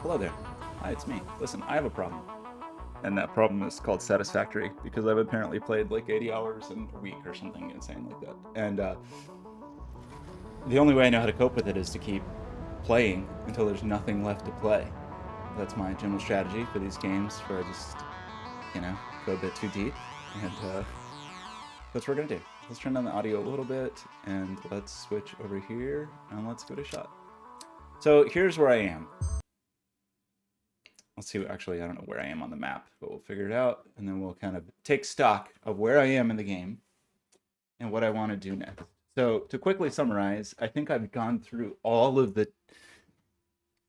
Hello there. Hi, it's me. Listen, I have a problem. And that problem is called Satisfactory because I've apparently played like 80 hours in a week or something insane like that. And the only way I know how to cope with it is to keep playing until there's nothing left to play. That's my general strategy for these games where I just, go a bit too deep. And that's what we're going to do. Let's turn down the audio a little bit and let's switch over here and let's go to shot. So here's where I am. Let's see, actually, I don't know where I am on the map, but we'll figure it out, and then we'll kind of take stock of where I am in the game and what I want to do next. So to quickly summarize, I think I've gone through all of the...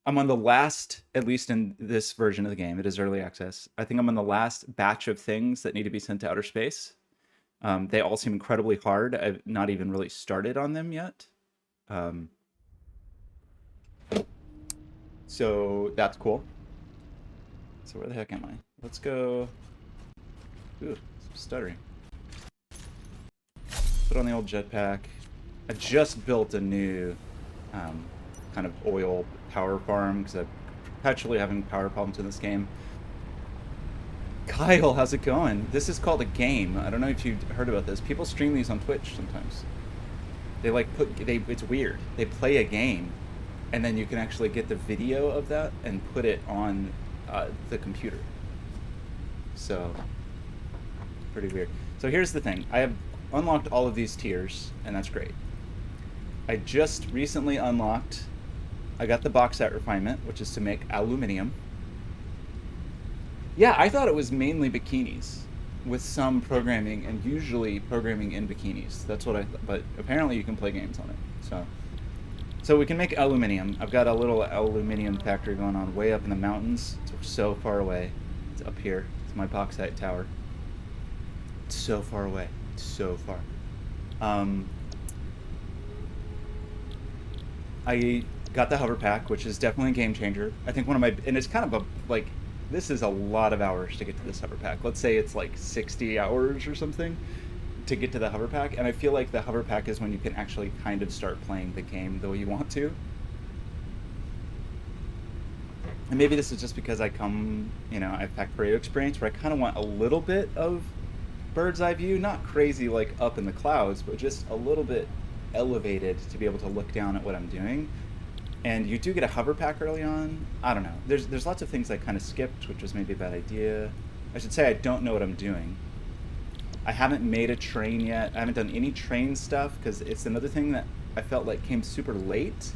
I'm on the last, at least in this version of the game, it is early access, I think I'm on the last batch of things that need to be sent to outer space. They all seem incredibly hard. I've not even really started on them yet. So that's cool. So where the heck am I? Let's go... Ooh, some stuttering. Put on the old jetpack. I just built a new kind of oil power farm because I'm perpetually having power problems in this game. Kyle, how's it going? This is called a game. I don't know if you've heard about this. People stream these on Twitch sometimes. They like it's weird. They play a game and then you can actually get the video of that and put it on the computer. So, pretty weird. So here's the thing. I have unlocked all of these tiers, and that's great. I just recently unlocked... I got the bauxite refinement, which is to make aluminium. Yeah, I thought it was mainly bikinis, with some programming, and usually programming in bikinis. That's what I thought, but apparently you can play games on it, So we can make aluminium. I've got a little aluminium factory going on way up in the mountains. It's so far away. It's up here. It's my bauxite tower. It's so far away. It's so far. I got the hover pack, which is definitely a game changer. I think one of my... And it's kind of a... Like, this is a lot of hours to get to this hover pack. Let's say it's like 60 hours or something to get to the hover pack, and I feel like the hover pack is when you can actually kind of start playing the game the way you want to. And maybe this is just because I come, I've packed Pareto experience where I kind of want a little bit of bird's eye view, not crazy like up in the clouds, but just a little bit elevated to be able to look down at what I'm doing. And you do get a hover pack early on. I don't know. There's lots of things I kind of skipped, which was maybe a bad idea. I should say I don't know what I'm doing. I haven't made a train yet. I haven't done any train stuff because it's another thing that I felt like came super late.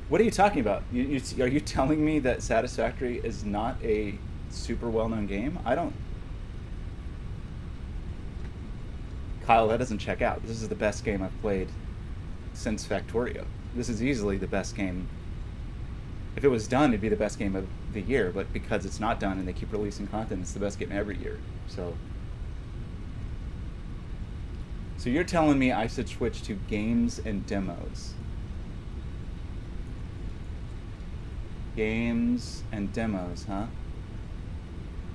What are you talking about? Are you telling me that Satisfactory is not a super well-known game? I don't... Kyle, that doesn't check out. This is the best game I've played since Factorio. This is easily the best game. If it was done, it'd be the best game of the year, but because it's not done and they keep releasing content, it's the best game every year. So you're telling me I should switch to games and demos. Games and demos, huh?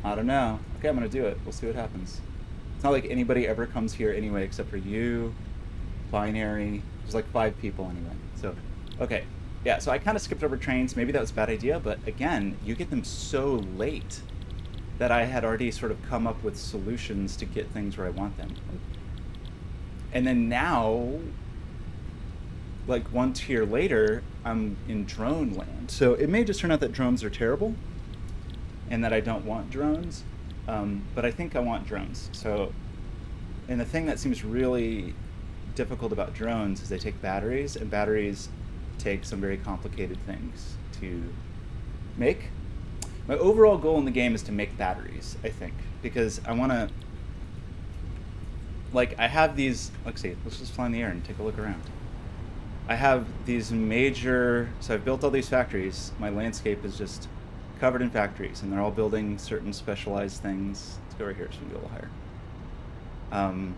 I don't know. Okay, I'm gonna do it. We'll see what happens. It's not like anybody ever comes here anyway, except for you, Binary. There's like 5 people anyway. So, okay. Yeah, so I kind of skipped over trains. Maybe that was a bad idea, but again, you get them so late that I had already sort of come up with solutions to get things where I want them. And then now, like 1 tier later, I'm in drone land. So it may just turn out that drones are terrible and that I don't want drones, but I think I want drones. So, and the thing that seems really difficult about drones is they take batteries, and batteries take some very complicated things to make. My overall goal in the game is to make batteries, I think, because I want to... Like, I have these... Let's just fly in the air and take a look around. I have these major... So I've built all these factories. My landscape is just covered in factories, and they're all building certain specialized things. Let's go right here so we can go a little higher.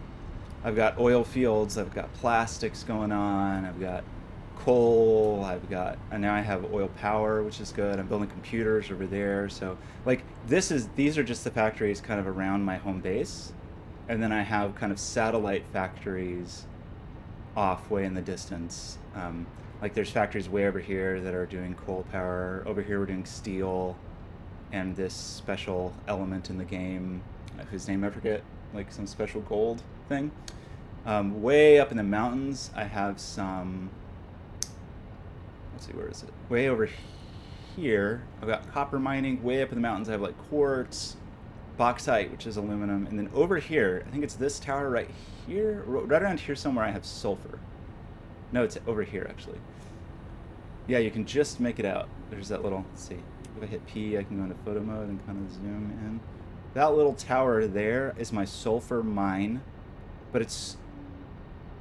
I've got oil fields, I've got plastics going on, I've got coal, and now I have oil power, which is good. I'm building computers over there. So like these are just the factories kind of around my home base. And then I have kind of satellite factories off way in the distance. Like there's factories way over here that are doing coal power. Over here we're doing steel and this special element in the game, whose name I forget, like some special gold thing. Way up in the mountains, I have some. Let's see, where is it? Way over here, I've got copper mining. Way up in the mountains, I have like quartz, bauxite, which is aluminum, and then over here, I think it's this tower right here, right around here somewhere. I have sulfur. No, it's over here actually. Yeah, you can just make it out. There's that little. Let's see. If I hit P, I can go into photo mode and kind of zoom in. That little tower there is my sulfur mine, but it's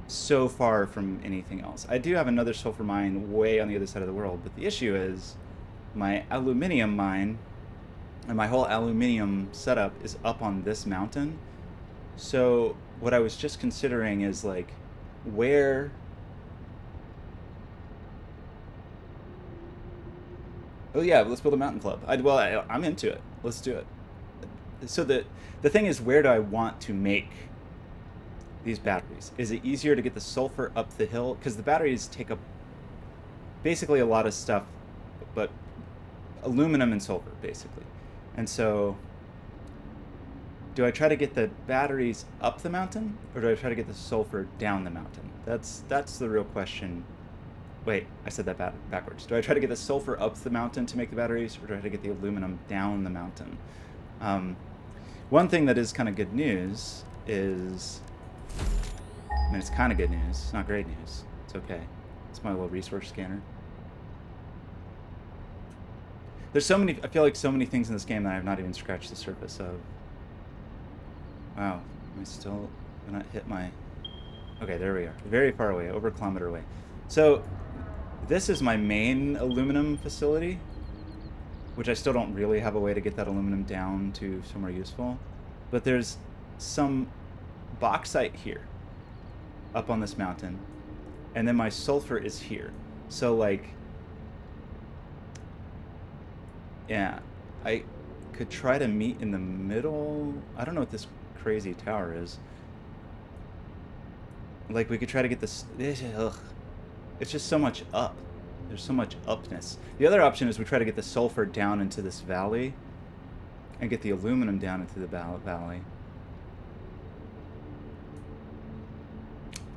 so far from anything else. I do have another sulfur mine way on the other side of the world, but the issue is my aluminium mine and my whole aluminium setup is up on this mountain. So what I was just considering is like where. Oh yeah, let's build a mountain club. I'm into it. Let's do it. So the thing is, where do I want to make these batteries? Is it easier to get the sulfur up the hill? Because the batteries take up basically a lot of stuff, but aluminum and sulfur, basically. And so, do I try to get the batteries up the mountain, or do I try to get the sulfur down the mountain? That's the real question. Wait, I said that backwards. Do I try to get the sulfur up the mountain to make the batteries, or do I try to get the aluminum down the mountain? One thing that is kind of good news is, I mean, it's kind of good news. It's not great news. It's okay. It's my little resource scanner. There's so many, I feel like so many things in this game that I have not even scratched the surface of. Wow, am I still gonna hit my... Okay, there we are. Very far away, over a kilometer away. So, this is my main aluminum facility, which I still don't really have a way to get that aluminum down to somewhere useful. But there's some bauxite here, up on this mountain, and then my sulfur is here. So, like, yeah, I could try to meet in the middle. I don't know what this crazy tower is. Like, we could try to get this... Ugh. It's just so much up. There's so much upness. The other option is we try to get the sulfur down into this valley and get the aluminum down into the valley.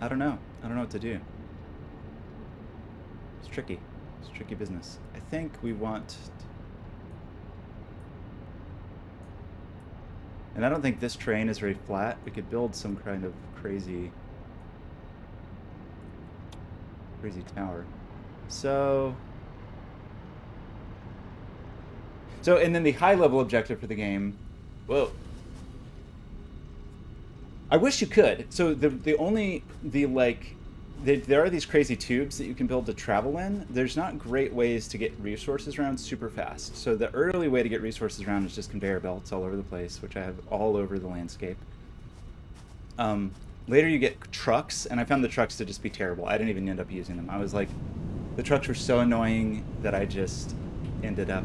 I don't know. I don't know what to do. It's tricky. It's tricky business. I think we want... And I don't think this terrain is very flat. We could build some kind of crazy tower. So, and then the high level objective for the game, whoa. I wish you could. So there are these crazy tubes that you can build to travel in. There's not great ways to get resources around super fast. So the early way to get resources around is just conveyor belts all over the place, which I have all over the landscape. Later you get trucks, and I found the trucks to just be terrible. I didn't even end up using them. I was like, the trucks were so annoying that I just ended up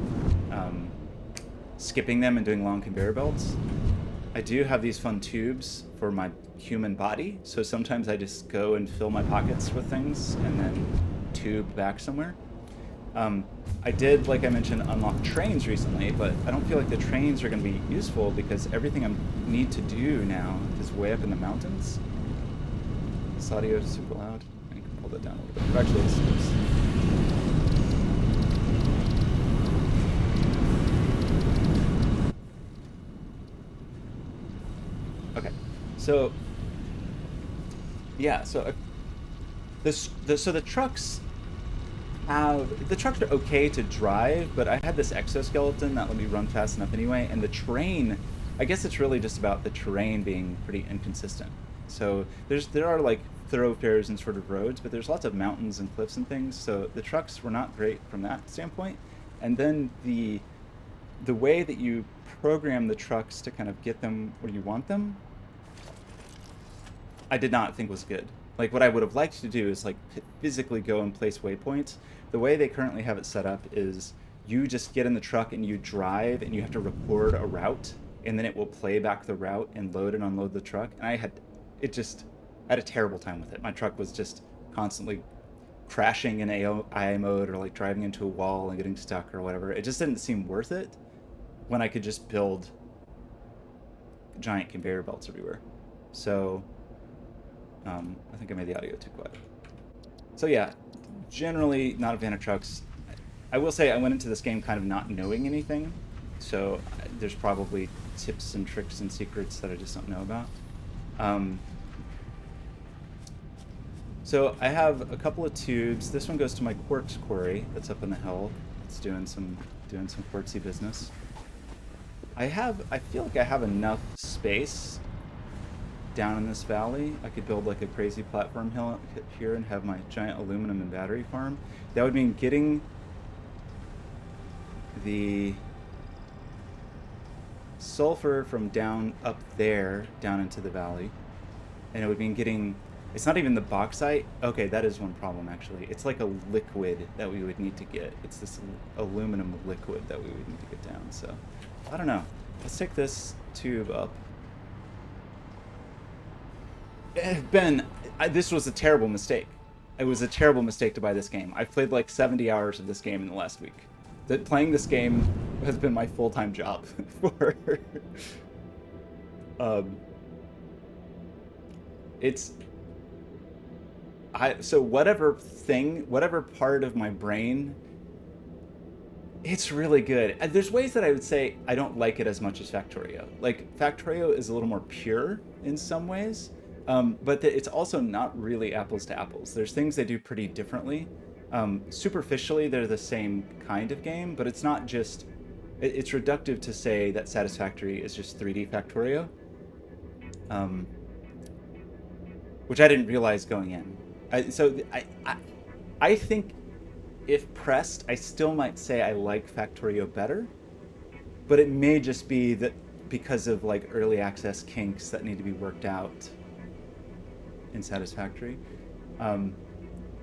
skipping them and doing long conveyor belts. I do have these fun tubes for my human body, so sometimes I just go and fill my pockets with things and then tube back somewhere. I did, like I mentioned, unlock trains recently, but I don't feel like the trains are going to be useful because everything I need to do now is way up in the mountains. This audio is super loud. I can pull that down a little bit. Actually, it's okay. So, yeah. So, so the trucks are okay to drive, but I had this exoskeleton that let me run fast enough anyway, and the terrain, I guess it's really just about the terrain being pretty inconsistent. So there are like thoroughfares and sort of roads, but there's lots of mountains and cliffs and things, so the trucks were not great from that standpoint. And then the way that you program the trucks to kind of get them where you want them, I did not think was good. Like, what I would have liked to do is like physically go and place waypoints. The way they currently have it set up is you just get in the truck and you drive and you have to record a route, and then it will play back the route and load and unload the truck. And I had a terrible time with it. My truck was just constantly crashing in AI mode or like driving into a wall and getting stuck or whatever. It just didn't seem worth it when I could just build giant conveyor belts everywhere. So I think I made the audio too quiet. So yeah, generally not a fan of trucks. I will say I went into this game kind of not knowing anything, so there's probably tips and tricks and secrets that I just don't know about. So I have a couple of tubes. This one goes to my quartz quarry that's up in the hill. It's doing some quartzy business. I feel like I have enough space down in this valley. I could build like a crazy platform hill here and have my giant aluminum and battery farm. That would mean getting the sulfur from down up there down into the valley, and it would mean getting, it's not even the bauxite. Okay, that is one problem actually. It's like a liquid that we would need to get. It's this aluminum liquid that we would need to get down. So I don't know. Let's take this tube up. Ben, this was a terrible mistake. It was a terrible mistake to buy this game. I've played like 70 hours of this game in the last week. Playing this game has been my full-time job for so whatever part of my brain, it's really good. There's ways that I would say I don't like it as much as Factorio. Like Factorio is a little more pure in some ways, but it's also not really apples to apples. There's things they do pretty differently. Superficially, they're the same kind of game, but it's not just. It's reductive to say that Satisfactory is just 3D Factorio, which I didn't realize going in. I think if pressed, I still might say I like Factorio better, but it may just be that because of like early access kinks that need to be worked out in Satisfactory.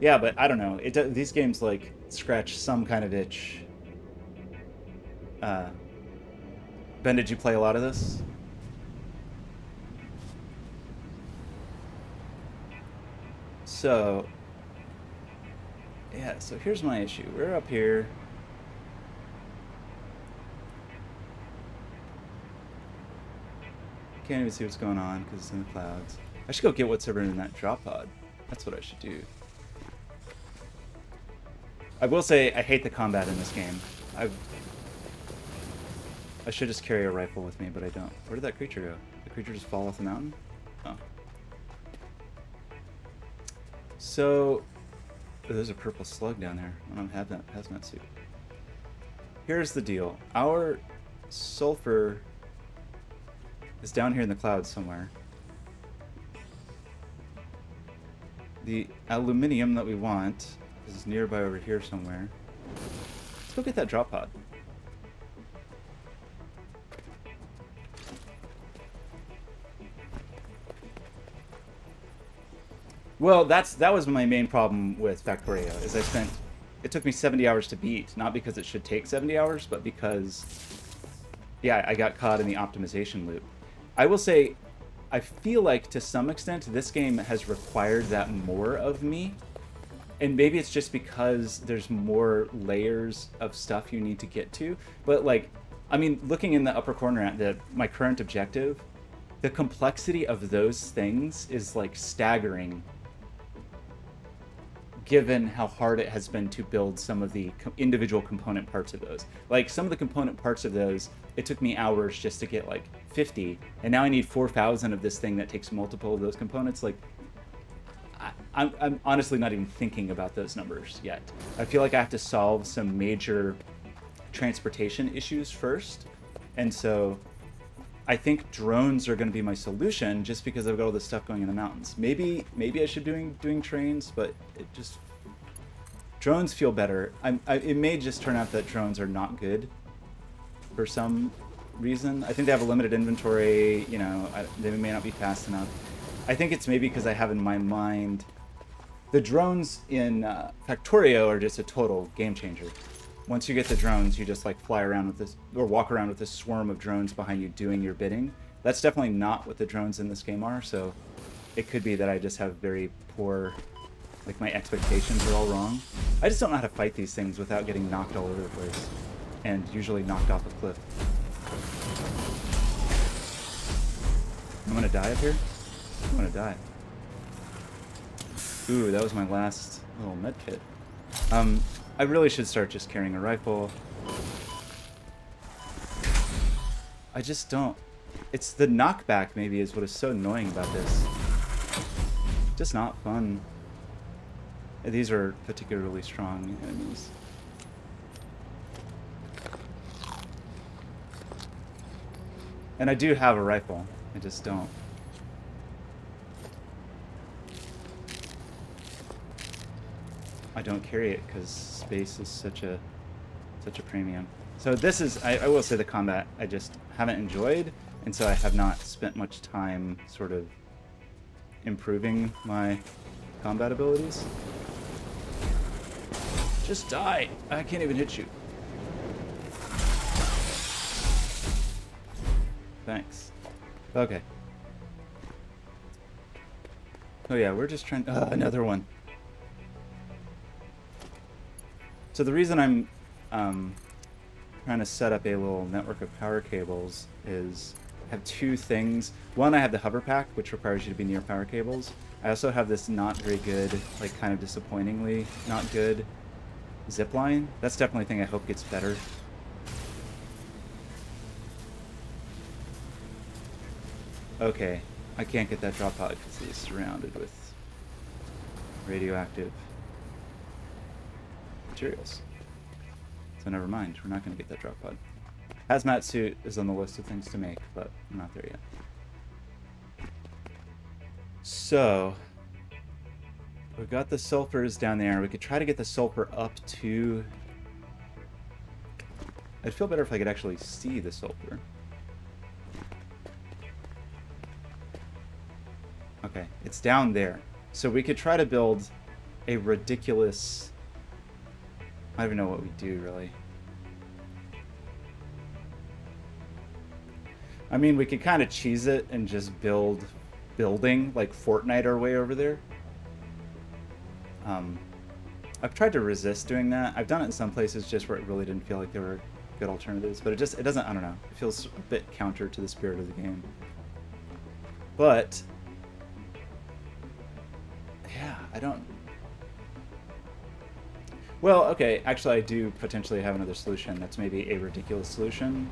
Yeah, but I don't know. These games like scratch some kind of itch. Ben, did you play a lot of this? So, yeah, so here's my issue. We're up here. Can't even see what's going on because it's in the clouds. I should go get what's ever in that drop pod. That's what I should do. I will say I hate the combat in this game. I should just carry a rifle with me, but I don't. Where did that creature go? Did the creature just fall off the mountain? Oh. So, there's a purple slug down there. I don't have that hazmat suit. Here's the deal. Our sulfur is down here in the clouds somewhere. The aluminium that we want is nearby over here somewhere. Let's go get that drop pod. Well, that was my main problem with Factorio, is it took me 70 hours to beat, not because it should take 70 hours, but because, yeah, I got caught in the optimization loop. I will say, I feel like to some extent this game has required that more of me, and maybe it's just because there's more layers of stuff you need to get to, but like, I mean, looking in the upper corner at my current objective, the complexity of those things is like staggering, given how hard it has been to build some of the individual component parts of those. Like some of the component parts of those, it took me hours just to get like 50, and now I need 4,000 of this thing that takes multiple of those components. Like, I'm honestly not even thinking about those numbers yet. I feel like I have to solve some major transportation issues first, and so I think drones are going to be my solution, just because I've got all this stuff going in the mountains. Maybe I should be doing trains, but drones feel better. It may just turn out that drones are not good for some reason. I think they have a limited inventory. You know, they may not be fast enough. I think it's maybe because I have in my mind the drones in Factorio are just a total game changer. Once you get the drones, you just like fly around with this, or walk around with this swarm of drones behind you doing your bidding. That's definitely not what the drones in this game are, so it could be that I just have very poor Like, my expectations are all wrong. I just don't know how to fight these things without getting knocked all over the place. And usually knocked off a cliff. I'm gonna die up here? I'm gonna die. Ooh, that was my last little med kit. I really should start just carrying a rifle. I just don't... It's the knockback, maybe, is what is so annoying about this. Just not fun. These are particularly strong enemies. And I do have a rifle. I just don't. I don't carry it because space is such a premium. So this is, I will say, the combat I just haven't enjoyed, and so I have not spent much time sort of improving my combat abilities. Just die! I can't even hit you. Thanks. Okay. Oh yeah, we're just trying... another one. So the reason I'm trying to set up a little network of power cables is I have two things. One, I have the hover pack, which requires you to be near power cables. I also have this not very good, like kind of disappointingly not good zip line. That's definitely a thing I hope gets better. Okay, I can't get that drop pod because it is surrounded with radioactive materials. So never mind, we're not going to get that drop pod. Hazmat suit is on the list of things to make, but I'm not there yet. So, we've got the sulfurs down there. We could try to get the sulfur up to... I'd feel better if I could actually see the sulfur. Okay, it's down there. So we could try to build a ridiculous... I don't even know what we do, really. I mean, we could kind of cheese it and just build building, like Fortnite our way over there. I've tried to resist doing that. I've done it in some places just where it really didn't feel like there were good alternatives, but it doesn't, I don't know. It feels a bit counter to the spirit of the game. But, yeah, I don't... Well, okay, actually I do potentially have another solution that's maybe a ridiculous solution,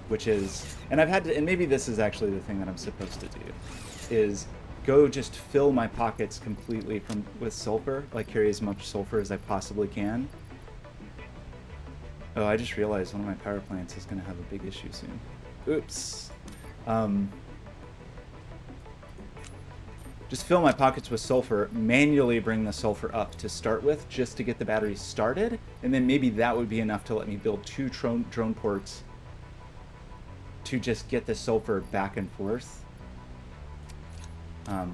which is, and I've had to, and maybe this is actually the thing that I'm supposed to do, is go just fill my pockets completely with sulfur, like carry as much sulfur as I possibly can. Oh, I just realized one of my power plants is going to have a big issue soon. Oops. Just fill my pockets with sulfur, manually bring the sulfur up to start with, just to get the battery started, and then maybe that would be enough to let me build 2 drone ports to just get the sulfur back and forth. I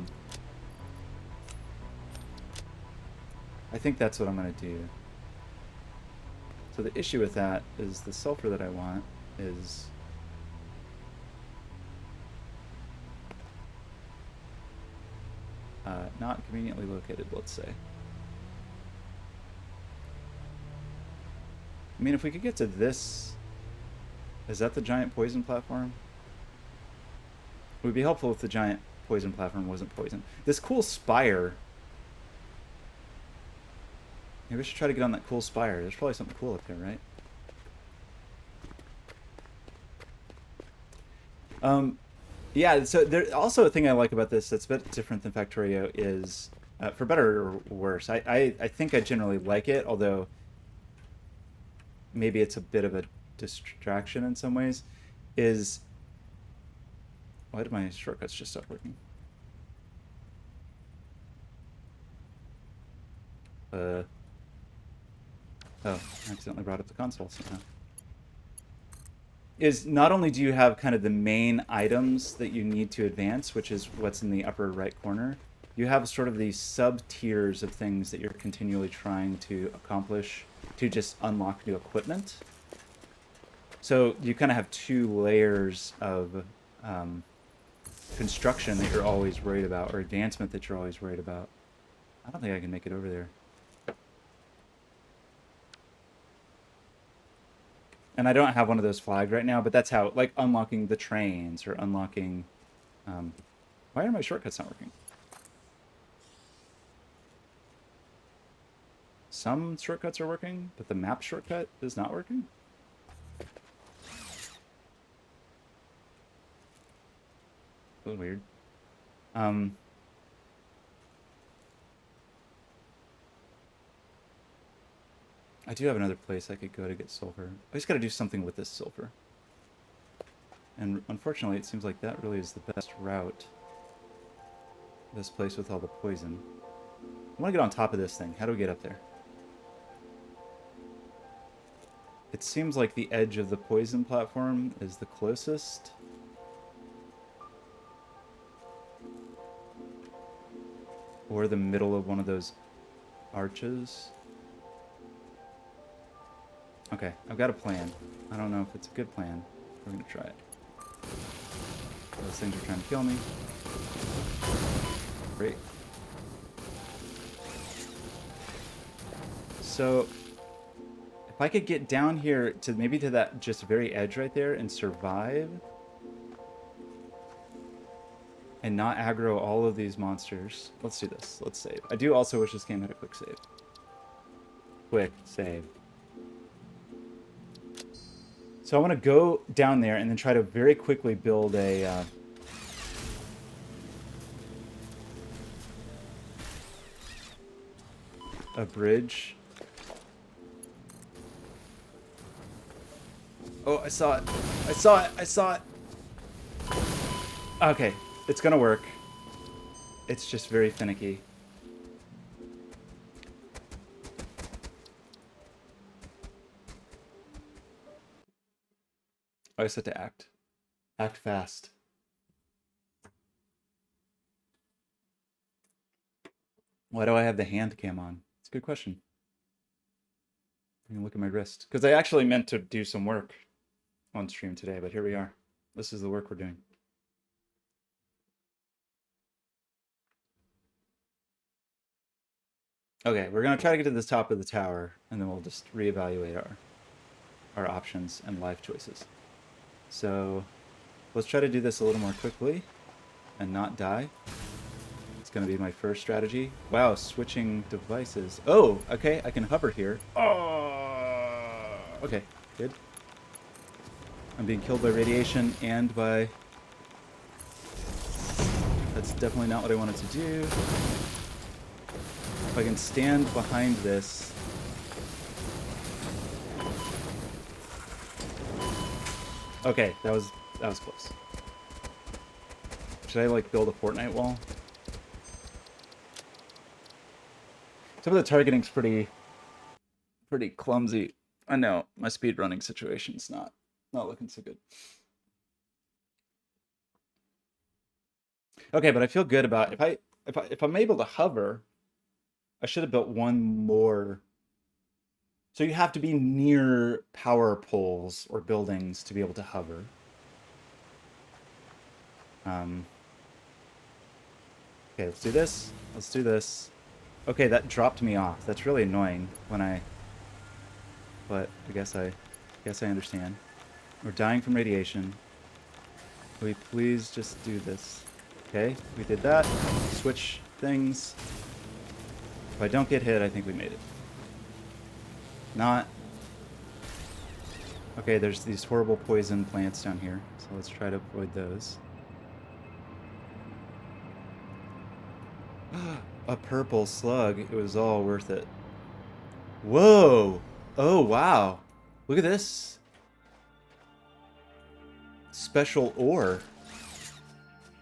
think that's what I'm going to do. So the issue with that is the sulfur that I want is... not conveniently located, let's say. I mean, if we could get to this... Is that the giant poison platform? It would be helpful if the giant poison platform wasn't poison. This cool spire... Maybe we should try to get on that cool spire. There's probably something cool up there, right? Yeah, so there also a thing I like about this that's a bit different than Factorio is, for better or worse, I think I generally like it, although maybe it's a bit of a distraction in some ways, is... Why did my shortcuts just stop working? Oh, I accidentally brought up the console somehow. Is not only do you have kind of the main items that you need to advance, which is what's in the upper right corner, you have sort of these sub-tiers of things that you're continually trying to accomplish to just unlock new equipment. So you kind of have 2 layers of construction that you're always worried about, or advancement that you're always worried about. I don't think I can make it over there. And I don't have one of those flagged right now, but that's how, like, unlocking the trains or unlocking... why are my shortcuts not working? Some shortcuts are working, but the map shortcut is not working? A little weird. I do have another place I could go to get sulfur. I just gotta do something with this sulfur. And unfortunately, it seems like that really is the best route. This place with all the poison. I want to get on top of this thing. How do we get up there? It seems like the edge of the poison platform is the closest. Or the middle of one of those arches. Okay, I've got a plan. I don't know if it's a good plan. We're gonna try it. Those things are trying to kill me. Great. So, if I could get down here to maybe to that just very edge right there and survive and not aggro all of these monsters. Let's do this. Let's save. I do also wish this game had a quick save. Quick save. So I want to go down there and then try to very quickly build a bridge. Oh, I saw it. I saw it. I saw it. Okay, it's gonna work. It's just very finicky. I just have to act. Act fast. Why do I have the hand cam on? It's a good question. I'm gonna look at my wrist. Because I actually meant to do some work on stream today, but here we are. This is the work we're doing. Okay, we're gonna try to get to the top of the tower, and then we'll just reevaluate our options and life choices. So let's try to do this a little more quickly and not die. It's going to be my first strategy. Wow, switching devices. Oh, okay, I can hover here. Oh, okay, good. I'm being killed by radiation and by... That's definitely not what I wanted to do. If I can stand behind this... Okay, that was close. Should I, like, build a Fortnite wall? Some of the targeting's pretty clumsy. I know, my speedrunning situation's not looking so good. Okay, but I feel good about if I'm able to hover, I should have built one more. So you have to be near power poles or buildings to be able to hover. Okay, let's do this. Let's do this. Okay, that dropped me off. That's really annoying when but I guess I understand. We're dying from radiation. Will you please just do this? Okay, we did that. Switch things. If I don't get hit, I think we made it. Not. Okay, there's these horrible poison plants down here, so let's try to avoid those. A purple slug. It was all worth it. Whoa! Oh, wow. Look at this. Special ore.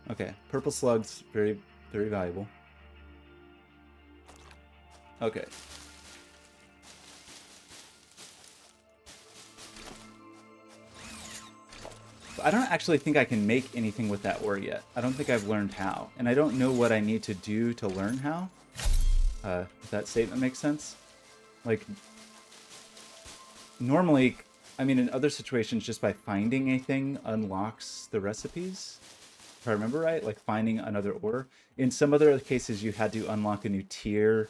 Okay, purple slugs, very, very valuable. Okay. I don't actually think I can make anything with that ore yet. I don't think I've learned how. And I don't know what I need to do to learn how. If that statement makes sense. Like, normally, I mean, in other situations, just by finding a thing unlocks the recipes. if I remember right, like finding another ore. In some other cases, you had to unlock a new tier.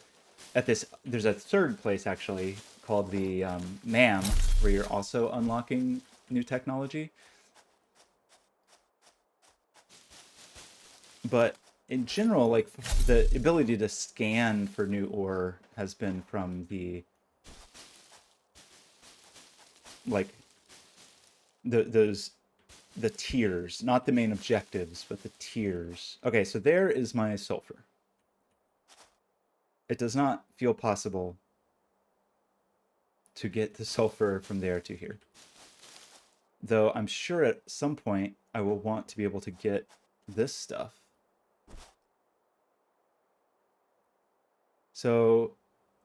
At this, there's a third place actually called the NAM, where you're also unlocking new technology. But in general, like the ability to scan for new ore has been from the like the tiers, not the main objectives, but the tiers. Okay, so there is my sulfur. It does not feel possible to get the sulfur from there to here. Though I'm sure at some point I will want to be able to get this stuff. So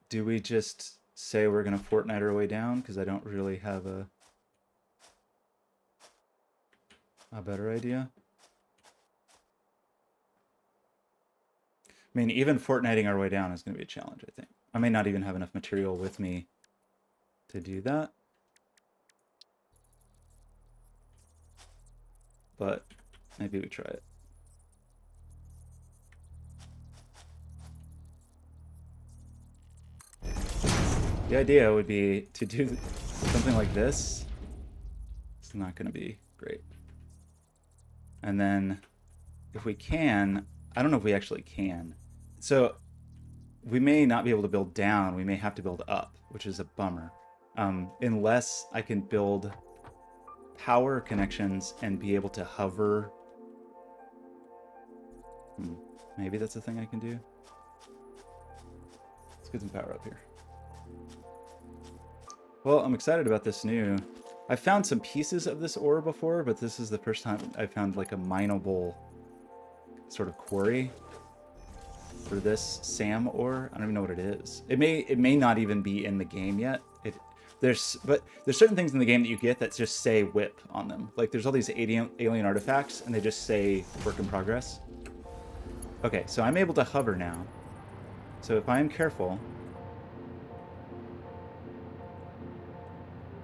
do we just say we're going to Fortnite our way down? Because I don't really have a better idea. I mean, even Fortniting our way down is going to be a challenge, I think. I may not even have enough material with me to do that. But maybe we try it. The idea would be to do something like this. It's not going to be great. And then if we can, I don't know if we actually can. So we may not be able to build down. We may have to build up, which is a bummer. Unless I can build power connections and be able to hover. Maybe that's a thing I can do. Let's get some power up here. Well, I'm excited about this new. I found some pieces of this ore before, but this is the first time I found like a mineable sort of quarry for this SAM ore. I don't even know what it is. It may not even be in the game yet. There's certain things in the game that you get that just say whip on them. Like there's all these alien artifacts and they just say work in progress. Okay, so I'm able to hover now. So if I am careful,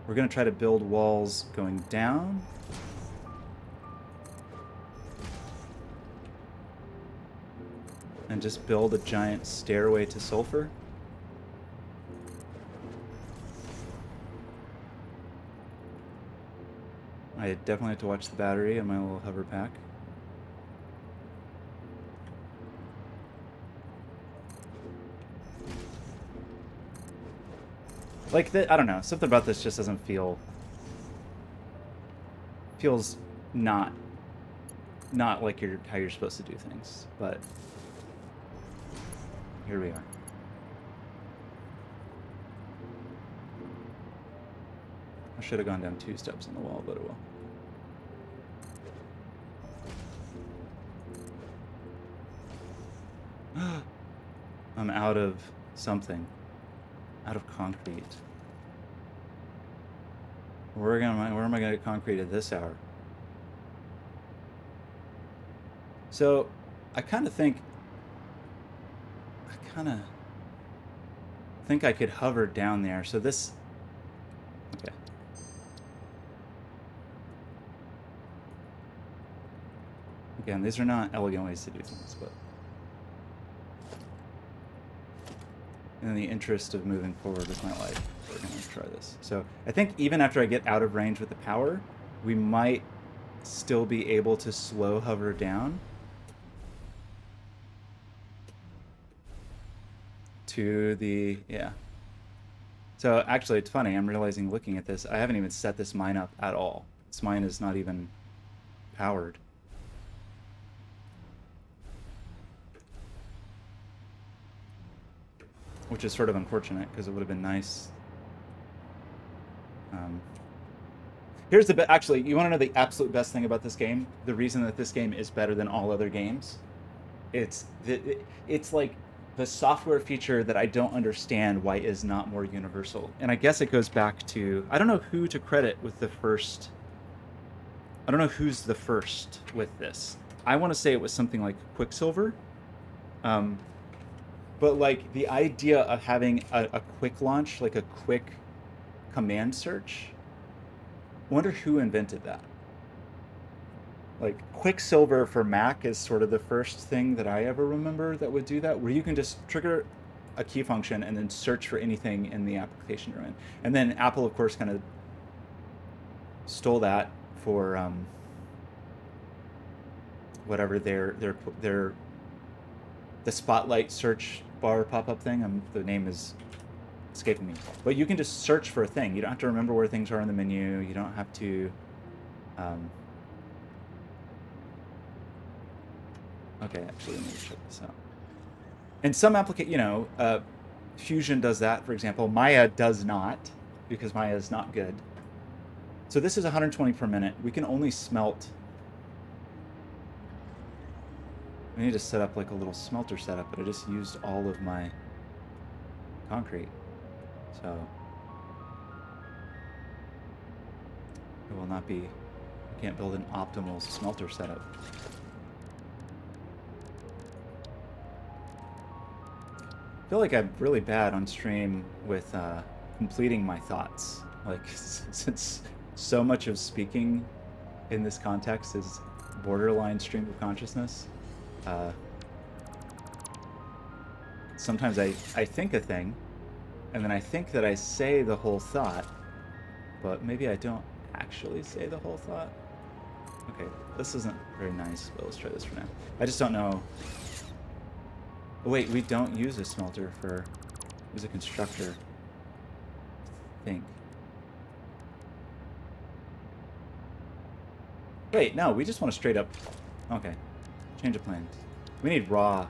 we're going to try to build walls going down. And just build a giant stairway to sulfur. I definitely have to watch the battery on my little hover pack. Like, I don't know, something about this just doesn't feels not like how you're supposed to do things, but here we are. I should have gone down 2 steps on the wall, but it will. I'm out of something. Out of concrete. Where am I going to get concrete at this hour? So, I kind of think I could hover down there. So this, okay. Again, these are not elegant ways to do things, but in the interest of moving forward with my life, we're going to try this. So I think even after I get out of range with the power, we might still be able to slow hover down to the, yeah. So actually, it's funny, I'm realizing looking at this, I haven't even set this mine up at all. This mine is not even powered. Which is sort of unfortunate, because it would have been nice. Here's the actually, you want to know the absolute best thing about this game? The reason that this game is better than all other games? It's like the software feature that I don't understand why is not more universal. And I guess it goes back to, I don't know who to credit with the first, I don't know who's the first with this. I want to say it was something like Quicksilver. But like the idea of having a quick launch, like a quick command search, I wonder who invented that. Like Quicksilver for Mac is sort of the first thing that I ever remember that would do that, where you can just trigger a key function and then search for anything in the application you're in. And then Apple, of course, kind of stole that for whatever their the Spotlight search bar pop-up thing. The name is escaping me. But you can just search for a thing. You don't have to remember where things are in the menu. You don't have to. Okay, actually, let me check this out. And some Fusion does that, for example. Maya does not, because Maya is not good. So this is 120 per minute. We can only smelt. I need to set up like a little smelter setup, but I just used all of my concrete. So it will not be, I can't build an optimal smelter setup. I feel like I'm really bad on stream with completing my thoughts. Like, since so much of speaking in this context is borderline stream of consciousness, sometimes I think a thing, and then I think that I say the whole thought, but maybe I don't actually say the whole thought. Okay, this isn't very nice, but let's try this for now. I just don't know. Oh, wait, we don't use a smelter for... Use a constructor. I think. Wait, no, we just want to straight up... Okay. Change of plans. We need raw,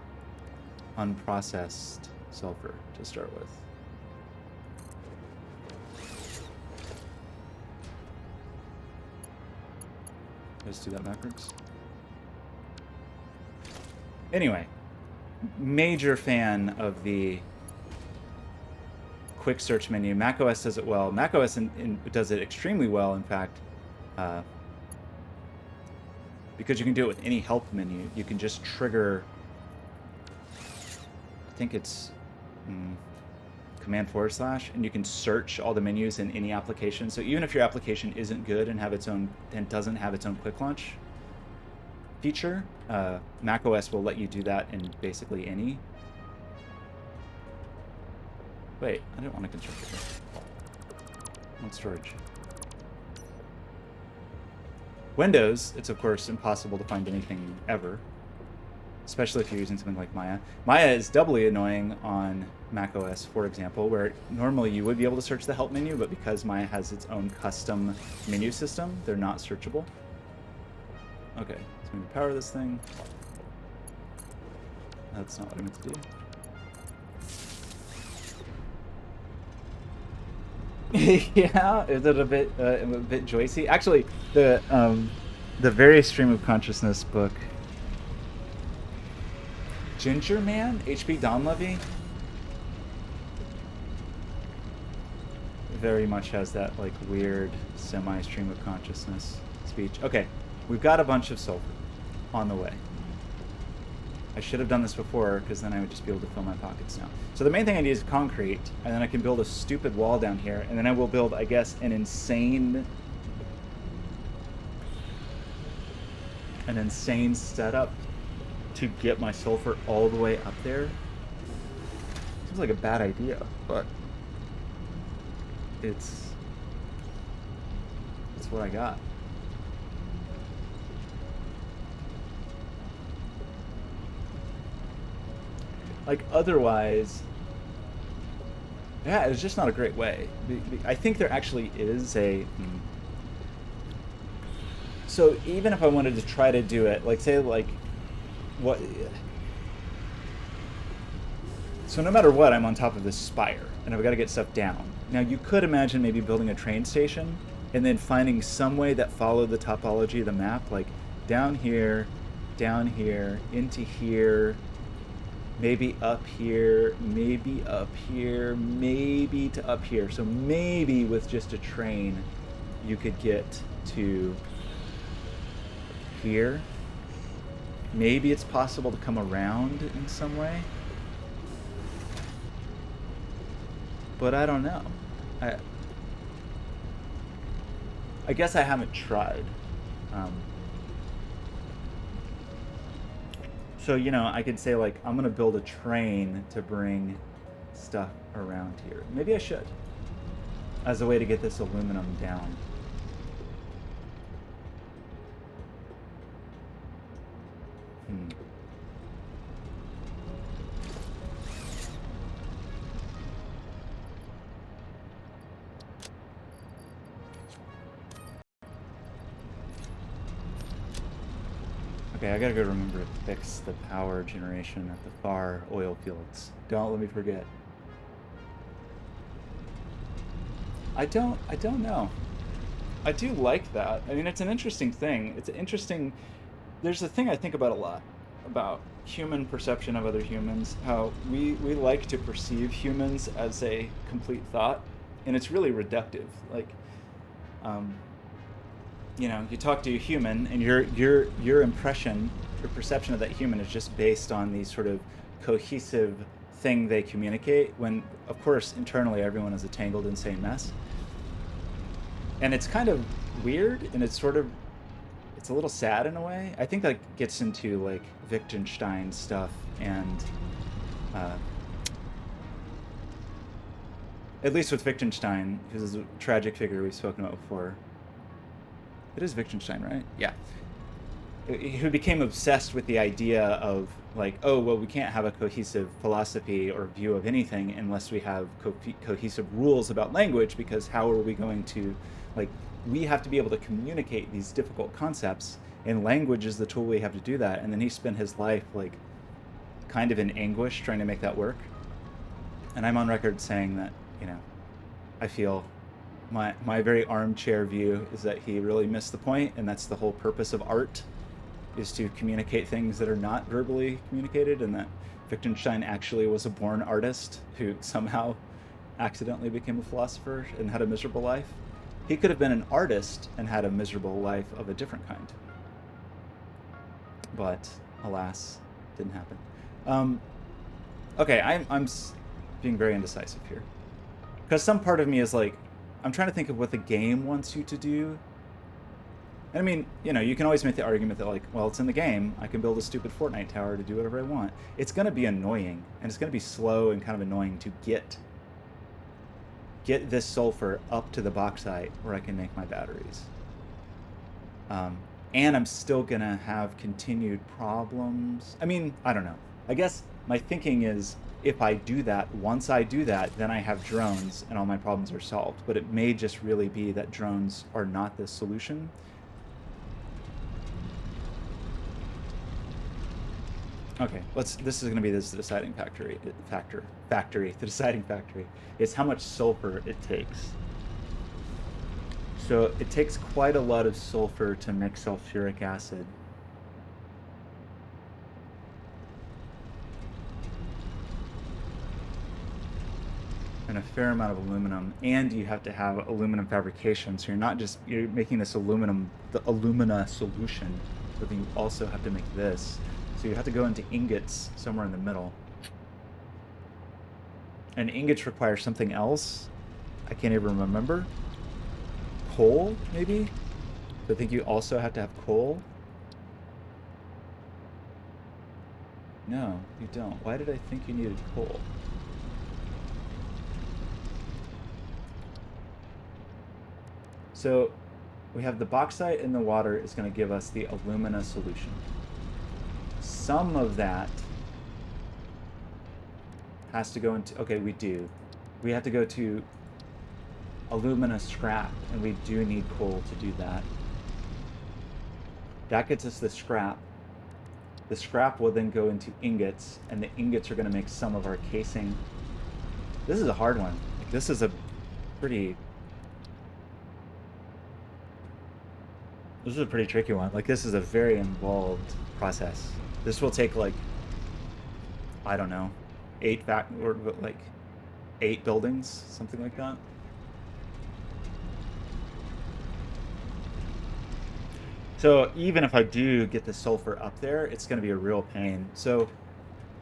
unprocessed sulfur to start with. Let's do that backwards. Anyway. Major fan of the quick search menu. macOS does it well. macOS does it extremely well, in fact, because you can do it with any help menu. You can just trigger, I think it's Command/, and you can search all the menus in any application. So even if your application isn't good and doesn't have its own quick launch feature, macOS will let you do that in basically any. Wait, I don't want to construct it. I want storage. Windows, it's of course impossible to find anything ever, especially if you're using something like Maya. Maya is doubly annoying on macOS, for example, where normally you would be able to search the help menu, but because Maya has its own custom menu system, they're not searchable. Okay. So we power this thing. That's not what I meant to do. Yeah, is it a bit Joycey? Actually, the very stream of consciousness book, Ginger Man, H.P. Donlevy, very much has that like weird semi-stream of consciousness speech. Okay, we've got a bunch of sulfur on the way. I should have done this before, because then I would just be able to fill my pockets now. So the main thing I need is concrete, and then I can build a stupid wall down here, and then I will build, I guess, an insane setup to get my sulfur all the way up there. Seems like a bad idea, but it's what I got. Like, otherwise, yeah, it's just not a great way. I think there actually is a... So even if I wanted to try to do it, like, say, like, what... So no matter what, I'm on top of this spire, and I've got to get stuff down. Now, you could imagine maybe building a train station, and then finding some way that followed the topology of the map, like, down here, into here... Maybe up here, maybe up here, maybe to up here. So maybe with just a train, you could get to here. Maybe it's possible to come around in some way. But I don't know. I guess I haven't tried. So, you know, I could say, like, I'm going to build a train to bring stuff around here. Maybe I should, as a way to get this aluminum down. Okay, I gotta go remember to fix the power generation at the far oil fields. Don't let me forget. I don't know. I do like that. I mean, it's an interesting thing. It's an interesting. There's a thing I think about a lot about human perception of other humans. How we like to perceive humans as a complete thought, and it's really reductive. Like, um, you know, you talk to a human, and your impression, your perception of that human is just based on these sort of cohesive thing they communicate. When, of course, internally everyone is a tangled, insane mess, and it's kind of weird, and it's a little sad in a way. I think that gets into like Wittgenstein stuff, and uh, at least with Wittgenstein, who's a tragic figure we've spoken about before. It is Wittgenstein, right? Yeah. Who became obsessed with the idea of like, oh, well, we can't have a cohesive philosophy or view of anything unless we have cohesive rules about language, because how are we going to, like, we have to be able to communicate these difficult concepts, and language is the tool we have to do that. And then he spent his life like kind of in anguish trying to make that work. And I'm on record saying that, you know, I feel my very armchair view is that he really missed the point, and that's the whole purpose of art, is to communicate things that are not verbally communicated, and that Wittgenstein actually was a born artist who somehow accidentally became a philosopher and had a miserable life. He could have been an artist and had a miserable life of a different kind. But, alas, didn't happen. Okay, I'm being very indecisive here. Because some part of me is like, I'm trying to think of what the game wants you to do. And I mean, you know, you can always make the argument that like, well, it's in the game. I can build a stupid Fortnite tower to do whatever I want. It's going to be annoying, and it's going to be slow and kind of annoying to get this sulfur up to the bauxite where I can make my batteries. And I'm still going to have continued problems. I mean, I don't know. I guess my thinking is, if I do that, once I do that, then I have drones and all my problems are solved. But it may just really be that drones are not the solution. Okay, this is going to be this deciding factor. The deciding factory is how much sulfur it takes. So it takes quite a lot of sulfur to make sulfuric acid. And a fair amount of aluminum, and you have to have aluminum fabrication, so you're making this the alumina solution, but then you also have to make this, so you have to go into ingots somewhere in the middle, and ingots require something else I can't even remember. Coal, maybe? I think you also have to have coal. No, you don't. Why did I think you needed coal? So we have the bauxite in the water is going to give us the alumina solution. Some of that has to go into, okay, we have to go to alumina scrap, and we do need coal to do that. That gets us the scrap. The scrap will then go into ingots, and the ingots are going to make some of our casing. This is a hard one. This is a pretty tricky one. Like, this is a very involved process. This will take, like, I don't know, 8 buildings, something like that. So even if I do get the sulfur up there, it's going to be a real pain. So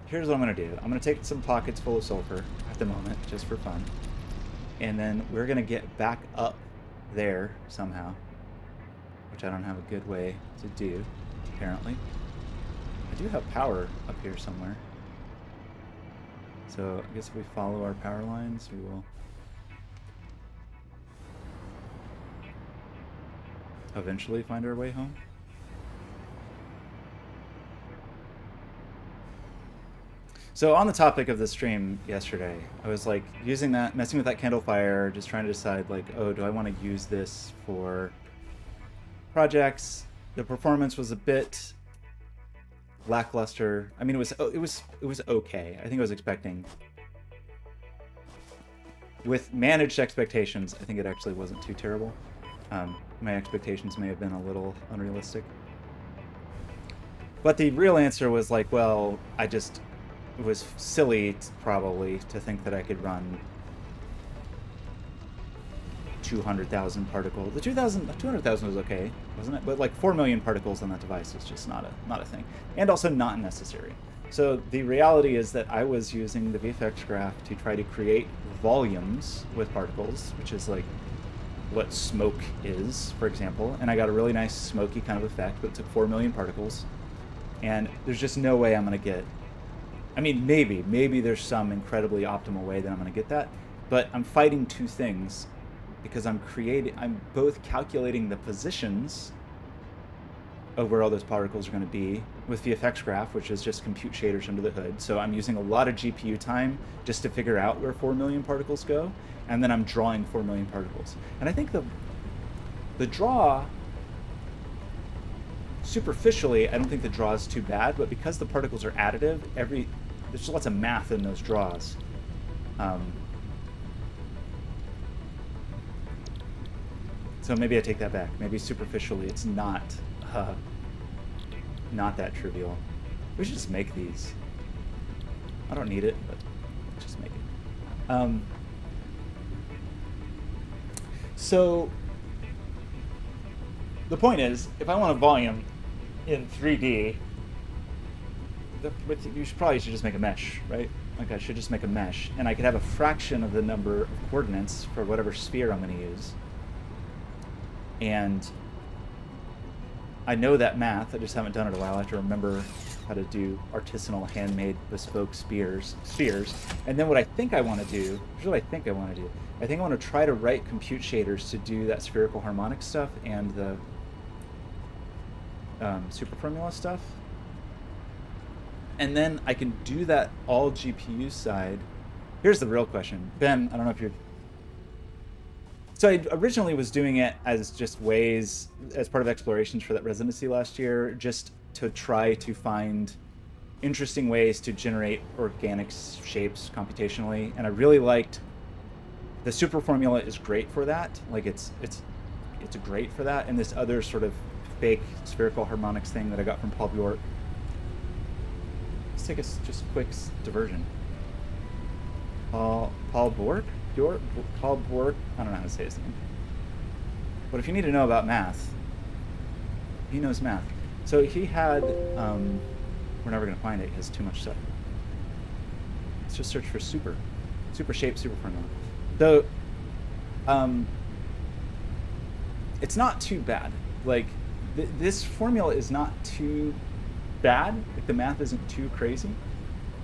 here's what I'm going to do. I'm going to take some pockets full of sulfur at the moment, just for fun. And then we're going to get back up there somehow, which I don't have a good way to do, apparently. I do have power up here somewhere. So I guess if we follow our power lines, we will eventually find our way home. So on the topic of the stream yesterday, I was like using that, messing with that candle fire, just trying to decide like, oh, do I want to use this for projects? The performance was a bit lackluster. I mean, it was okay. I think I was expecting, with managed expectations, I think it actually wasn't too terrible. My expectations may have been a little unrealistic. But the real answer was like, well, it was silly probably to think that I could run 200,000 particles. The 200,000 was okay, wasn't it? But like 4 million particles on that device is just not a thing, and also not necessary. So the reality is that I was using the VFX graph to try to create volumes with particles, which is like what smoke is, for example. And I got a really nice smoky kind of effect, but it took 4 million particles. And there's just no way I'm going to get... I mean, maybe there's some incredibly optimal way that I'm going to get that. But I'm fighting two things, because I'm both calculating the positions of where all those particles are going to be with VFX graph, which is just compute shaders under the hood. So I'm using a lot of GPU time just to figure out where 4 million particles go, and then I'm drawing 4 million particles. And I think the draw, superficially, I don't think the draw is too bad, but because the particles are additive, there's lots of math in those draws. So maybe I take that back. Maybe superficially it's not that trivial. We should just make these. I don't need it, but just make it. So the point is, if I want a volume in 3D, you probably should just make a mesh, right? Like I should just make a mesh, and I could have a fraction of the number of coordinates for whatever sphere I'm going to use. And I know that math, I just haven't done it in a while. I have to remember how to do artisanal, handmade, bespoke spheres. And then what I think I want to do, here's what I think I want to do. I think I want to try to write compute shaders to do that spherical harmonic stuff and the super formula stuff. And then I can do that all GPU side. Here's the real question. Ben, I don't know if you're... So I originally was doing it as just ways, as part of explorations for that residency last year, just to try to find interesting ways to generate organic shapes computationally. And I really liked the super formula is great for that. Like it's great for that. And this other sort of fake spherical harmonics thing that I got from Paul Bjork. Let's take a just quick diversion. Paul Bjork? Paul Bjork? I don't know how to say his name. But if you need to know about math, he knows math. So he had, we're never going to find it, he has too much stuff. Let's just search for super shape, super formula. So, it's not too bad. Like, this formula is not too bad. Like, the math isn't too crazy.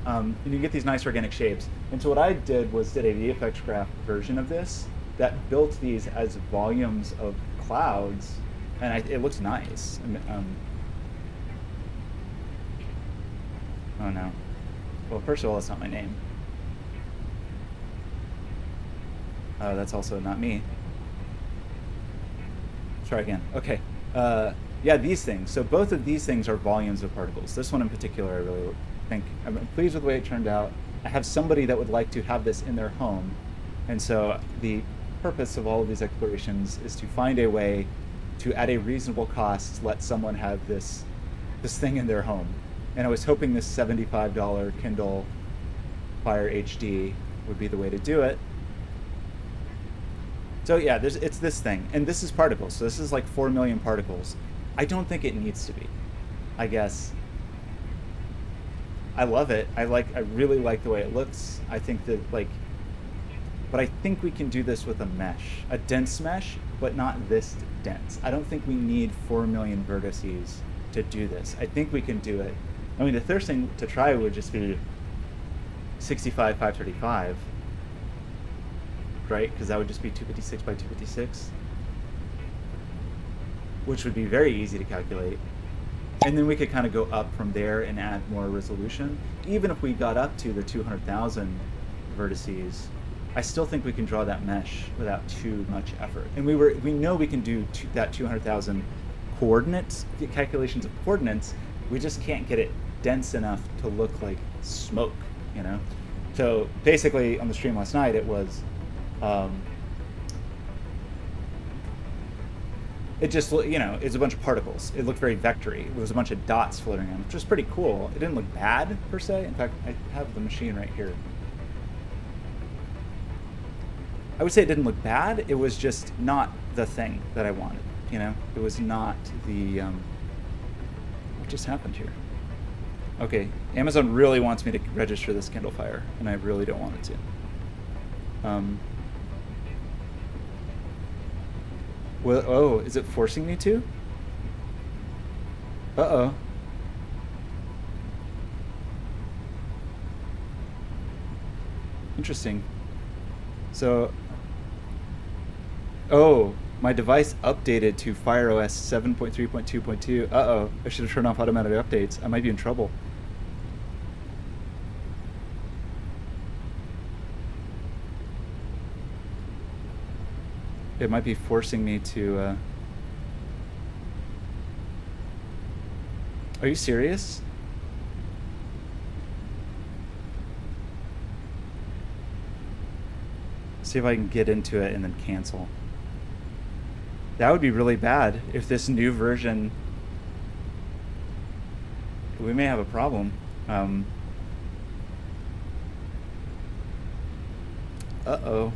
And you get these nice organic shapes. And so what I did was did a VFX graph version of this that built these as volumes of clouds, and it looks nice. Oh no. Well, first of all, that's not my name. That's also not me. Let's try again. Okay. Yeah, these things. So both of these things are volumes of particles. This one in particular, I really think I'm pleased with the way it turned out. I have somebody that would like to have this in their home, and so the purpose of all of these explorations is to find a way to, at a reasonable cost, let someone have this thing in their home. And I was hoping this $75 Kindle Fire HD would be the way to do it. So yeah, it's this thing, and this is particles. So this is like 4 million particles. I don't think it needs to be, I guess. I love it. I really like the way it looks. I think that but I think we can do this with a mesh, a dense mesh, but not this dense. I don't think we need 4 million vertices to do this. I think we can do it I mean, the first thing to try would just be 65 535, right? Because that would just be 256 by 256, which would be very easy to calculate. And then we could kind of go up from there and add more resolution. Even if we got up to the 200,000 vertices, I still think we can draw that mesh without too much effort. And we know we can do that 200,000 coordinates, calculations of coordinates. We just can't get it dense enough to look like smoke, you know? So basically on the stream last night, it was, it just, you know, it's a bunch of particles. It looked very vectory. It was a bunch of dots floating around, which was pretty cool. It didn't look bad per se. In fact, I have the machine right here. I would say it didn't look bad. It was just not the thing that I wanted, you know? It was not the, what just happened here? Okay, Amazon really wants me to register this Kindle Fire, and I really don't want it to. Well, oh, is it forcing me to? Uh-oh. Interesting. So, oh, my device updated to Fire OS 7.3.2.2. Uh-oh, I should have turned off automatic updates. I might be in trouble. It might be forcing me to, Are you serious? See if I can get into it and then cancel. That would be really bad if this new version... We may have a problem. Uh-oh.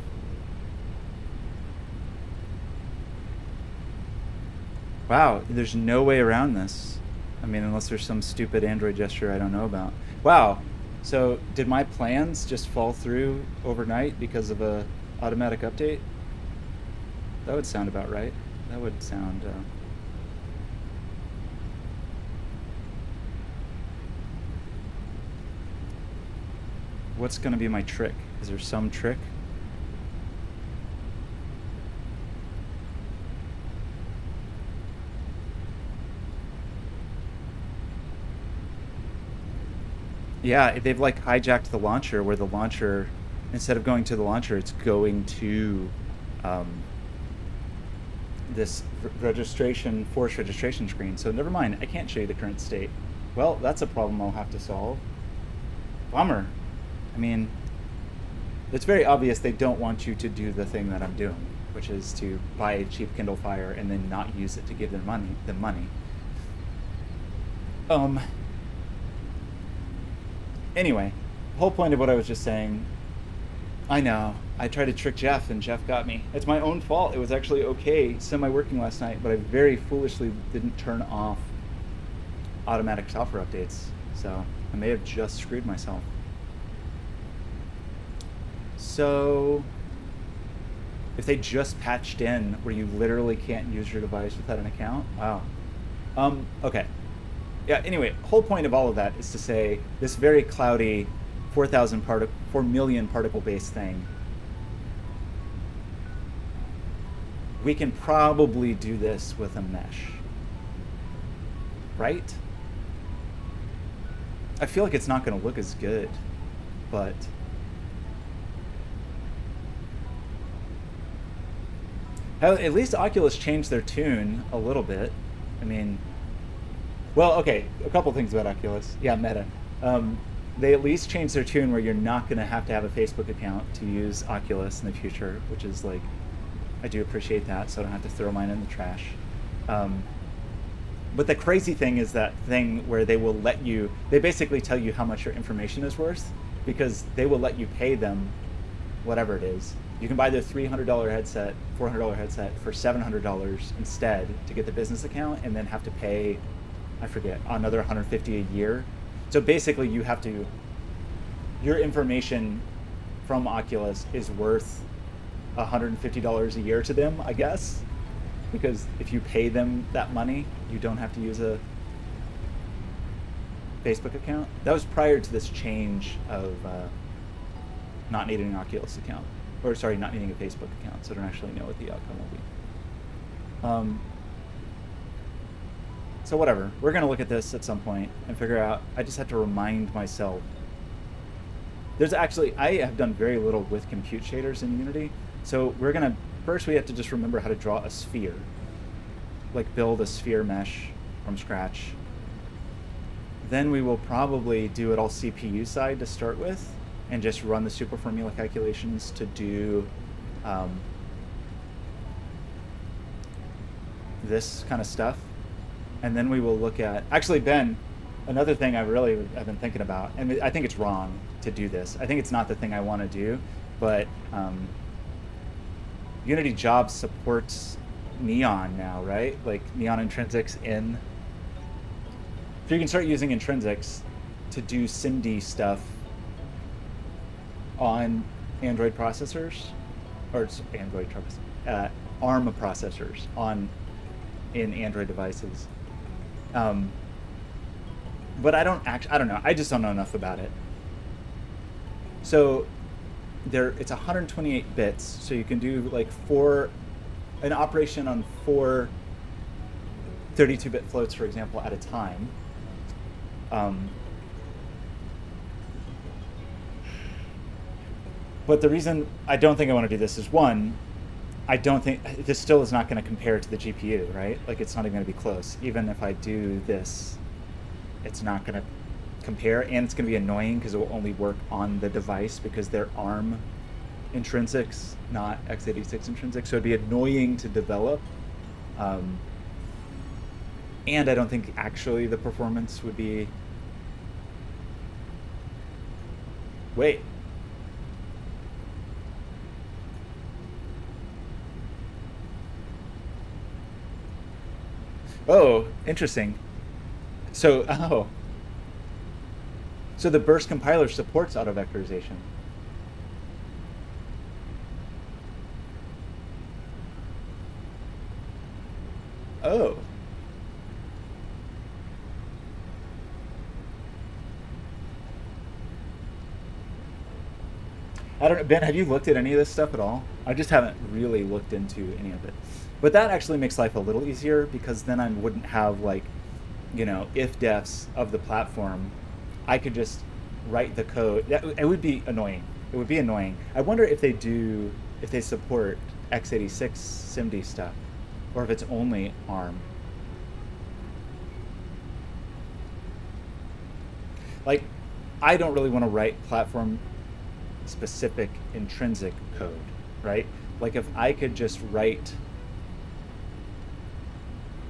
Wow, there's no way around this. I mean, unless there's some stupid Android gesture I don't know about. Wow, so did my plans just fall through overnight because of a automatic update? That would sound about right. That would sound... What's going to be my trick? Is there some trick? Yeah, they've like hijacked the launcher, where the launcher, instead of going to the launcher, it's going to this forced registration screen. So never mind, I can't show you the current state. Well, that's a problem I'll have to solve. Bummer. I mean, it's very obvious they don't want you to do the thing that I'm doing, which is to buy a cheap Kindle Fire and then not use it to give them money. Anyway, the whole point of what I was just saying, I know, I tried to trick Jeff and Jeff got me. It's my own fault. It was actually okay, semi-working last night, but I very foolishly didn't turn off automatic software updates. So I may have just screwed myself. So if they just patched in where you literally can't use your device without an account, wow. Okay. Yeah, anyway, whole point of all of that is to say this very cloudy 4 million particle-based thing, we can probably do this with a mesh, right? I feel like it's not going to look as good, but at least Oculus changed their tune a little bit. I mean... Well, okay, a couple things about Oculus. Yeah, Meta. They at least changed their tune where you're not going to have a Facebook account to use Oculus in the future, which is like, I do appreciate that, so I don't have to throw mine in the trash. But the crazy thing is that thing where they will let you, they basically tell you how much your information is worth, because they will let you pay them whatever it is. You can buy the $300 headset, $400 headset for $700 instead to get the business account, and then have to pay, I forget, another $150 a year. So basically you have to, your information from Oculus is worth $150 a year to them, I guess, because if you pay them that money, you don't have to use a Facebook account. That was prior to this change of not needing an Oculus account, or sorry, not needing a Facebook account. So I don't actually know what the outcome will be. So whatever, we're gonna look at this at some point and figure out. I just have to remind myself. There's actually, I have done very little with compute shaders in Unity. So we're gonna, first we have to just remember how to draw a sphere. Like build a sphere mesh from scratch. Then we will probably do it all CPU side to start with and just run the super formula calculations to do this kind of stuff. And then we will look at, actually Ben, another thing I've been thinking about, and I think it's wrong to do this. I think it's not the thing I want to do, but Unity Jobs supports Neon now, right? Like Neon intrinsics in. So you can start using intrinsics to do SIMD stuff on Android processors, or ARM processors in Android devices. But I don't know. I just don't know enough about it. So it's 128 bits, so you can do like an operation on 4 32-bit floats, for example, at a time. But the reason I don't think I want to do this is, one, I don't think this still is not going to compare to the GPU, right? Like it's not even going to be close. Even if I do this, it's not going to compare, and it's going to be annoying because it will only work on the device because they're ARM intrinsics, not x86 intrinsics. So it'd be annoying to develop. And I don't think actually the performance would be. Wait. Oh, interesting. So the burst compiler supports auto-vectorization. Oh. I don't know, Ben, have you looked at any of this stuff at all? I just haven't really looked into any of it. But that actually makes life a little easier because then I wouldn't have if-defs of the platform. I could just write the code. It would be annoying. It would be annoying. I wonder if they support x86 SIMD stuff, or if it's only ARM. Like, I don't really want to write platform-specific intrinsic code, right? Like if I could just write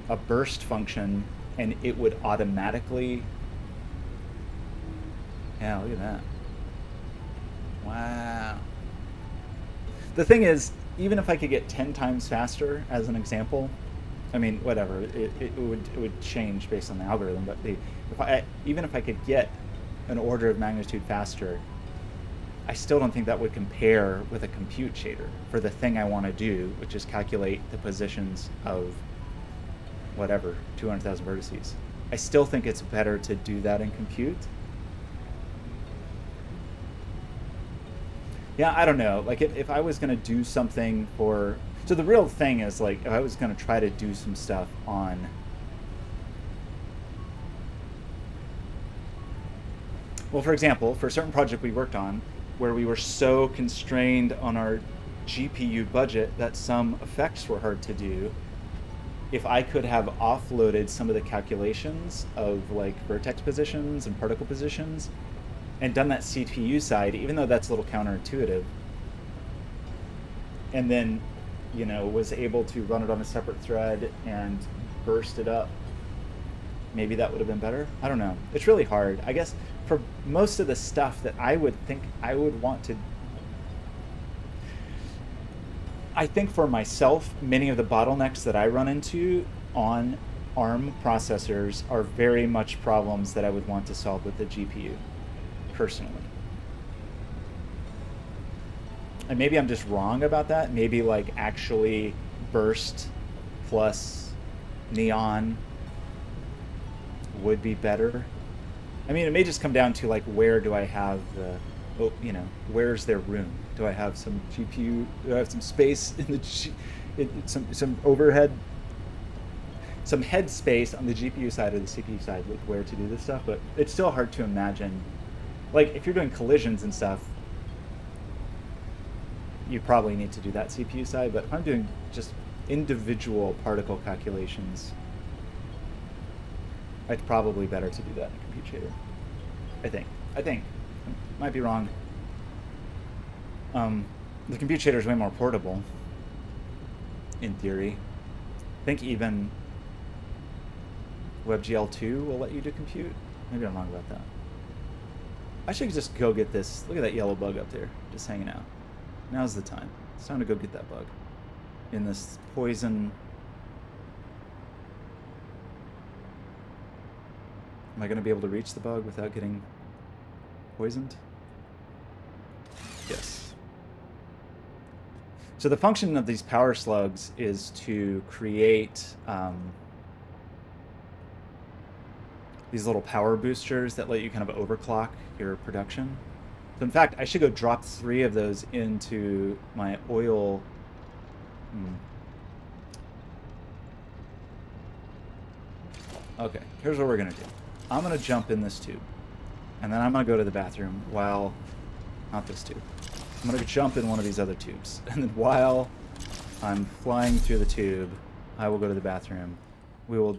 a burst function and it would automatically. Yeah, look at that. Wow. The thing is, even if I could get 10 times faster, as an example, I mean, whatever, it would change based on the algorithm, but even if I could get an order of magnitude faster, I still don't think that would compare with a compute shader for the thing I want to do, which is calculate the positions of whatever, 200,000 vertices. I still think it's better to do that in compute. Yeah, I don't know. Like if I was going to do something for... So the real thing is, like, if I was going to try to do some stuff on... Well, for example, for a certain project we worked on, where we were so constrained on our GPU budget that some effects were hard to do, if I could have offloaded some of the calculations of like vertex positions and particle positions and done that CPU side, even though that's a little counterintuitive, and then, was able to run it on a separate thread and burst it up, maybe that would have been better. I don't know. It's really hard. I guess for most of the stuff that I would think I would want to... I think for myself, many of the bottlenecks that I run into on ARM processors are very much problems that I would want to solve with the GPU, personally. And maybe I'm just wrong about that. Maybe like actually burst plus neon would be better. I mean, it may just come down to like, where do I have the, oh, you know, where's their room? Do I have some GPU? Do I have some space in the some overhead, some head space on the GPU side or the CPU side, like where to do this stuff? But it's still hard to imagine. Like if you're doing collisions and stuff, you probably need to do that CPU side. But if I'm doing just individual particle calculations, it's probably better to do that in a compute shader. I think. Might be wrong. The compute shader is way more portable, in theory. I think even WebGL2 will let you do compute. Maybe I'm wrong about that. I should just go get this. Look at that yellow bug up there, just hanging out. Now's the time. It's time to go get that bug. In this poison. Am I going to be able to reach the bug without getting poisoned? Yes. So the function of these power slugs is to create these little power boosters that let you kind of overclock your production. So in fact, I should go drop 3 of those into my oil. Okay, here's what we're going to do. I'm going to jump in this tube. And then I'm going to go to the bathroom while... Not this tube. I'm going to jump in one of these other tubes. And then while I'm flying through the tube, I will go to the bathroom. We will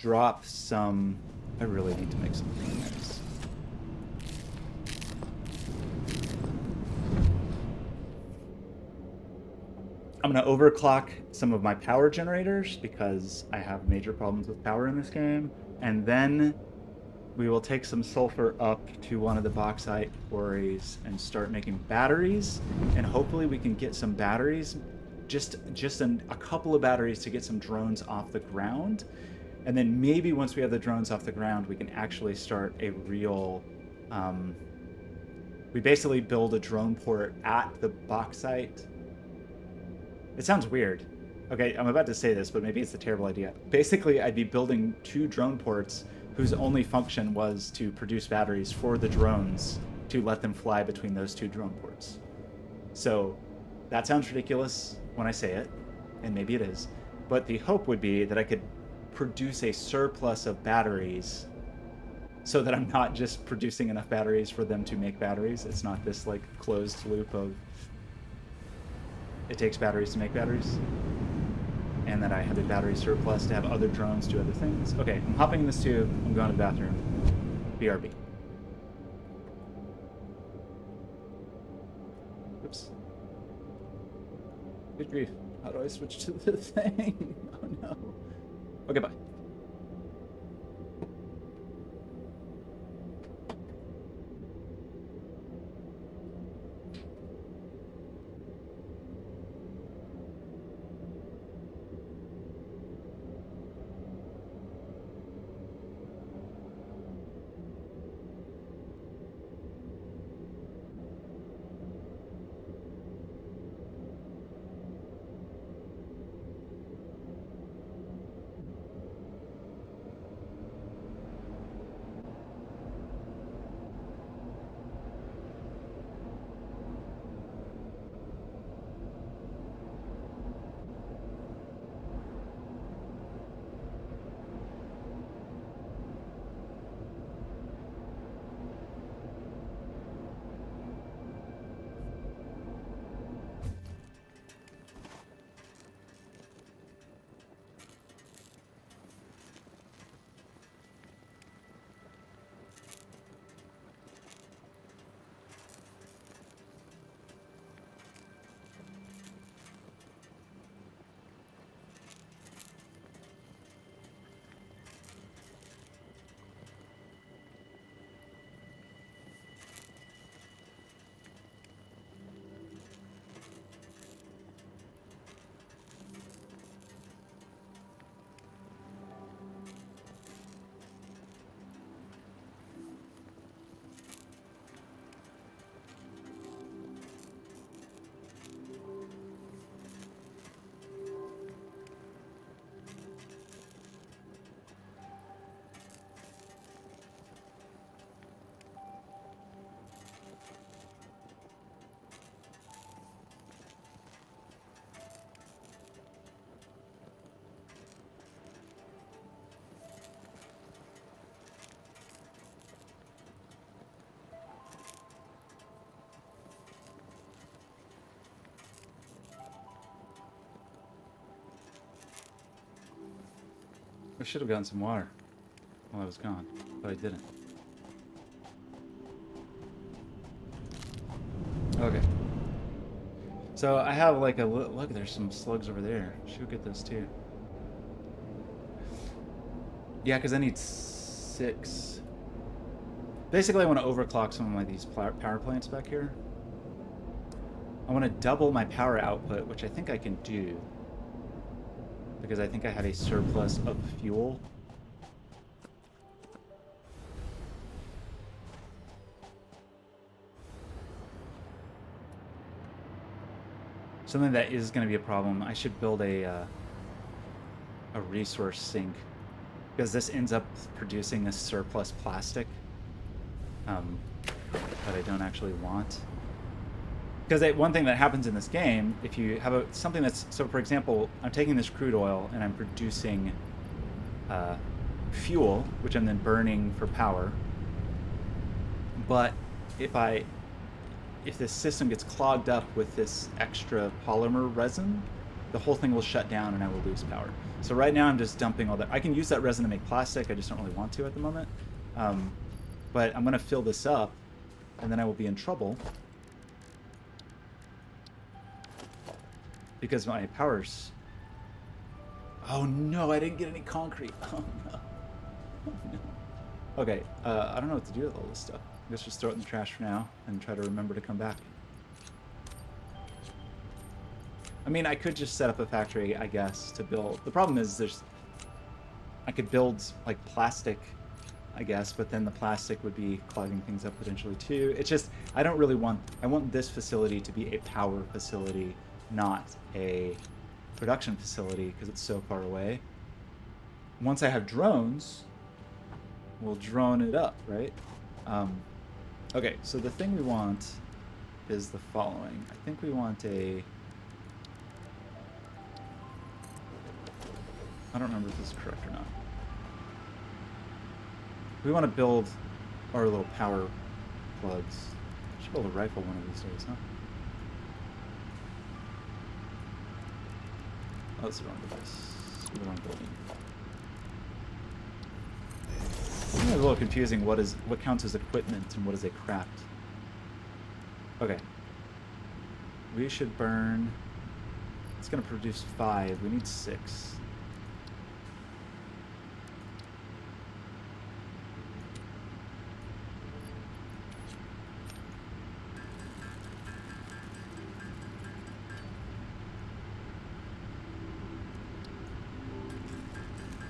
drop some... I really need to make some things. I'm going to overclock some of my power generators because I have major problems with power in this game. And then we will take some sulfur up to one of the bauxite quarries and start making batteries. And hopefully we can get some batteries, just a couple of batteries to get some drones off the ground. And then maybe once we have the drones off the ground, we can actually start a real... we basically build a drone port at the bauxite. It sounds weird. Okay, I'm about to say this, but maybe it's a terrible idea. Basically, I'd be building 2 drone ports whose only function was to produce batteries for the drones to let them fly between those 2 drone ports. So that sounds ridiculous when I say it, and maybe it is. But the hope would be that I could produce a surplus of batteries so that I'm not just producing enough batteries for them to make batteries. It's not this like closed loop of it takes batteries to make batteries. And that I have a battery surplus to have other drones do other things. Okay, I'm hopping in this tube. I'm going to the bathroom. BRB. Oops. Good grief. How do I switch to the thing? Oh no. Okay, bye. I should have gotten some water while I was gone, but I didn't. Okay. So I have like a look. There's some slugs over there. Should get those too. Yeah, because I need 6. Basically, I want to overclock some of these power plants back here. I want to double my power output, which I think I can do. Because I think I have a surplus of fuel. Something that is going to be a problem. I should build a resource sink. Because this ends up producing this surplus plastic. That I don't actually want. Because one thing that happens in this game, if you have something that's... So, for example, I'm taking this crude oil and I'm producing fuel, which I'm then burning for power. But if this system gets clogged up with this extra polymer resin, the whole thing will shut down and I will lose power. So right now I'm just dumping all that. I can use that resin to make plastic, I just don't really want to at the moment. But I'm going to fill this up, and then I will be in trouble. Because my power's... Oh no, I didn't get any concrete. Oh no. Oh no. Okay, I don't know what to do with all this stuff. I guess just throw it in the trash for now, and try to remember to come back. I mean, I could just set up a factory, I guess, to build... The problem is I could build, like, plastic, I guess, but then the plastic would be clogging things up potentially too. It's just, I don't really want... I want this facility to be a power facility, not a production facility, because it's so far away. Once I have drones, we'll drone it up, right? Okay, so the thing we want is the following. I think we want a... I don't remember if this is correct or not. We want to build our little power plugs. I should build a rifle one of these days, huh? Oh, that's the wrong device. The wrong building. It's a little confusing what counts as equipment and what is a craft. Okay. We should burn... It's going to produce 5. We need 6.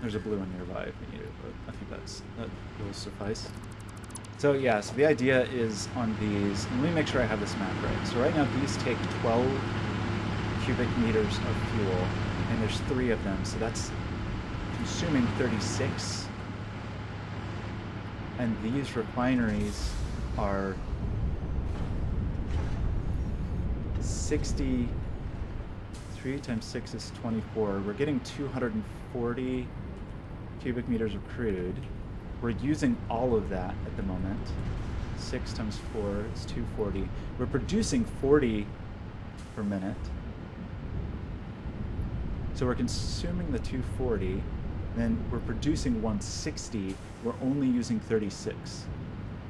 There's a blue one nearby if we need it, but I think that will suffice. So yeah, so the idea is on these, and let me make sure I have this map right. So right now these take 12 cubic meters of fuel, and there's 3 of them, so that's consuming 36. And these refineries are 63 times 6 is 24. We're getting 240 cubic meters of crude. We're using all of that at the moment. 6 times 4 is 240. We're producing 40 per minute. So we're consuming the 240, then we're producing 160. We're only using 36.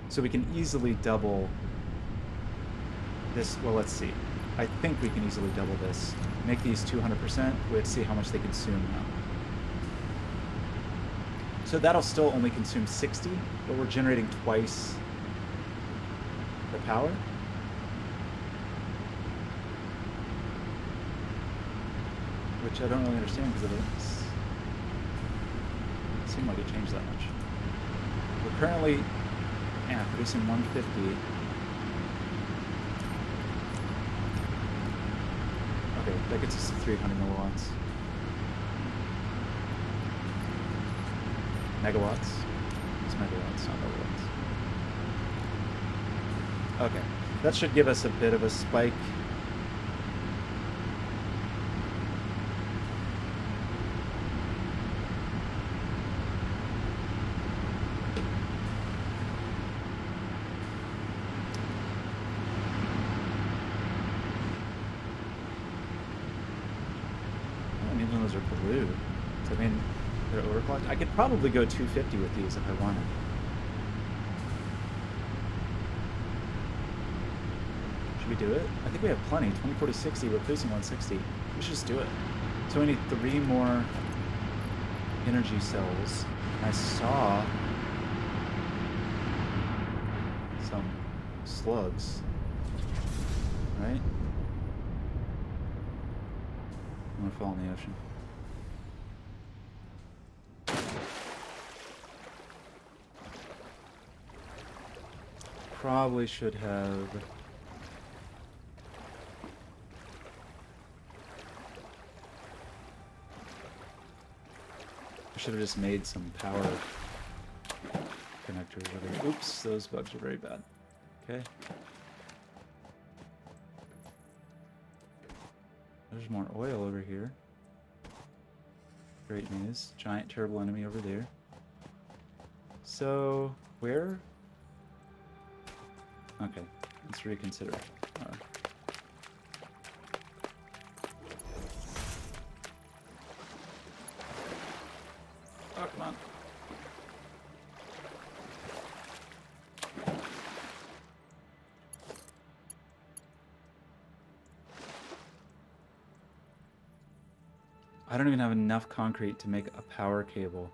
So we can easily double this. Well, let's see. I think we can easily double this. Make these 200%. Let's see how much they consume now. So that'll still only consume 60, but we're generating twice the power. Which I don't really understand because it doesn't seem like it changed that much. We're currently producing 150. Okay, that gets us to 300 milliwatts. Megawatts? It's megawatts, not milliwatts. Okay, that should give us a bit of a spike. I mean, those are blue. So, I mean, they're overclocked. I I could probably go 250 with these if I wanted. Should we do it? I think we have plenty. 20, 40, 60, replacing 160. We should just do it. So we need 3 more energy cells. I saw some slugs, right? I'm gonna fall in the ocean. Probably should have... I should have just made some power connectors over here. Oops, those bugs are very bad. Okay. There's more oil over here. Great news. Giant, terrible enemy over there. So, where? Okay, let's reconsider. Oh, come on. I don't even have enough concrete to make a power cable.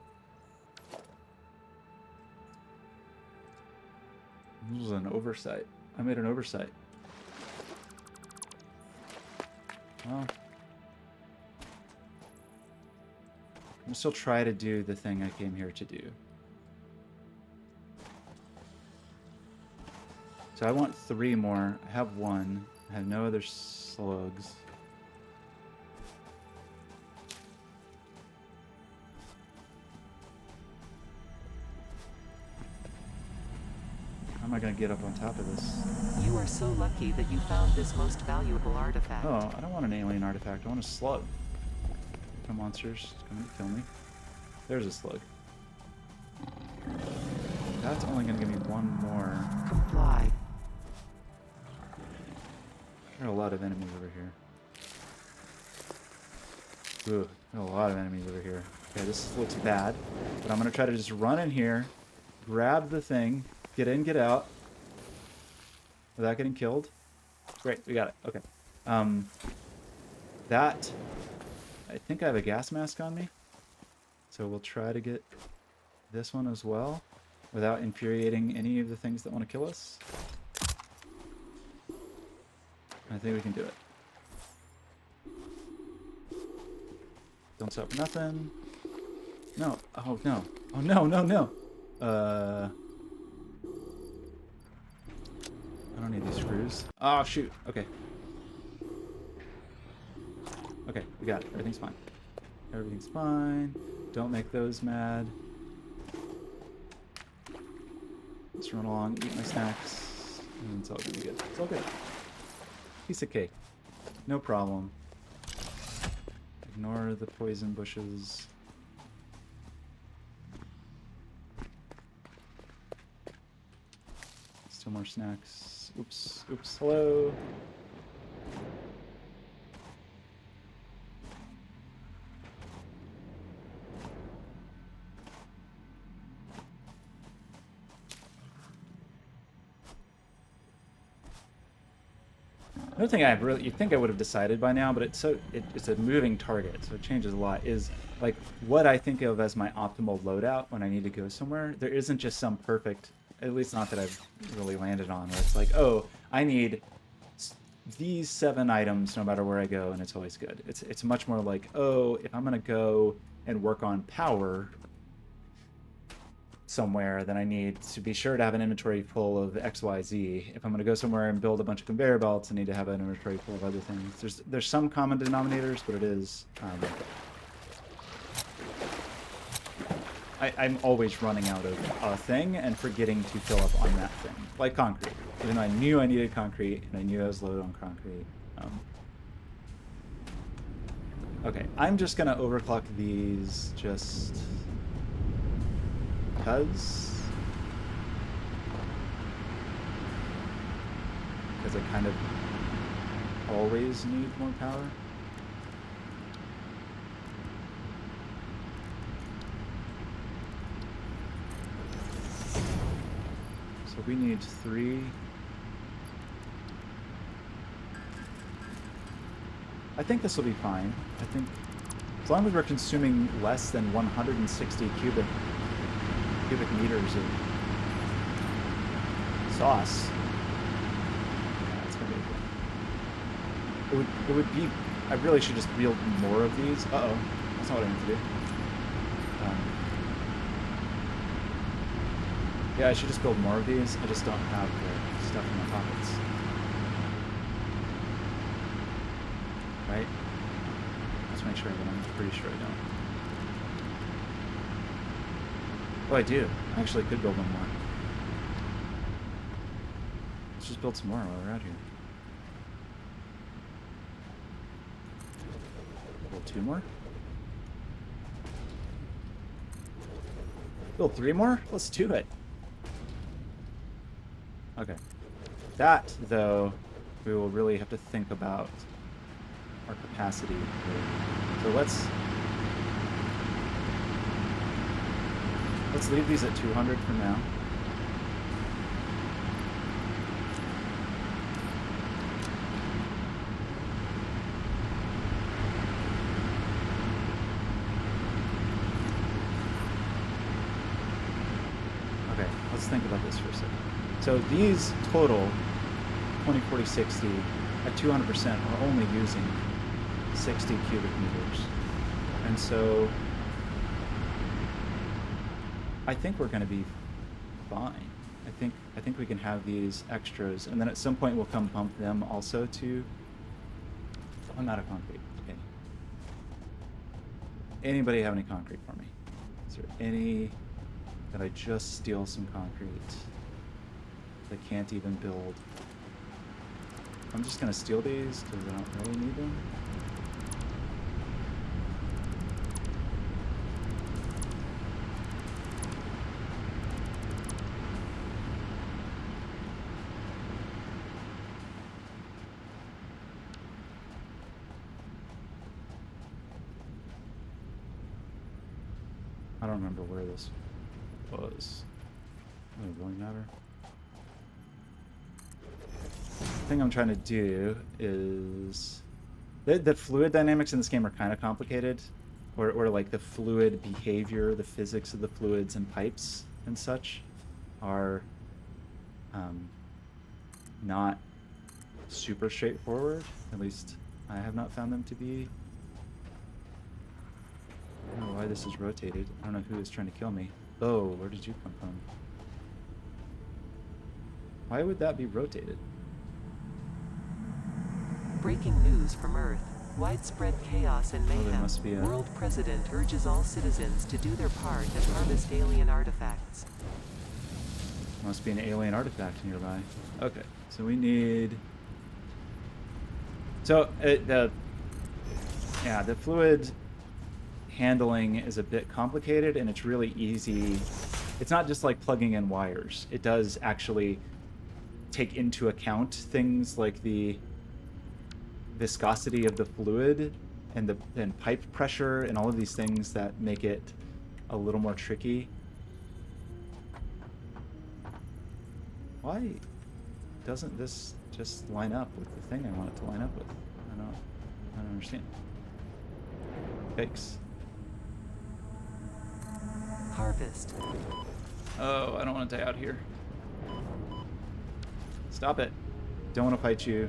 This was an oversight. I made an oversight. Well, I'm gonna still try to do the thing I came here to do. So I want 3 more. I have 1. I have no other slugs. How am I going to get up on top of this? You are so lucky that you found this most valuable artifact. Oh, I don't want an alien artifact. I want a slug. Come monsters, come and kill me. There's a slug. That's only going to give me 1 more. Comply. There are a lot of enemies over here. Ooh, there are a lot of enemies over here. Okay, this looks bad, but I'm going to try to just run in here, grab the thing, get in, get out, without getting killed. Great, we got it. Okay. That... I think I have a gas mask on me. So we'll try to get this one as well, without infuriating any of the things that want to kill us. I think we can do it. Don't stop for nothing. No. Oh, no. Oh, no, no, no. I don't need these screws. Oh, shoot. Okay. Okay, we got it. Everything's fine. Everything's fine. Don't make those mad. Let's run along, eat my snacks, and it's all gonna be good. It's all good. Piece of cake. No problem. Ignore the poison bushes. Still more snacks. Oops, oops, hello. Another thing you'd think I would have decided by now, but it's a moving target, so it changes a lot, is like what I think of as my optimal loadout when I need to go somewhere. There isn't just some perfect, at least not that I've really landed on, where it's like, oh, I need these 7 items no matter where I go, and it's always good. It's much more like, oh, if I'm gonna go and work on power somewhere, then I need to be sure to have an inventory full of XYZ. If I'm going to go somewhere and build a bunch of conveyor belts, I need to have an inventory full of other things. There's some common denominators, but it is... I'm always running out of a thing and forgetting to fill up on that thing. Like concrete. Even though I knew I needed concrete, and I knew I was low on concrete. Okay, I'm just going to overclock these just... because I kind of always need more power. So we need 3. I think this will be fine. I think as long as we're consuming less than 160 cubic meters of sauce, yeah, it's gonna be good. It would be. I really should just build more of these. Uh-oh, that's not what I need to do. Yeah, I should just build more of these. I just don't have the stuff in my pockets. Right? Let's make sure, but I'm pretty sure I don't. Oh, I do. I actually could build one more. Let's just build some more while we're out here. Build 2 more? Build 3 more? Let's do it. Okay. That, though, we will really have to think about our capacity. So let's leave these at 200 for now. Okay, let's think about this for a second. So these total 20, 40, 60 at 200% are only using 60 cubic meters. And so I think we're going to be fine. I think we can have these extras, and then at some point we'll come pump them also to. I'm out of concrete. Okay. Anybody have any concrete for me? Is there any? Did I just steal some concrete? I can't even build. I'm just gonna steal these because I don't really need them. I don't remember where this was. Does it really matter? The thing I'm trying to do is the fluid dynamics in this game are kind of complicated, or like the fluid behavior, the physics of the fluids and pipes and such are not super straightforward. At least I have not found them to be. I don't know why this is rotated. I don't know who is trying to kill me. Oh, where did you come from? Why would that be rotated? Breaking news from Earth. Widespread chaos and mayhem. there must be a- World President urges all citizens to do their part and harvest alien artifacts. Must be an alien artifact nearby. Okay, so we need. So the fluid handling is a bit complicated, and it's really easy. It's not just like plugging in wires. It does actually take into account things like the viscosity of the fluid and pipe pressure and all of these things that make it a little more tricky. Why doesn't this just line up with the thing I want it to line up with? I don't understand. Yikes. Harvest. Oh, I don't want to die out here. Stop it. Don't want to fight you.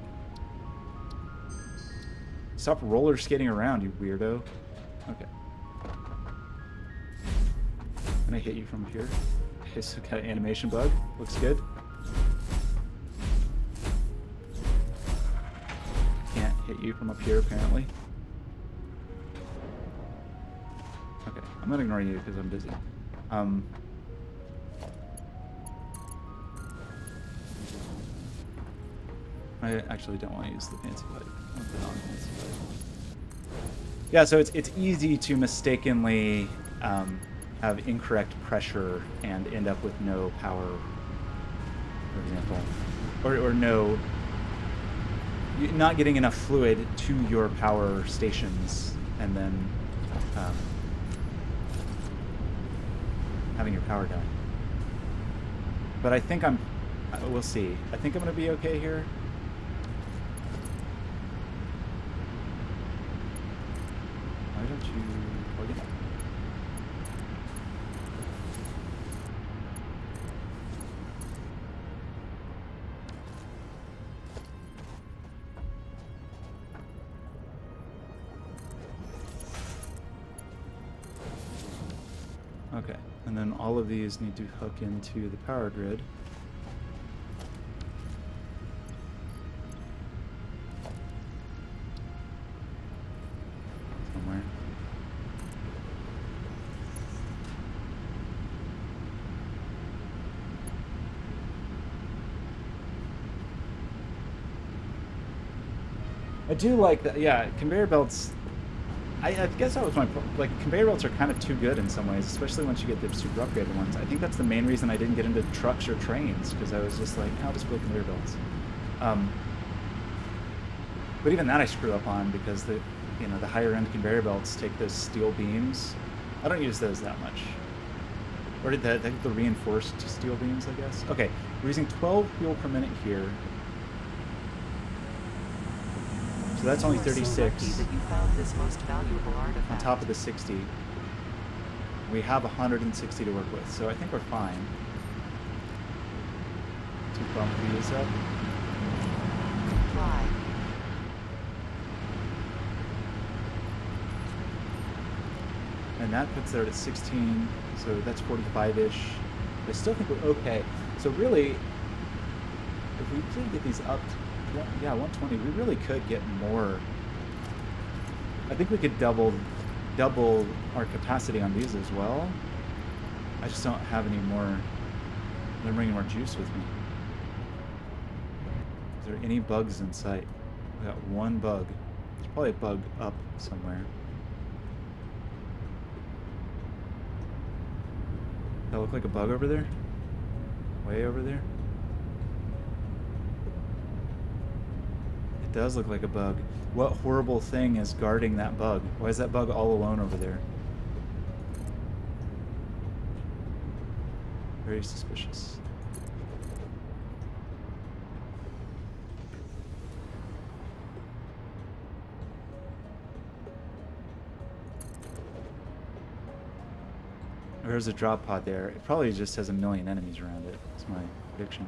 Stop roller skating around, you weirdo. Okay. Can I hit you from here? Okay, so got an animation bug. Looks good. Can't hit you from up here, apparently. Okay, I'm gonna ignore you because I'm busy. I actually don't want to use the fancy pipe. I want the non-fancy pipe. Yeah, so it's easy to mistakenly have incorrect pressure and end up with no power, for example, or no, not getting enough fluid to your power stations, and then having your power die. But I think I'm We'll see. I think I'm gonna be okay here. Why don't you plug it up? Okay, and then all of these need to hook into the power grid. Somewhere. I do like that. Yeah, conveyor belts. I guess that was my like conveyor belts are kind of too good in some ways, especially once you get the super upgraded ones. I think that's the main reason I didn't get into trucks or trains, because I was just like, I'll just build conveyor belts. But even that I screw up on, because the the higher end conveyor belts take those steel beams. I don't use those that much. Or did the reinforced steel beams, I guess. Okay, we're using 12 fuel per minute here. So that's only 36 So lucky that you found this most valuable artifact. on top of the 60. We have 160 to work with, so I think we're fine. To bump these up. Fly. And that puts there at 16, so that's 45-ish. I still think we're okay. So really, if we did get these up to, yeah, 120, we really could get more. I think we could double our capacity on these as well. I just don't have any more. I don't bring any more juice with me. Is there any bugs in sight? We got one bug. There's probably a bug up somewhere. That look like a bug over there? Way over there? It does look like a bug. What horrible thing is guarding that bug? Why is that bug all alone over there? Very suspicious. There's a drop pod there. It probably just has a million enemies around it. That's my prediction.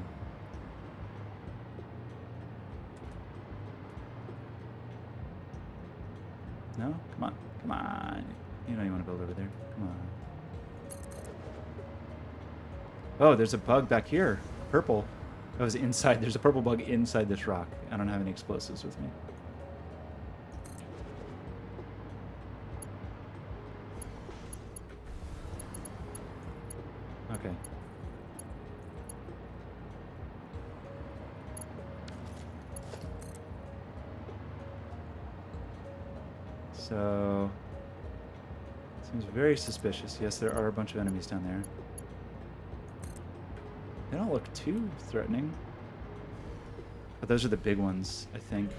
No? Come on. Come on. You know you want to build over there. Come on. Oh, there's a bug back here. Purple. That was inside. There's a purple bug inside this rock. I don't have any explosives with me. Okay. So, seems very suspicious. Yes, there are a bunch of enemies down there. They don't look too threatening. But those are the big ones, I think.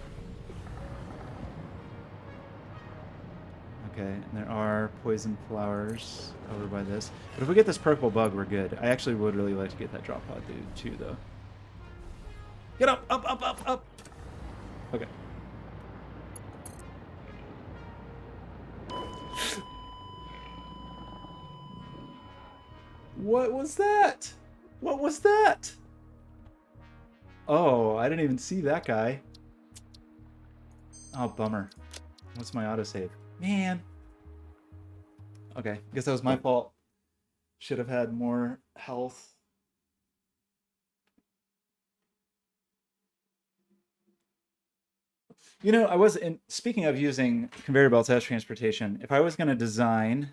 Okay, and there are poison flowers over by this. But if we get this purple bug, we're good. I actually would really like to get that drop pod dude too, though. Get up, up, up, up, up! Okay. What was that? What was that? Oh, I didn't even see that guy. Oh, bummer. What's my autosave? Man. Okay, guess that was my fault. Should have had more health. You know, speaking of using conveyor belts as transportation, if I was going to design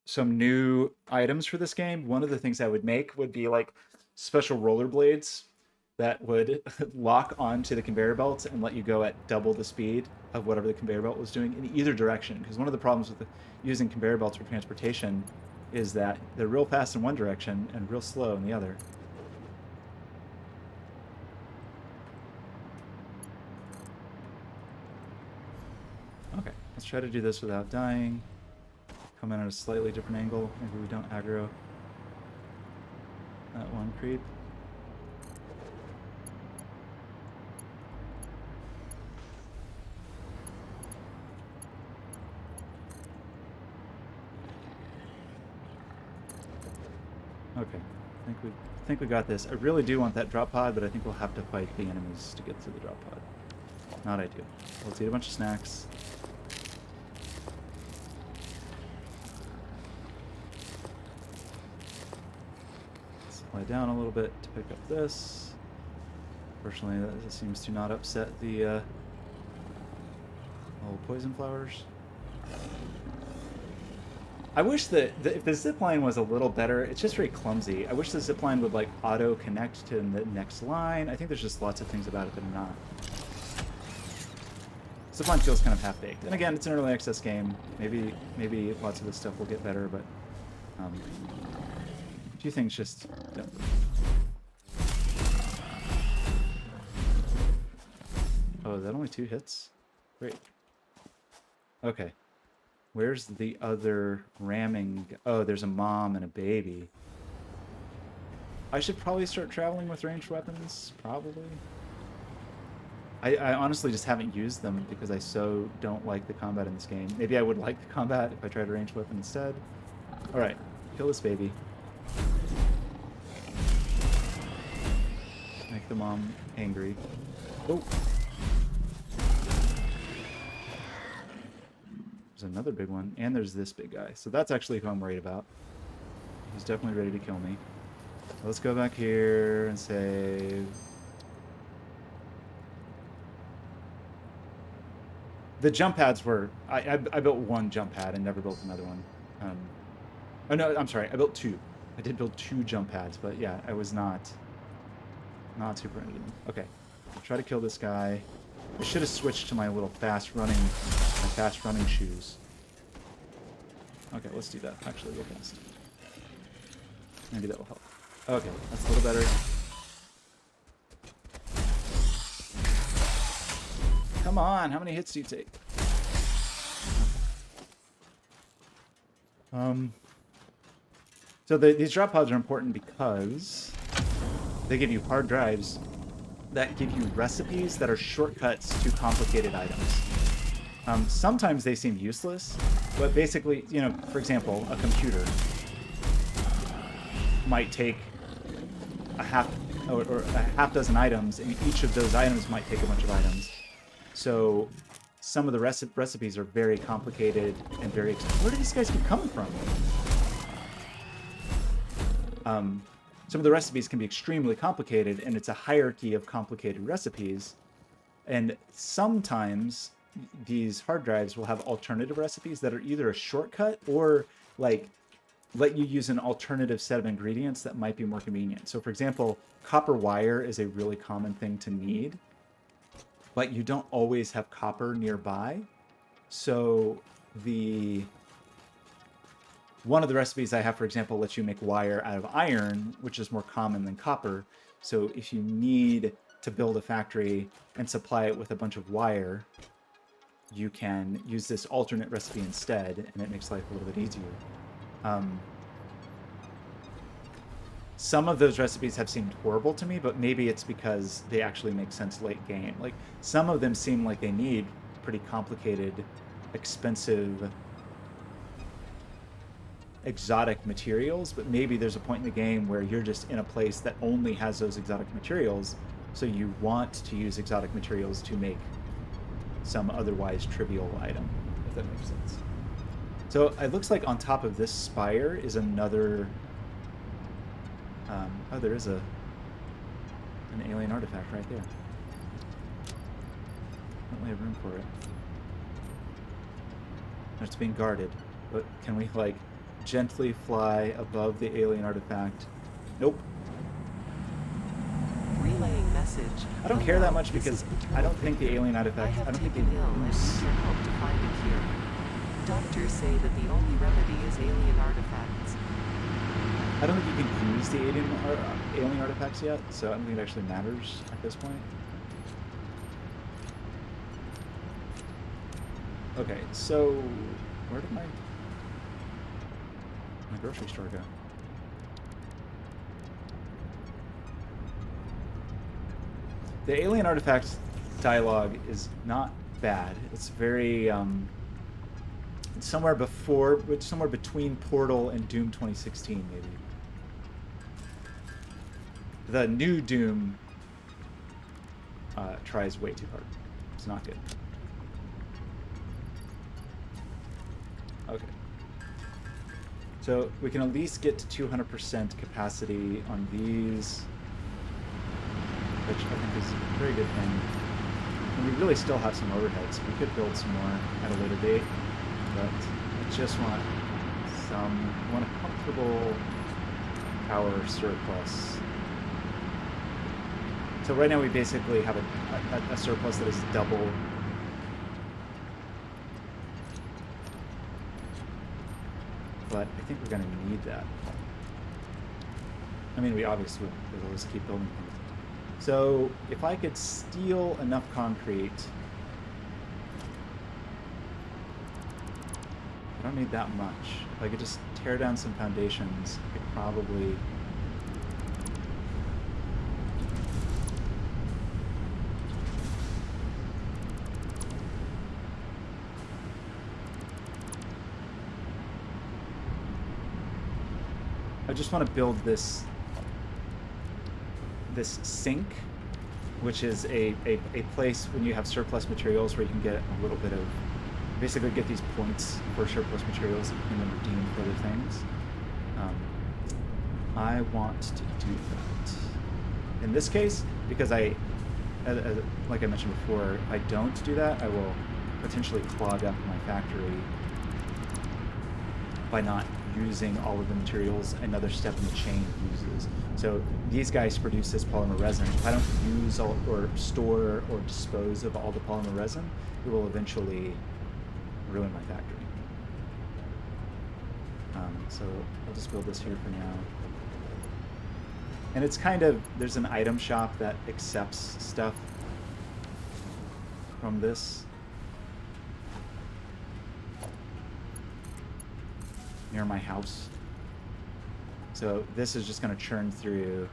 some new items for this game, one of the things I would make would be like special rollerblades that would lock onto the conveyor belts and let you go at double the speed of whatever the conveyor belt was doing in either direction. Because one of the problems with using conveyor belts for transportation is that they're real fast in one direction and real slow in the other. Okay, let's try to do this without dying. Come in at a slightly different angle. Maybe we don't aggro that one creep. Okay. I think we got this. I really do want that drop pod, but I think we'll have to fight the enemies to get to the drop pod. Not ideal. Let's eat a bunch of snacks. Slide down a little bit to pick up this. Fortunately, that seems to not upset the little poison flowers. I wish that if the zipline was a little better, it's just very clumsy. I wish the zipline would like auto connect to the next line. I think there's just lots of things about it that are not. Zipline feels kind of half-baked. And again, it's an early access game. Maybe lots of this stuff will get better, but a few things just don't. Oh, is that only 2 hits? Great. Okay. Where's the other ramming? Oh, there's a mom and a baby. I should probably start traveling with ranged weapons, probably. I honestly just haven't used them because I so don't like the combat in this game. Maybe I would like the combat if I tried a ranged weapon instead. Alright, kill this baby. Make the mom angry. Oh! There's another big one, and there's this big guy. So that's actually who I'm worried about. He's definitely ready to kill me. Let's go back here and save. The jump pads were... I built 1 jump pad and never built another one. Oh no, I'm sorry. I built 2. I did build 2 jump pads, but yeah, I was not super into them. Okay, I'll try to kill this guy. I should have switched to my little fast running shoes. Okay, let's do that. Actually, real fast. Maybe that will help. Okay, that's a little better. Come on, how many hits do you take? So these drop pods are important because they give you hard drives that give you recipes that are shortcuts to complicated items. Sometimes they seem useless, but basically, you know, for example, a computer might take a half dozen items, and each of those items might take a bunch of items. So some of the recipes are very complicated and very... Where do these guys keep coming from? Some of the recipes can be extremely complicated, and it's a hierarchy of complicated recipes. And sometimes these hard drives will have alternative recipes that are either a shortcut or like let you use an alternative set of ingredients that might be more convenient. So for example, copper wire is a really common thing to need, but you don't always have copper nearby. So one of the recipes I have, for example, lets you make wire out of iron, which is more common than copper. So if you need to build a factory and supply it with a bunch of wire, you can use this alternate recipe instead, and it makes life a little bit easier. Some of those recipes have seemed horrible to me, but maybe it's because they actually make sense late game. Like, some of them seem like they need pretty complicated, expensive, exotic materials, but maybe there's a point in the game where you're just in a place that only has those exotic materials, so you want to use exotic materials to make some otherwise trivial item, if that makes sense. So it looks like on top of this spire is another... oh, there is an alien artifact right there. Don't really have room for it. It's being guarded, but can we, like, gently fly above the alien artifact? Nope. Relaying message. I don't care that much because I don't think the alien artifact... I don't think they ill and need your help to find a cure. Doctors say that the only remedy is alien artifacts. I don't think you can use the alien artifacts yet, so I don't think it actually matters at this point. Okay, so where did my grocery store go? The alien artifacts dialogue is not bad. It's very it's somewhere between Portal and Doom 2016, maybe. The new Doom tries way too hard. It's not good. Okay. So we can at least get to 200% capacity on these, which I think is a very good thing. And we really still have some overhead, so we could build some more at a later date. But I just want a comfortable power surplus. So right now we basically have a surplus that is double. But I think we're going to need that. I mean, we obviously will always keep building things. So if I could steal enough concrete, I don't need that much. If I could just tear down some foundations, I could probably... I just want to build this sink, which is a place when you have surplus materials where you can get a little bit of, basically get these points for surplus materials that you can then redeem for other things. I want to do that. In this case, because like I mentioned before, if I don't do that, I will potentially clog up my factory by not using all of the materials another step in the chain uses. So these guys produce this polymer resin. If I don't use all, or store or dispose of all the polymer resin, it will eventually ruin my factory. So I'll just build this here for now. And it's kind of, there's an item shop that accepts stuff from this. Near my house. So this is just going to churn through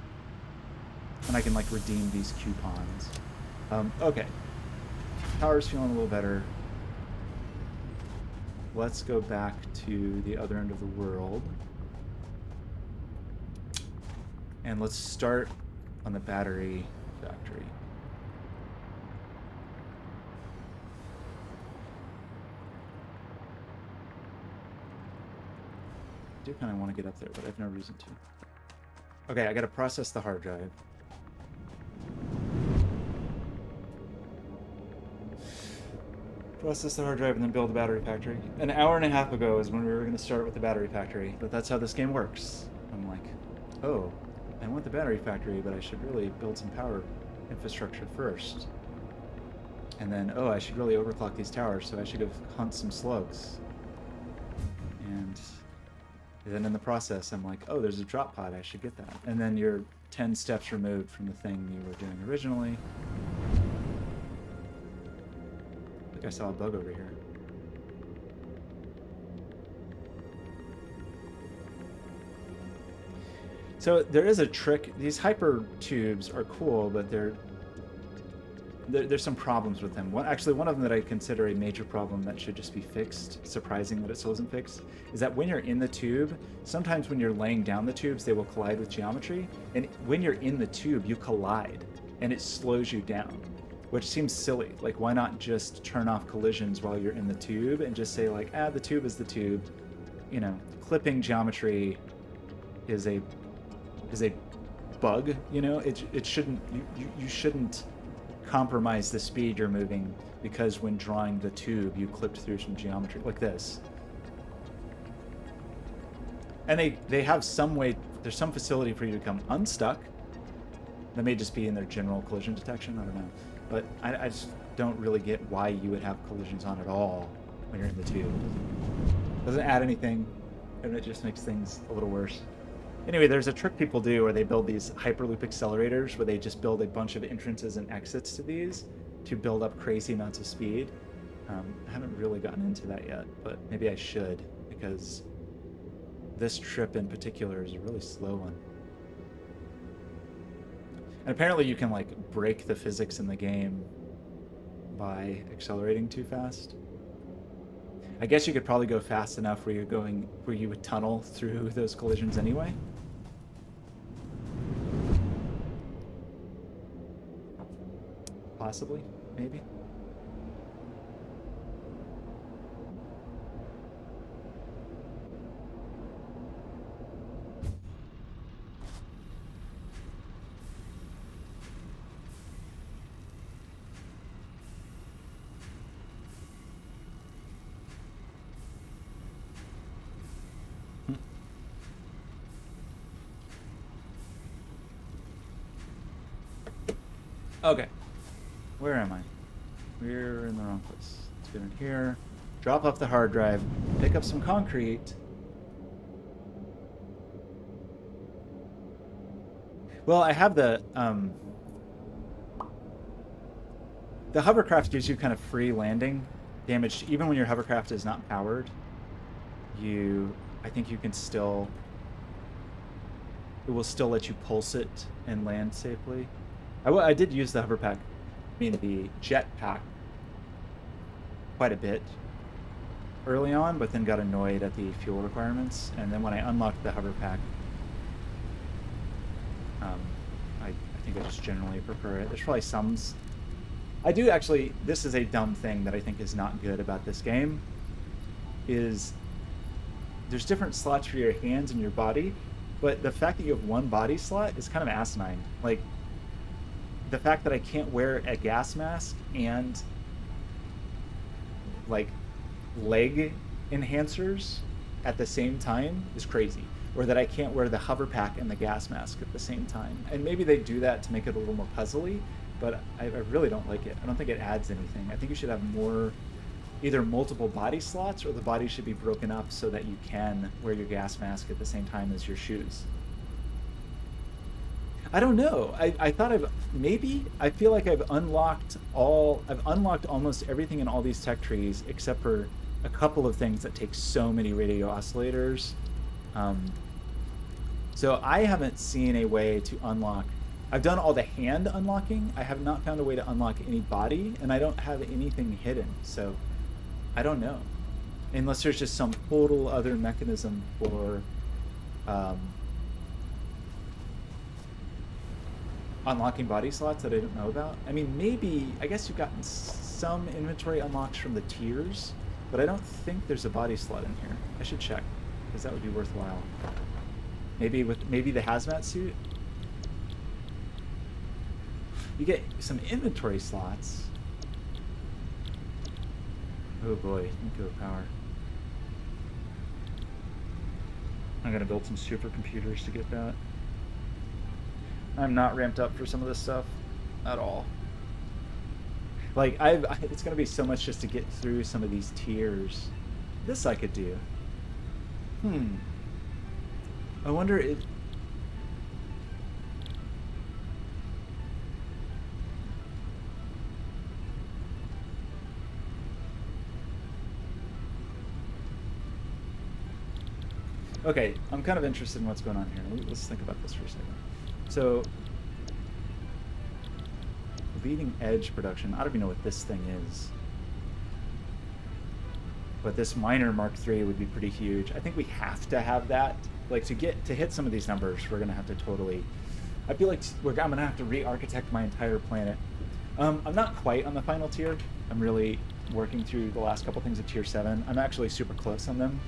and I can like redeem these coupons. Okay. Power's feeling a little better. Let's go back to the other end of the world. And let's start on the battery factory. I do kind of want to get up there, but I have no reason to. Okay, I got to process the hard drive. Process the hard drive and then build the battery factory. An hour and a half ago is when we were going to start with the battery factory, but that's how this game works. I'm like, oh, I want the battery factory, but I should really build some power infrastructure first. And then, oh, I should really overclock these towers, so I should go hunt some slugs. And then in the process, I'm like, oh, there's a drop pod, I should get that. And then you're 10 steps removed from the thing you were doing originally. I think I saw a bug over here. So there is a trick. These hyper tubes are cool, but there's some problems with them. Actually, one of them that I consider a major problem that should just be fixed, surprising that it still isn't fixed, is that when you're in the tube, sometimes when you're laying down the tubes, they will collide with geometry. And when you're in the tube, you collide, and it slows you down, which seems silly. Like, why not just turn off collisions while you're in the tube and just say, like, the tube is the tube. You know, clipping geometry is a bug, you know? It shouldn't, you shouldn't compromise the speed you're moving because when drawing the tube you clipped through some geometry like this. And they have some way, there's some facility for you to come unstuck. That may just be in their general collision detection, I don't know. But I just don't really get why you would have collisions on at all when you're in the tube. Doesn't add anything, and it just makes things a little worse. Anyway, there's a trick people do where they build these Hyperloop accelerators where they just build a bunch of entrances and exits to these to build up crazy amounts of speed. I haven't really gotten into that yet, but maybe I should, because this trip in particular is a really slow one. And apparently you can like break the physics in the game by accelerating too fast. I guess you could probably go fast enough where where you would tunnel through those collisions anyway. Possibly, maybe. Okay. Where am I? We're in the wrong place. Let's get in here. Drop off the hard drive. Pick up some concrete. Well, I have the hovercraft gives you kind of free landing damage even when your hovercraft is not powered. I think you can still, it will still let you pulse it and land safely. I did use the hoverpack, the jetpack quite a bit early on, but then got annoyed at the fuel requirements. And then when I unlocked the hoverpack, I think I just generally prefer it. There's probably some. I do actually. This is a dumb thing that I think is not good about this game. Is there's different slots for your hands and your body, but the fact that you have one body slot is kind of asinine. Like, the fact that I can't wear a gas mask and like leg enhancers at the same time is crazy. Or that I can't wear the hover pack and the gas mask at the same time. And maybe they do that to make it a little more puzzly, but I really don't like it. I don't think it adds anything. I think you should have more, either multiple body slots, or the body should be broken up so that you can wear your gas mask at the same time as your shoes. I don't know. I thought I feel like I've unlocked almost everything in all these tech trees except for a couple of things that take so many radio oscillators. So I haven't seen a way to unlock. I've done all the hand unlocking. I have not found a way to unlock any body, and I don't have anything hidden. So I don't know. Unless there's just some total other mechanism for unlocking body slots that I don't know about. I mean, maybe, I guess you've gotten some inventory unlocks from the tiers, but I don't think there's a body slot in here. I should check, because that would be worthwhile. Maybe the hazmat suit? You get some inventory slots. Oh boy, nuclear power. I'm gonna build some supercomputers to get that. I'm not ramped up for some of this stuff at all. Like, it's gonna be so much just to get through some of these tiers. This I could do. I wonder if... Okay, I'm kind of interested in what's going on here. Let's think about this for a second. So, leading edge production. I don't even know what this thing is. But this miner Mark III would be pretty huge. I think we have to have that. Like, to hit some of these numbers, we're gonna have to totally. I feel like I'm gonna have to re-architect my entire planet. I'm not quite on the final tier. I'm really working through the last couple things of tier 7. I'm actually super close on them.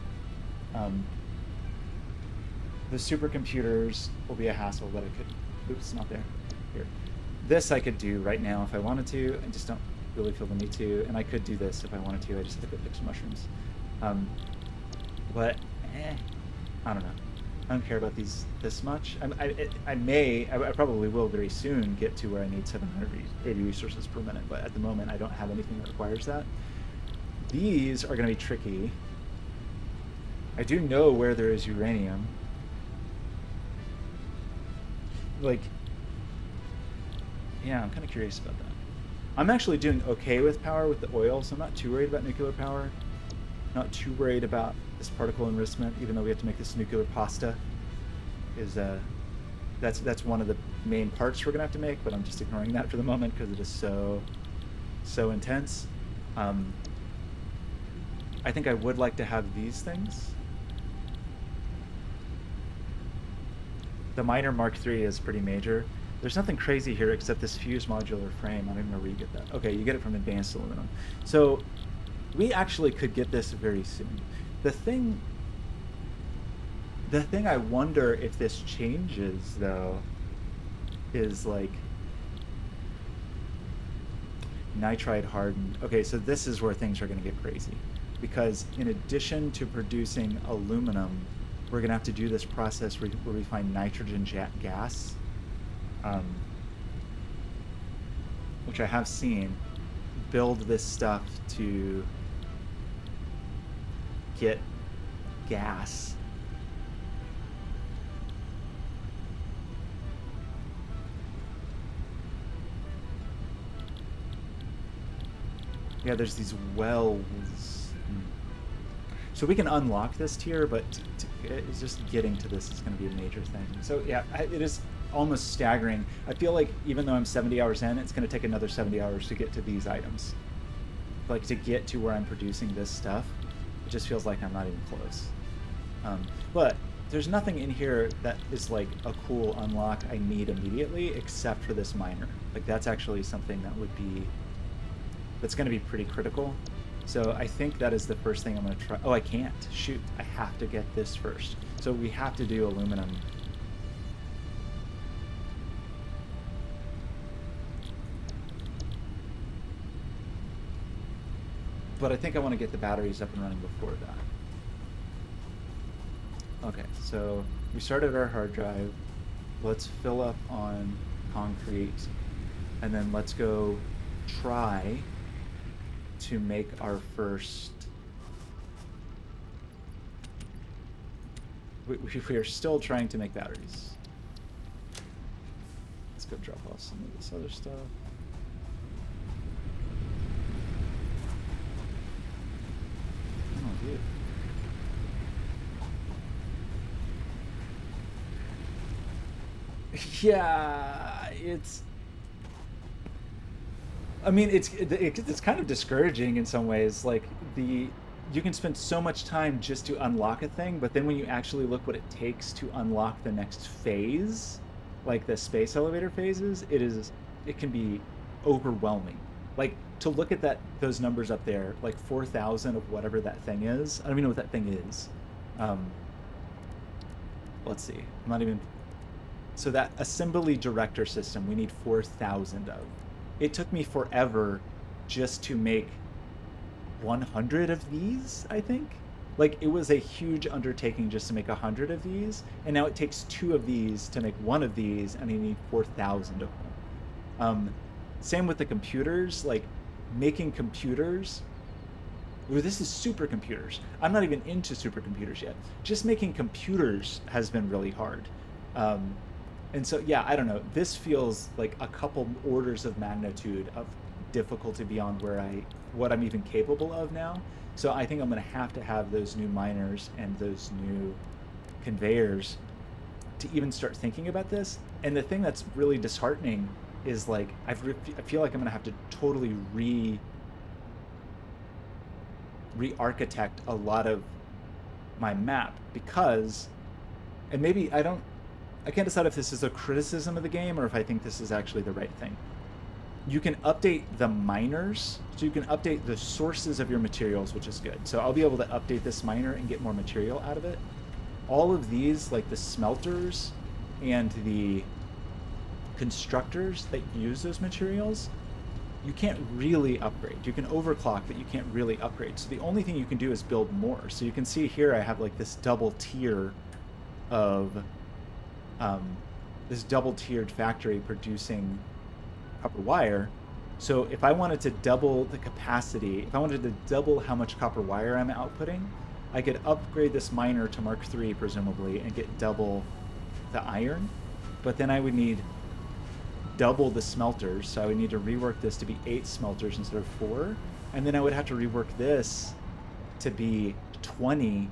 The supercomputers will be a hassle, but I could. Oops, not there. Here. This I could do right now if I wanted to. I just don't really feel the need to. And I could do this if I wanted to. I just have to go pick some mushrooms. But I don't know. I don't care about these this much. I probably will very soon get to where I need 780 resources per minute, but at the moment I don't have anything that requires that. These are going to be tricky. I do know where there is uranium. Like, yeah, I'm kind of curious about that. I'm actually doing okay with power with the oil, so I'm not too worried about nuclear power. Not too worried about this particle enrichment, even though we have to make this nuclear pasta. That's one of the main parts we're gonna have to make, but I'm just ignoring that for the moment because it is so intense. I think I would like to have these things. The miner Mark III is pretty major. There's nothing crazy here except this fused modular frame. I don't even know where you get that. Okay, you get it from advanced aluminum. So we actually could get this very soon. The thing I wonder if this changes though is like nitride hardened. Okay, so this is where things are going to get crazy, because in addition to producing aluminum, we're going to have to do this process where we find nitrogen gas, which I have seen, build this stuff to get gas. Yeah, there's these wells. So we can unlock this tier, but it's just getting to this is going to be a major thing. So yeah, it is almost staggering. I feel like even though I'm 70 hours in, it's going to take another 70 hours to get to these items. Like to get to where I'm producing this stuff, it just feels like I'm not even close. But there's nothing in here that is like a cool unlock I need immediately, except for this miner. Like that's actually something that would be, that's going to be pretty critical. So I think that is the first thing I'm going to try. Oh, I can't. Shoot. I have to get this first. So we have to do aluminum. But I think I want to get the batteries up and running before that. Okay, so we started our hard drive. Let's fill up on concrete. And then let's go try to make our first. We are still trying to make batteries. Let's go drop off some of this other stuff. Oh, dude. Yeah, it's. I mean, it's kind of discouraging in some ways. Like you can spend so much time just to unlock a thing, but then when you actually look what it takes to unlock the next phase, like the space elevator phases, it can be overwhelming. Like to look at those numbers up there, like 4,000 of whatever that thing is. I don't even know what that thing is. Let's see. I'm not even. So that assembly director system, we need 4,000 of. It took me forever just to make 100 of these, I think. Like, it was a huge undertaking just to make 100 of these, and now it takes 2 of these to make 1 of these, and you need 4,000 of them. Same with the computers, like, making computers. Ooh, this is supercomputers. I'm not even into supercomputers yet. Just making computers has been really hard. And so, yeah, I don't know. This feels like a couple orders of magnitude of difficulty beyond what I'm even capable of now. So I think I'm going to have those new miners and those new conveyors to even start thinking about this. And the thing that's really disheartening is like I feel like I'm going to have to totally re-architect a lot of my map because, and maybe I can't decide if this is a criticism of the game or if I think this is actually the right thing. You can update the miners, so you can update the sources of your materials, which is good. So I'll be able to update this miner and get more material out of it. All of these, like the smelters and the constructors that use those materials, you can't really upgrade. You can overclock, but you can't really upgrade. So the only thing you can do is build more. So you can see here I have like this double tier of this double-tiered factory producing copper wire. So if I wanted to double the capacity, if I wanted to double how much copper wire I'm outputting, I could upgrade this miner to Mark III, presumably, and get double the iron. But then I would need double the smelters, so I would need to rework this to be 8 smelters instead of 4. And then I would have to rework this to be 20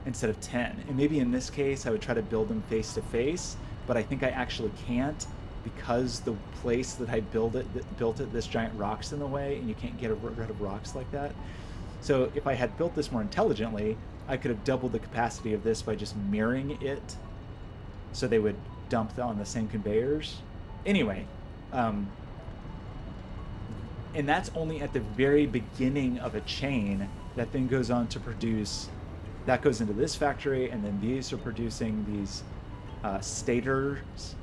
instead of 10. And maybe in this case, I would try to build them face to face, but I think I actually can't because the place that I built it, this giant rock's in the way, and you can't get rid of rocks like that. So if I had built this more intelligently, I could have doubled the capacity of this by just mirroring it so they would dump on the same conveyors. Anyway, um, and that's only at the very beginning of a chain that then goes on to produce, that goes into this factory, and then these are producing these stators.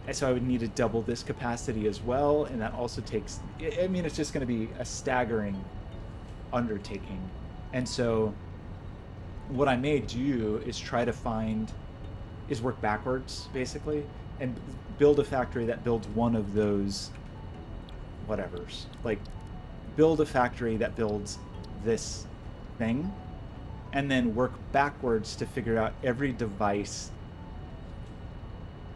And so I would need to double this capacity as well, and that also takes, I mean, it's just going to be a staggering undertaking. And so what I may do is try to find, is work backwards, basically, and build a factory that builds one of those whatevers. Like, build a factory that builds this thing, and then work backwards to figure out every device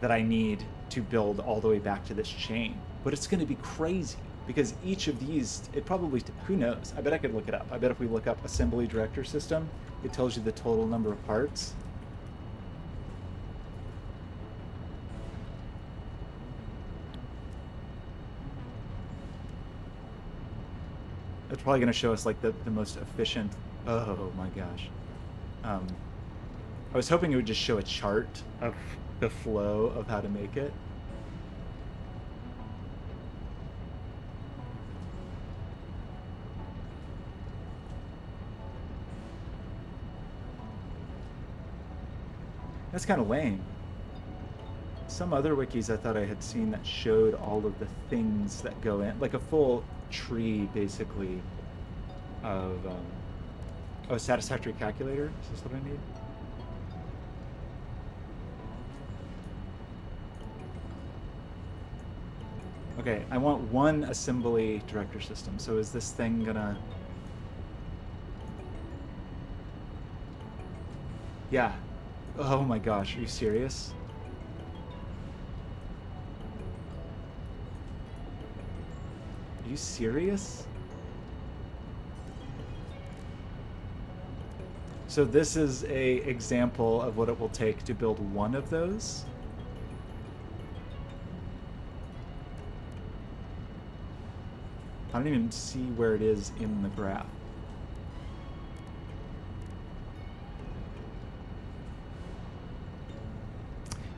that I need to build all the way back to this chain. But it's going to be crazy, because each of these, it probably, who knows? I bet I could look it up. I bet if we look up assembly director system, it tells you the total number of parts. It's probably going to show us like the most efficient. Oh my gosh. I was hoping it would just show a chart of the flow of how to make it. That's kind of lame. Some other wikis I thought I had seen that showed all of the things that go in, like a full tree, basically, of oh, Satisfactory calculator. Is this what I need? Okay, I want one assembly director system. So is this thing gonna? Yeah. Oh my gosh, are you serious? Are you serious? So this is a example of what it will take to build one of those. I don't even see where it is in the graph.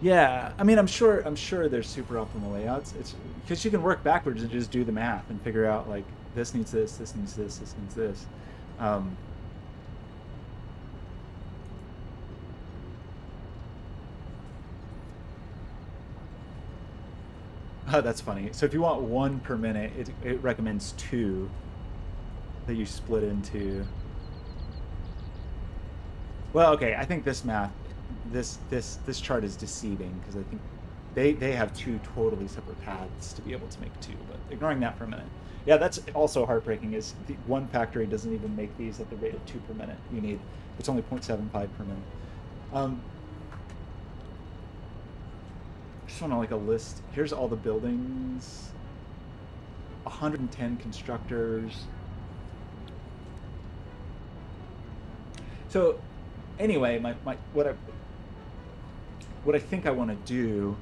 Yeah, I mean, I'm sure there's super optimal layouts. It's because you can work backwards and just do the math and figure out like this needs this, this needs this, this needs this. Oh, that's funny. So if you want one per minute, it recommends two that you split into. Well, okay, I think this math, this chart is deceiving, because I think they have two totally separate paths to be able to make two. But ignoring that for a minute, yeah, that's also heartbreaking. Is the one factory doesn't even make these at the rate of 2 per minute. You need, it's only 0.75 per minute. Just want to like a list. Here's all the buildings. 110 constructors. So anyway, what I think I want to do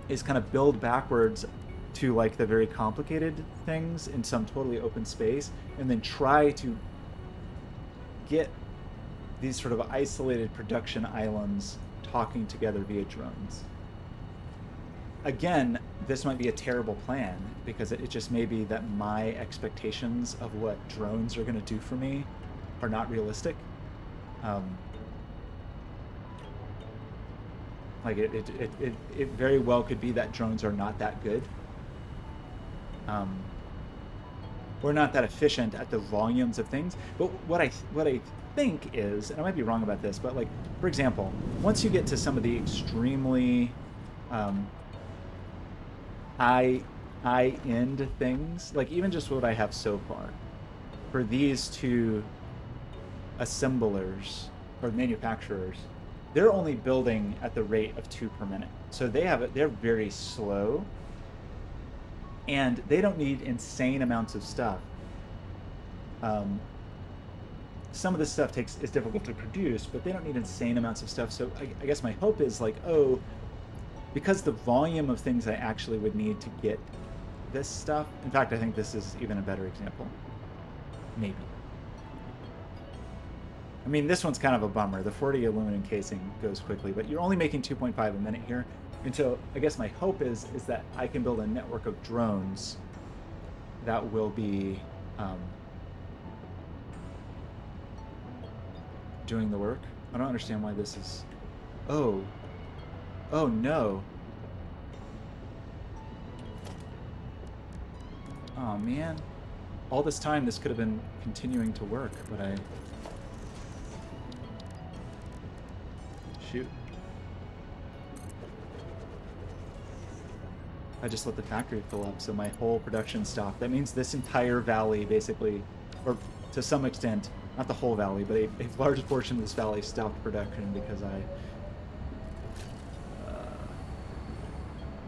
is kind of build backwards to like the very complicated things in some totally open space, and then try to get these sort of isolated production islands talking together via drones. Again, this might be a terrible plan, because it just may be that my expectations of what drones are going to do for me are not realistic. Like it very well could be that drones are not that good. Or not that efficient at the volumes of things. But what I think is, and I might be wrong about this, but like, for example, once you get to some of the extremely high-end things, like even just what I have so far, for these two assemblers or manufacturers, they're only building at the rate of 2 per minute. So they're very slow, and they don't need insane amounts of stuff. Some of this stuff is difficult to produce, but they don't need insane amounts of stuff. So I guess my hope is like, oh, because the volume of things I actually would need to get this stuff. In fact, I think this is even a better example. Maybe. I mean, this one's kind of a bummer. The 40 aluminum casing goes quickly, but you're only making 2.5 a minute here. And so I guess my hope is that I can build a network of drones that will be doing the work. I don't understand why this is... Oh. Oh, no. Oh, man. All this time, this could have been continuing to work, but I... Shoot. I just let the factory fill up, so my whole production stopped. That means this entire valley, basically, or to some extent, not the whole valley, but a large portion of this valley stopped production because I'm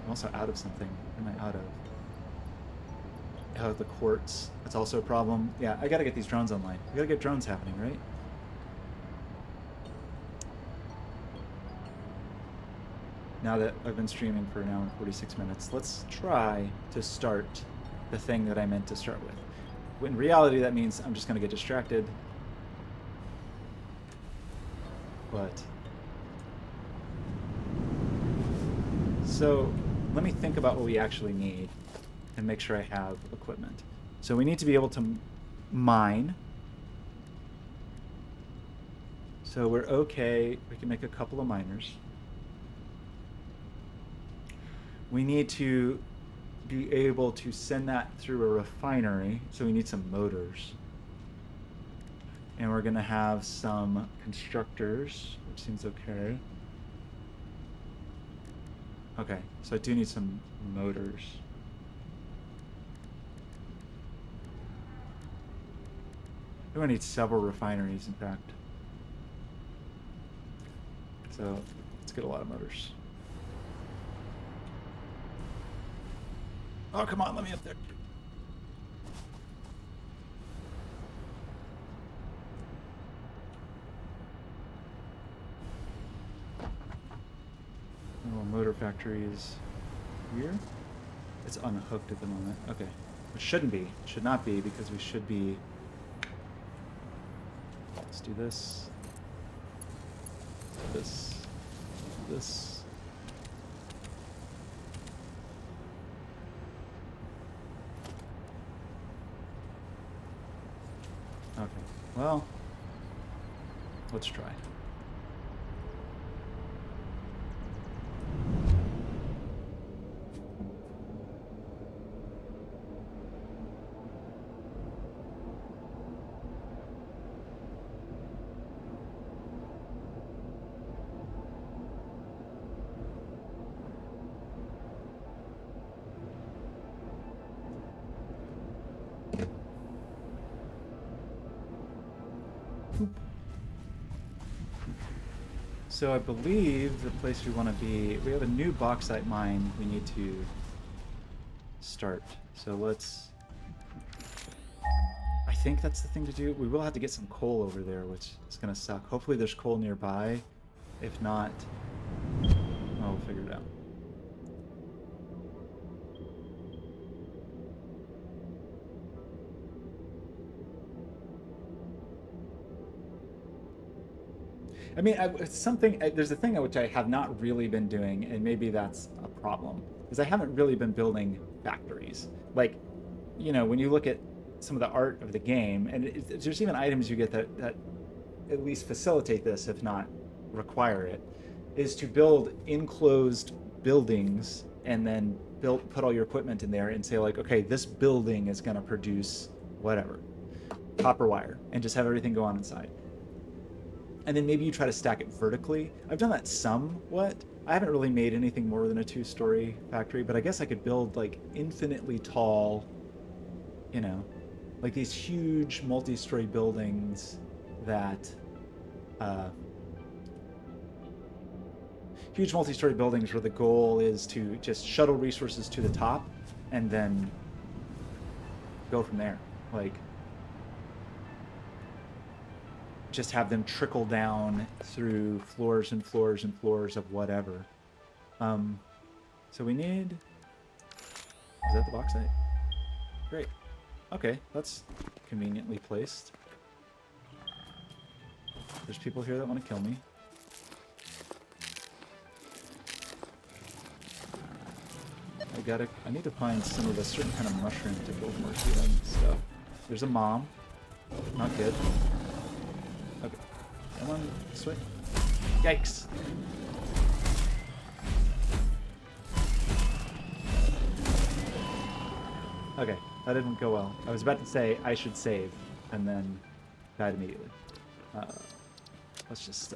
also out of something. What am I out of? Oh, the quartz. That's also a problem. Yeah, I gotta get these drones online. We gotta get drones happening, right? Now that I've been streaming for an hour and 46 minutes, let's try to start the thing that I meant to start with. In reality, that means I'm just going to get distracted. But... So, let me think about what we actually need and make sure I have equipment. So we need to be able to mine. So we're okay. We can make a couple of miners. We need to be able to send that through a refinery, so we need some motors. And we're gonna have some constructors, which seems okay. Okay, so I do need some motors. We're gonna need several refineries, in fact. So let's get a lot of motors. Oh, come on, let me up there. Oh, motor factory is here. It's unhooked at the moment. Okay. It shouldn't be. It should not be, because we should be... Let's do this. This. This. Okay, well, let's try. So I believe the place we want to be, we have a new bauxite mine we need to start. So let's, I think that's the thing to do. We will have to get some coal over there, which is going to suck. Hopefully there's coal nearby. If not, we'll figure it out. I mean, it's something, there's a thing which I have not really been doing, and maybe that's a problem, is I haven't really been building factories. Like, you know, when you look at some of the art of the game, and there's even items you get that at least facilitate this, if not require it, is to build enclosed buildings and then put all your equipment in there and say, like, okay, this building is going to produce whatever, copper wire, and just have everything go on inside. And then maybe you try to stack it vertically. I've done that somewhat. I haven't really made anything more than a 2-story factory, but I guess I could build like infinitely tall, you know, like these huge multi-story buildings that, huge multi-story buildings where the goal is to just shuttle resources to the top and then go from there. Like, just have them trickle down through floors and floors and floors of whatever. So we need... Is that the bauxite? Great. Okay, that's conveniently placed. There's people here that want to kill me. I need to find some of a certain kind of mushroom to build more healing stuff. There's a mom. Not good. Okay. Come on, swing. Yikes. Okay, that didn't go well. I was about to say I should save, and then died immediately. Let's just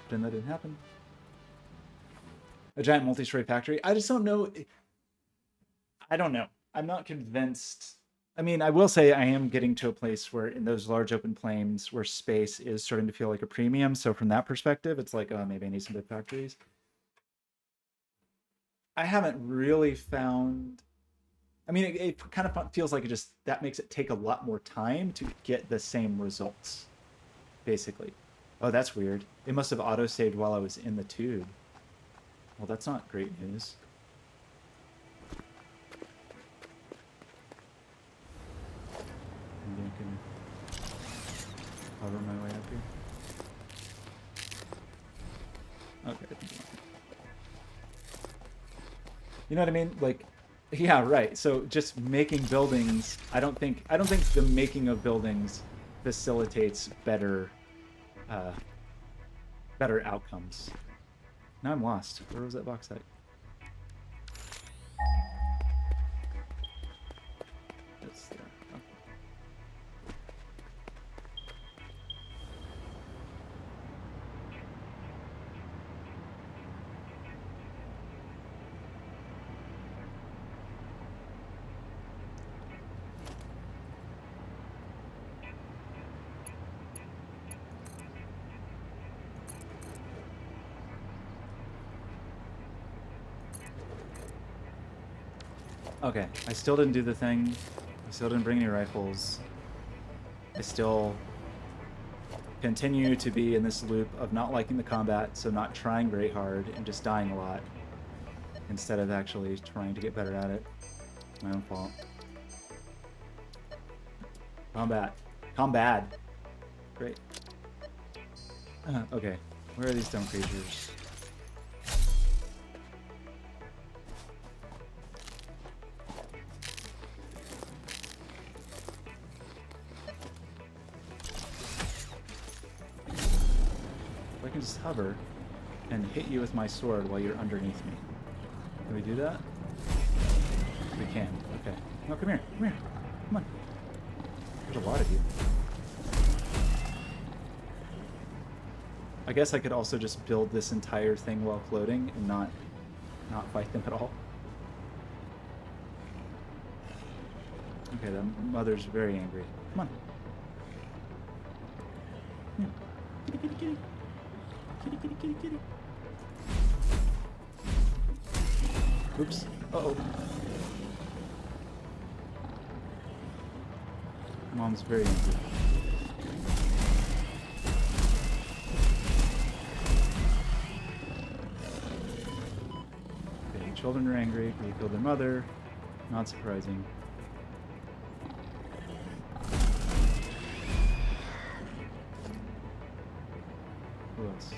pretend that didn't happen. A giant multi-story factory. I just don't know. I don't know. I'm not convinced. I mean, I will say I am getting to a place where in those large open plains where space is starting to feel like a premium. So from that perspective, it's like, oh, maybe I need some big factories. I haven't really found... I mean, it kind of feels like that makes it take a lot more time to get the same results, basically. Oh, that's weird. It must have auto-saved while I was in the tube. Well, that's not great news. Maybe I can hover my way up here. Okay. You know what I mean? Like, yeah, right. So just making buildings, I don't think the making of buildings facilitates better outcomes. Now I'm lost. Where was that box at? It's there. Okay, I still didn't do the thing. I still didn't bring any rifles. I still continue to be in this loop of not liking the combat, so not trying very hard and just dying a lot instead of actually trying to get better at it. My own fault. Combat. Combat. Great. Okay, where are these dumb creatures? I can just hover and hit you with my sword while you're underneath me. Can we do that? We can. Okay. No, come here. Come here. Come on. There's a lot of you. I guess I could also just build this entire thing while floating and not fight them at all. Okay, the mother's very angry. Come on. Come here. Kitty, kitty, kitty. Kitty, kitty, kitty, kitty. Oops. Uh-oh. Mom's very angry. Okay, children are angry. They killed their mother. Not surprising. Who else?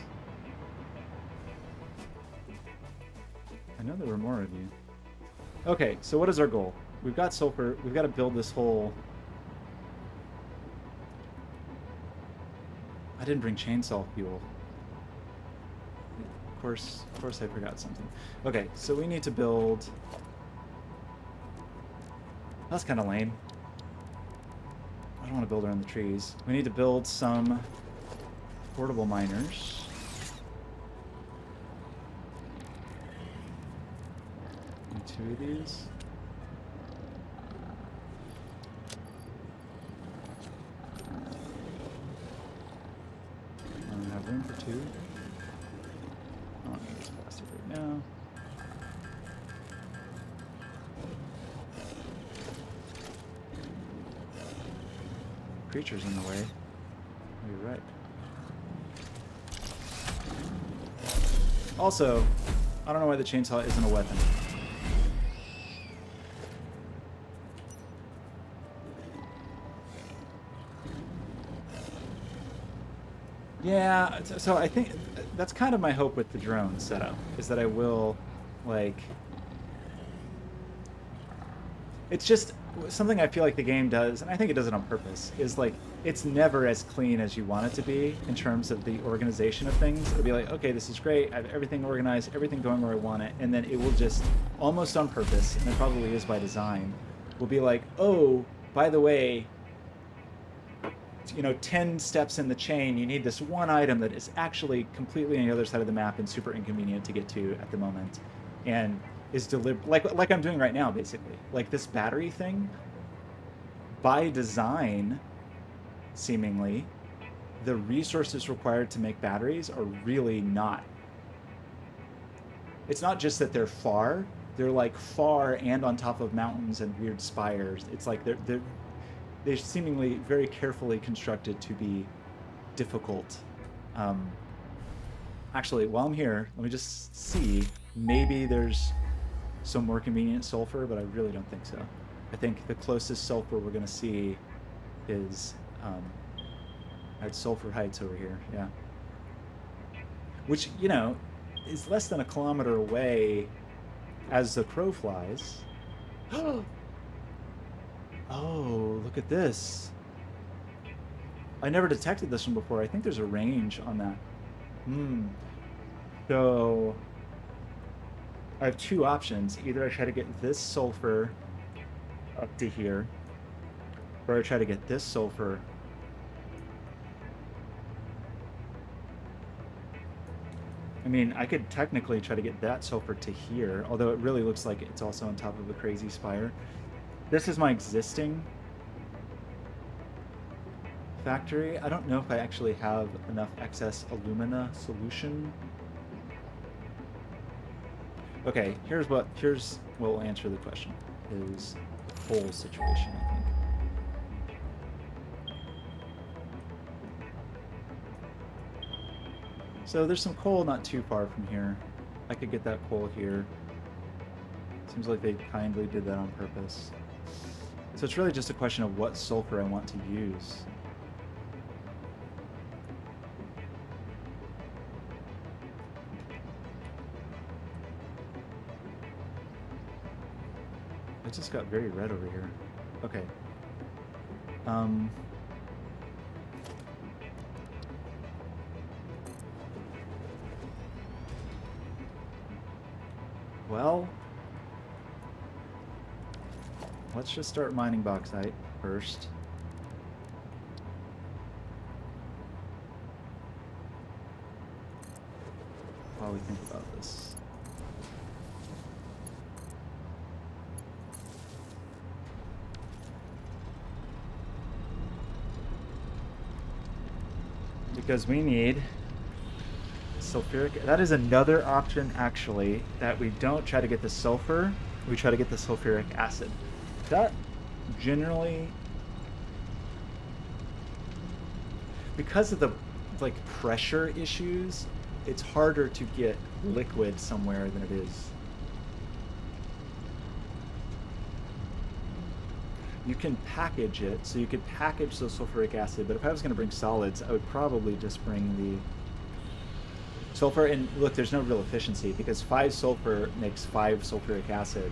I know there were more of you. Okay, so what is our goal? We've got sulfur. We've got to build this whole... I didn't bring chainsaw fuel. Of course I forgot something. Okay, so we need to build... That's kind of lame. I don't want to build around the trees. We need to build some portable miners. And 2 of these. I don't have room for 2. I don't need this plastic right now. Creatures in the way. You're right. Also, I don't know why the chainsaw isn't a weapon. Yeah, so I think that's kind of my hope with the drone setup, is that I will, like, it's just something I feel like the game does, and I think it does it on purpose, is like, it's never as clean as you want it to be in terms of the organization of things. It'll be like, okay, this is great, I have everything organized, everything going where I want it, and then it will just, almost on purpose, and it probably is by design, will be like, oh, by the way, 10 steps in the chain, you need this one item that is actually completely on the other side of the map and super inconvenient to get to at the moment, and is delivered like I'm doing right now, basically. Like this battery thing, by design, seemingly, the resources required to make batteries are really not. It's not just that they're far; they're like far and on top of mountains and weird spires. It's like they're seemingly very carefully constructed to be difficult. Um, Actually, while I'm here, let me just see. Maybe there's some more convenient sulfur, but I really don't think so. I think the closest sulfur we're going to see is at Sulfur Heights over here. Yeah, which is less than a kilometer away as the crow flies. Oh, look at this. I never detected this one before. I think there's a range on that. Hmm. So I have two options. Either I try to get this sulfur up to here, or I try to get this sulfur. I mean, I could technically try to get that sulfur to here, although it really looks like it's also on top of a crazy spire. This is my existing factory. I don't know if I actually have enough excess alumina solution. Okay, here's what will answer the question, is the coal situation, I think. So there's some coal not too far from here. I could get that coal here. Seems like they kindly did that on purpose. So it's really just a question of what sulfur I want to use. It just got very red over here. Okay. Well, let's just start mining bauxite first. While we think about this. Because we need sulfuric. That is another option, actually, that we don't try to get the sulfur, we try to get the sulfuric acid. That generally, because of the pressure issues, it's harder to get liquid somewhere than it is. You can package it, so you could package the sulfuric acid, but if I was going to bring solids, I would probably just bring the sulfur. And look, there's no real efficiency, because 5 sulfur makes 5 sulfuric acid.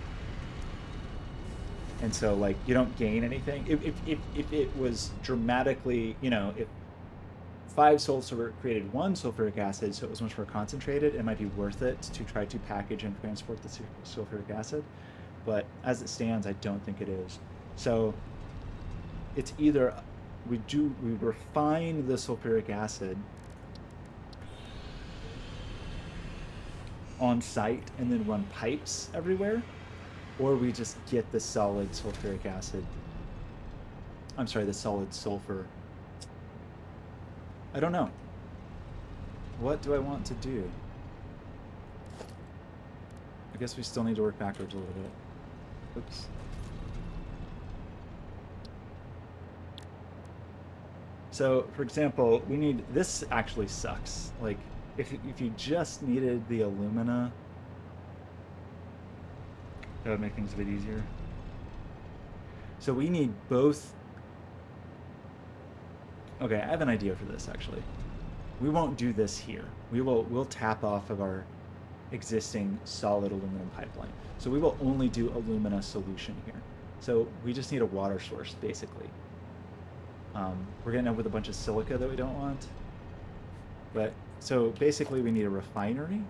And so, like, you don't gain anything. If it was dramatically, if 5 sulfur created 1 sulfuric acid, so it was much more concentrated, it might be worth it to try to package and transport the sulfuric acid. But as it stands, I don't think it is. So it's either we refine the sulfuric acid on site and then run pipes everywhere, or we just get the solid sulfuric acid. I'm sorry, the solid sulfur. I don't know. What do I want to do? I guess we still need to work backwards a little bit. Oops. So, for example, we need, this actually sucks. Like, if you just needed the alumina, that would make things a bit easier. So we need both. Okay, I have an idea for this, actually. We won't do this here. We'll tap off of our existing solid aluminum pipeline. So we will only do alumina solution here. So we just need a water source, basically. We're gonna end up with a bunch of silica that we don't want. But, so basically we need a refinery.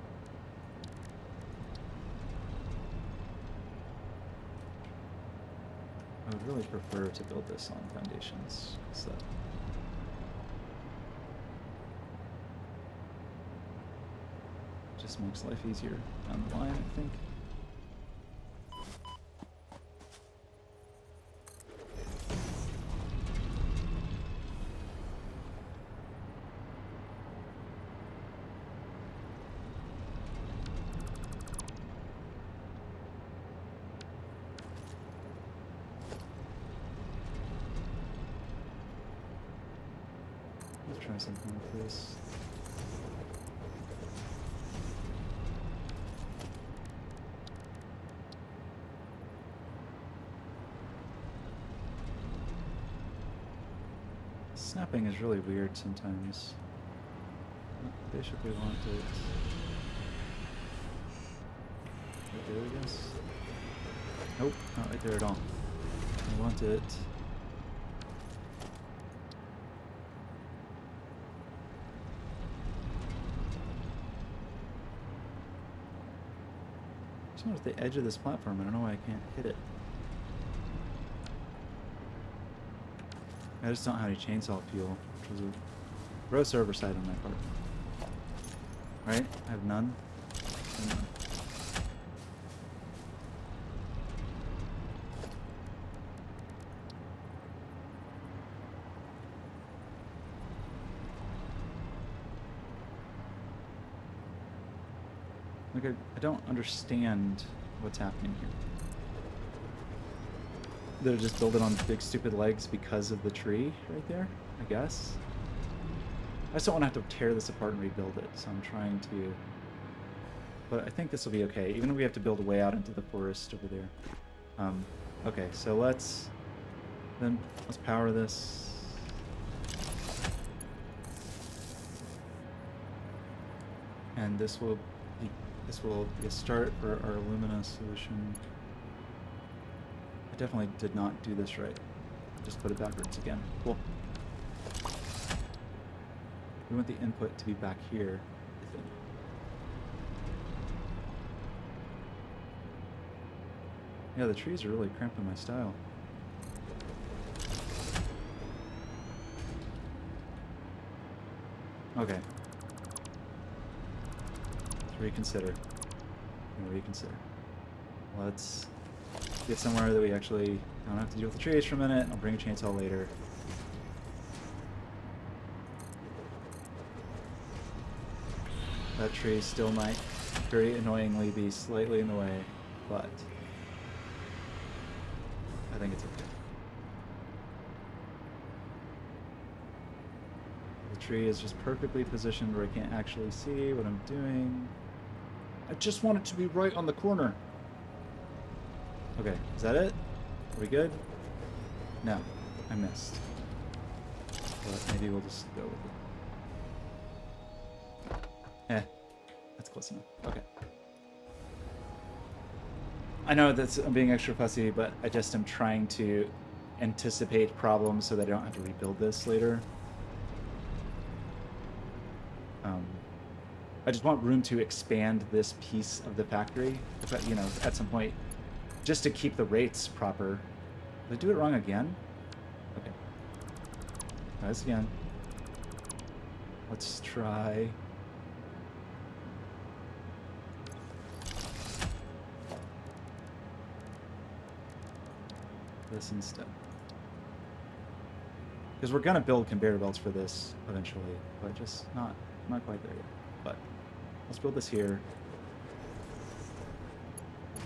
I would really prefer to build this on foundations. So just makes life easier down the line, I think. Let's try something with this. Snapping is really weird sometimes. I basically want it right there, I guess. Nope, not right there at all. I want it it's not at the edge of this platform. I don't know why I can't hit it. I just don't have any chainsaw fuel, which was a gross oversight on my part. Right? I have none. None. Like, I don't understand what's happening here. They're just building on big stupid legs because of the tree right there, I guess. I just don't want to have to tear this apart and rebuild it, so I'm trying to... But I think this will be okay, even if we have to build way out into the forest over there. Okay, so let's power this. And this will be a start for our alumina solution. I definitely did not do this right. Just put it backwards again. Cool. We want the input to be back here, I think. Yeah, the trees are really cramping my style. Okay. Let's reconsider. Reconsider. Let's get somewhere that we actually don't have to deal with the trees for a minute. I'll bring a chainsaw later. That tree still might very annoyingly be slightly in the way, but I think it's okay. The tree is just perfectly positioned where I can't actually see what I'm doing. I just want it to be right on the corner. Okay, is that it? Are we good? No, I missed. But maybe we'll just go with it. That's close enough. Okay. I know I'm being extra fussy, but I just am trying to anticipate problems so that I don't have to rebuild this later. I just want room to expand this piece of the factory, at some point, just to keep the rates proper. Did I do it wrong again? Okay. Try this again. Let's try... this instead. Because we're gonna build conveyor belts for this eventually, but just not quite there yet. But let's build this here.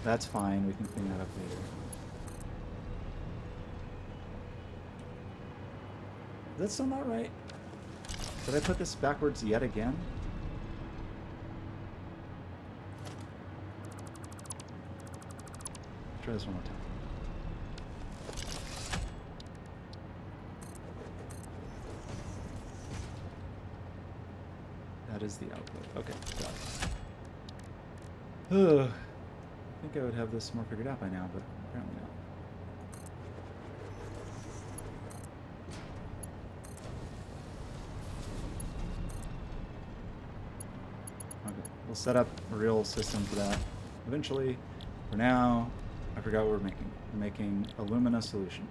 That's fine, we can clean that up later. Is that still not right? Did I put this backwards yet again? Try this one more time. is the output. Okay, got it. Ugh. I think I would have this more figured out by now, but apparently not. Okay, we'll set up a real system for that eventually. For now, I forgot what we're making. We're making alumina solution.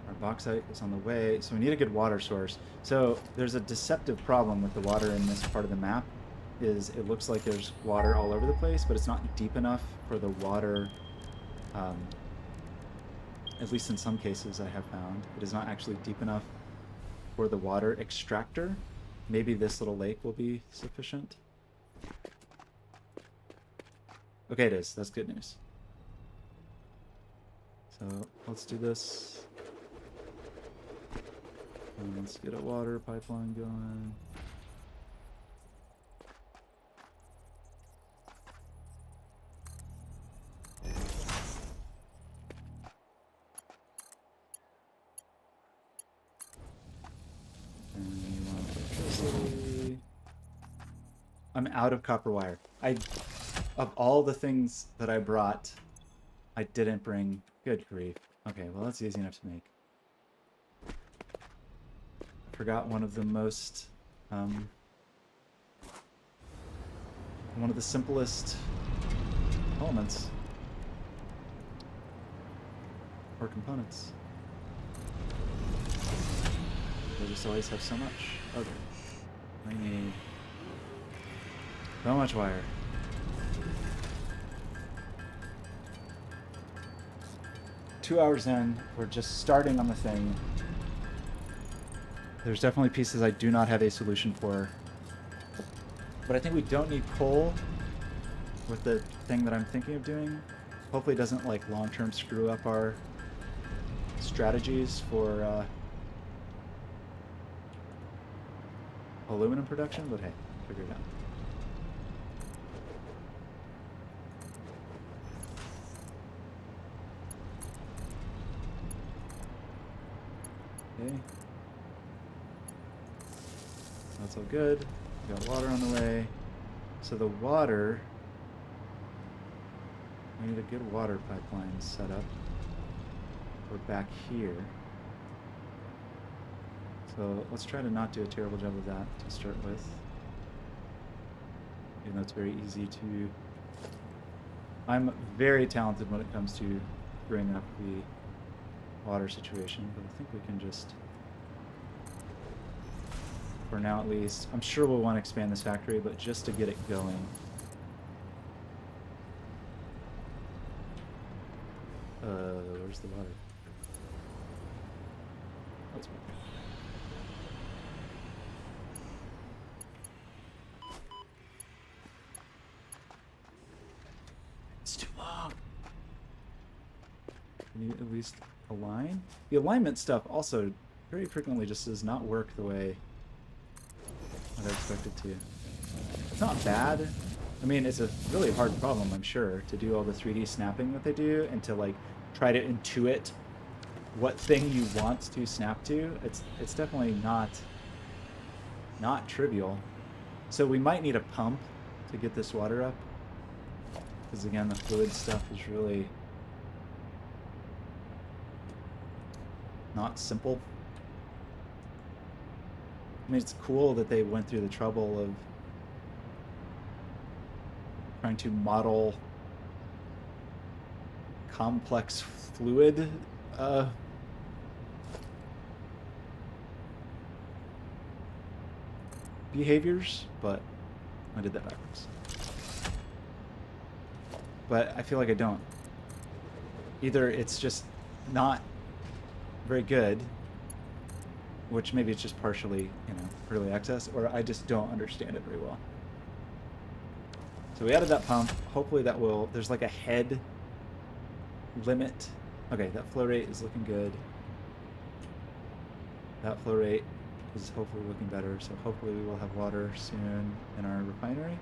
Our bauxite is on the way, so we need a good water source. So there's a deceptive problem with the water in this part of the map, is it looks like there's water all over the place, but it's not deep enough for the water, at least in some cases I have found, it is not actually deep enough for the water extractor. Maybe this little lake will be sufficient. Okay, it is. That's good news. So let's do this. And let's get a water pipeline going. I'm out of copper wire. Of all the things that I brought, I didn't bring. Good grief. Okay, well that's easy enough to make. I forgot one of the most, one of the simplest elements or components. They just always have so much. Okay, I need so much wire. Two hours in, we're just starting on the thing. There's definitely pieces I do not have a solution for. But I think we don't need coal with the thing that I'm thinking of doing. Hopefully it doesn't like long-term screw up our strategies for aluminum production, but hey, figure it out. Okay. That's all good. We got water on the way. So the water, we need a good water pipeline set up. We're back here. So let's try to not do a terrible job of that to start with. Even though it's very easy to... I'm very talented when it comes to screwing up the water situation, but I think we can just, for now at least, I'm sure we'll want to expand this factory, but just to get it going. Where's the water? That's better. It's too long. We need at least align. The alignment stuff also very frequently just does not work the way that I expected to. It's not bad. I mean, it's a really hard problem, I'm sure, to do all the 3D snapping that they do and to like try to intuit what thing you want to snap to. It's definitely not trivial. So we might need a pump to get this water up, because again, the fluid stuff is really not simple. I mean, it's cool that they went through the trouble of trying to model complex fluid behaviors, but I did that backwards. But I feel like I don't. Either it's just not very good, which maybe it's just partially, early access, or I just don't understand it very well. So we added that pump. Hopefully that will, there's like a head limit. Okay, that flow rate is looking good. That flow rate is hopefully looking better, so hopefully we will have water soon in our refinery.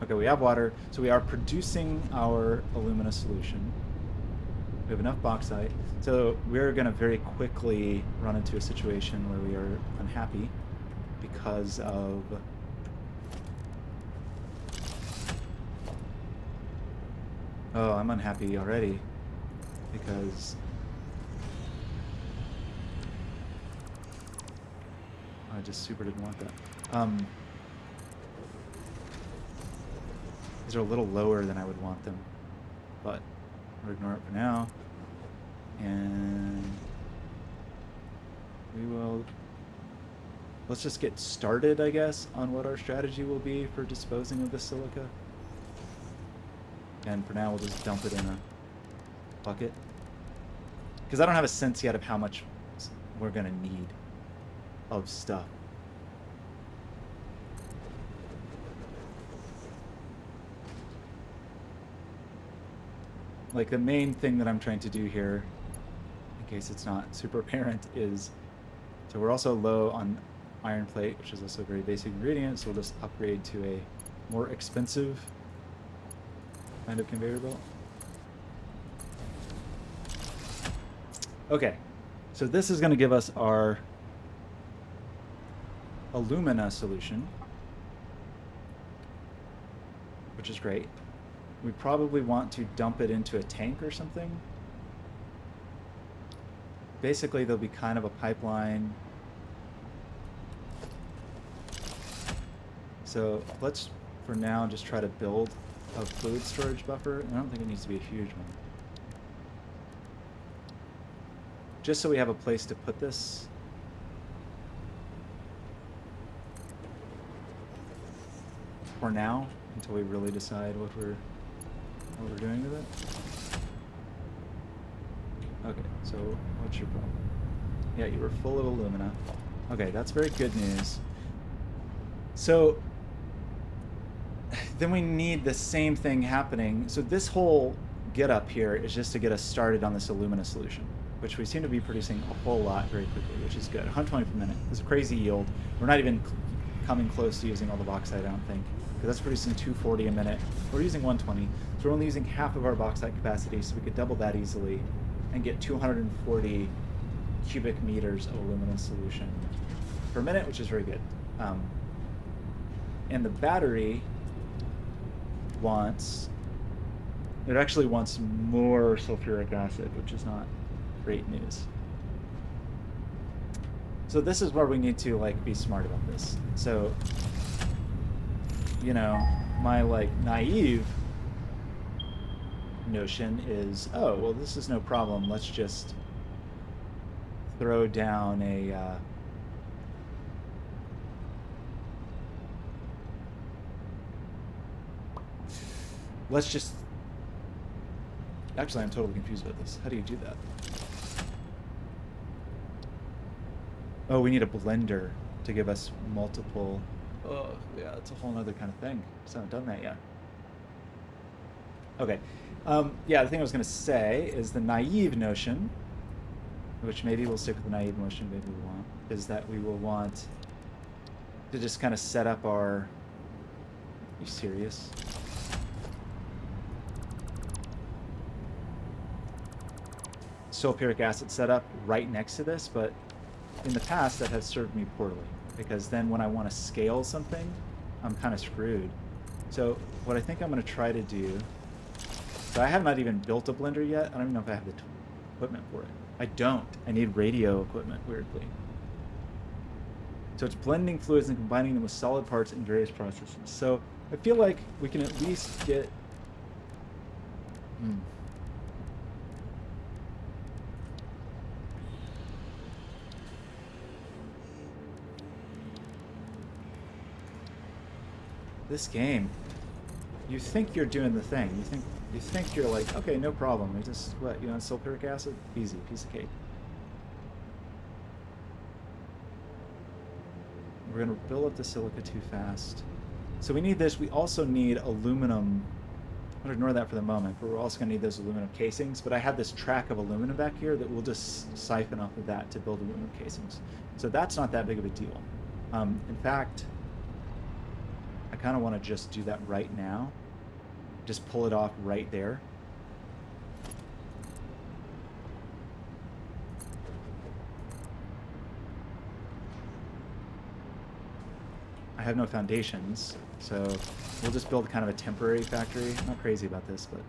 Okay, we have water, so we are producing our alumina solution. We have enough bauxite. So we're going to very quickly run into a situation where we are unhappy because of... Oh, I'm unhappy already because... I just super didn't want that. These are a little lower than I would want them, but we'll ignore it for now. And we will... Let's just get started, I guess, on what our strategy will be for disposing of the silica. And for now, we'll just dump it in a bucket. Because I don't have a sense yet of how much we're going to need of stuff. Like, the main thing that I'm trying to do here, in case it's not super apparent, is... So we're also low on iron plate, which is also a very basic ingredient, so we'll just upgrade to a more expensive kind of conveyor belt. Okay, so this is going to give us our alumina solution, which is great. We probably want to dump it into a tank or something. Basically, there'll be kind of a pipeline. So let's, for now, just try to build a fluid storage buffer. I don't think it needs to be a huge one. Just so we have a place to put this. For now, until we really decide what we're doing with it. Okay, so what's your problem? Yeah, you were full of alumina. Okay, that's very good news. So then we need the same thing happening. So this whole get up here is just to get us started on this alumina solution, which we seem to be producing a whole lot very quickly, which is good. 120 per minute is a crazy yield. We're not even coming close to using all the bauxite, I don't think, because that's producing 240 a minute. We're using 120, so we're only using half of our bauxite capacity, so we could double that easily and get 240 cubic meters of aluminum solution per minute, which is very good. And the battery actually wants more sulfuric acid, which is not great news. So this is where we need to like be smart about this. So, you know, my like naive notion is, oh, well, this is no problem. Let's just throw down a actually, I'm totally confused about this. How do you do that? Oh, we need a blender to give us multiple... Oh, yeah, that's a whole other kind of thing. Just haven't done that yet. Okay. Yeah, the thing I was going to say is the naive notion, which maybe we'll stick with the naive notion, maybe we won't, is that we will want to just kind of set up our... Are you serious? Sulfuric acid setup right next to this, but in the past that has served me poorly, because then when I want to scale something, I'm kind of screwed. So what I think I'm going to try to do, so I have not even built a blender yet. I don't even know if I have the equipment for it. I don't. I need radio equipment, weirdly. So it's blending fluids and combining them with solid parts in various processes. So I feel like we can at least get... This game, you think you're doing the thing. You think you're like, okay, no problem. We just, what, you want sulfuric acid? Easy, piece of cake. We're gonna build up the silica too fast. So we need this. We also need aluminum. I'm gonna ignore that for the moment, but we're also gonna need those aluminum casings. But I have this track of aluminum back here that we'll just siphon off of that to build aluminum casings. So that's not that big of a deal. In fact, I kind of want to just do that right now. Just pull it off right there. I have no foundations, so we'll just build kind of a temporary factory. I'm not crazy about this, but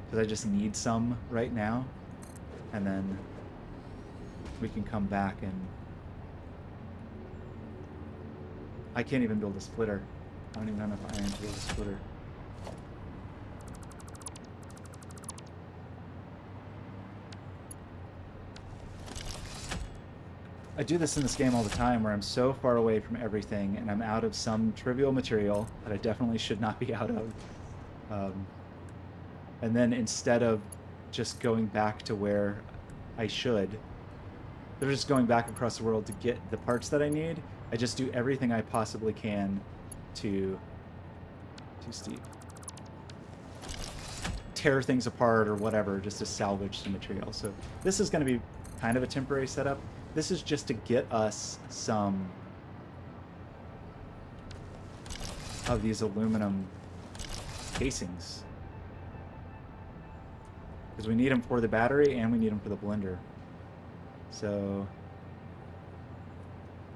because I just need some right now, and then we can come back and I can't even build a splitter. I don't even have enough iron to build a splitter. I do this in this game all the time where I'm so far away from everything and I'm out of some trivial material that I definitely should not be out of. And then instead of just going back to where I should, they're just going back across the world to get the parts that I need. I just do everything I possibly can to... Too steep. Tear things apart or whatever just to salvage some material. So this is going to be kind of a temporary setup. This is just to get us some of these aluminum casings. Because we need them for the battery and we need them for the blender. So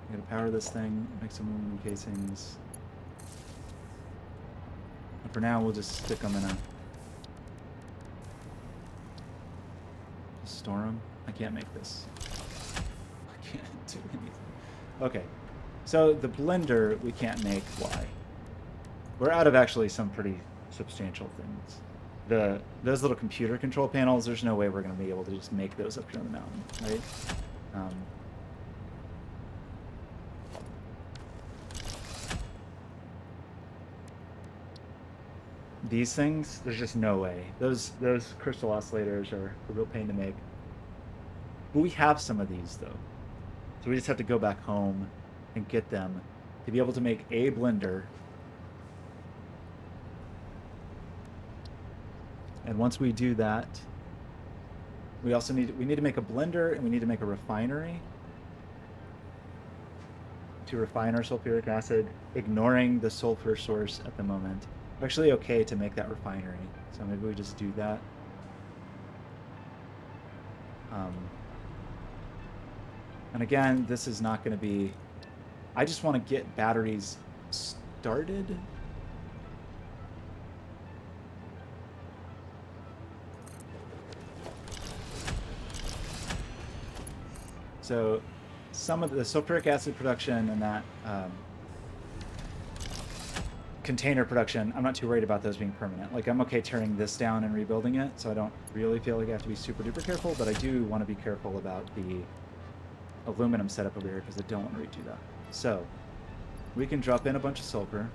I'm gonna power this thing, make some aluminum casings. And for now, we'll just stick them in a... Just store them. I can't make this. I can't do anything. Okay, so the blender we can't make. Why? We're out of actually some pretty substantial things. Those little computer control panels, there's no way we're going to be able to just make those up here on the mountain, right? These things, there's just no way. Those crystal oscillators are a real pain to make. But we have some of these, though. So we just have to go back home and get them to be able to make a blender. And once we do that, we also need to make a blender and we need to make a refinery to refine our sulfuric acid, ignoring the sulfur source at the moment. We're actually okay to make that refinery, so maybe we just do that. And again, this is not going to be... I just want to get batteries started. So some of the sulfuric acid production and that container production, I'm not too worried about those being permanent. Like, I'm okay tearing this down and rebuilding it, so I don't really feel like I have to be super duper careful, but I do want to be careful about the aluminum setup over here because I don't want to redo that. So we can drop in a bunch of sulfur.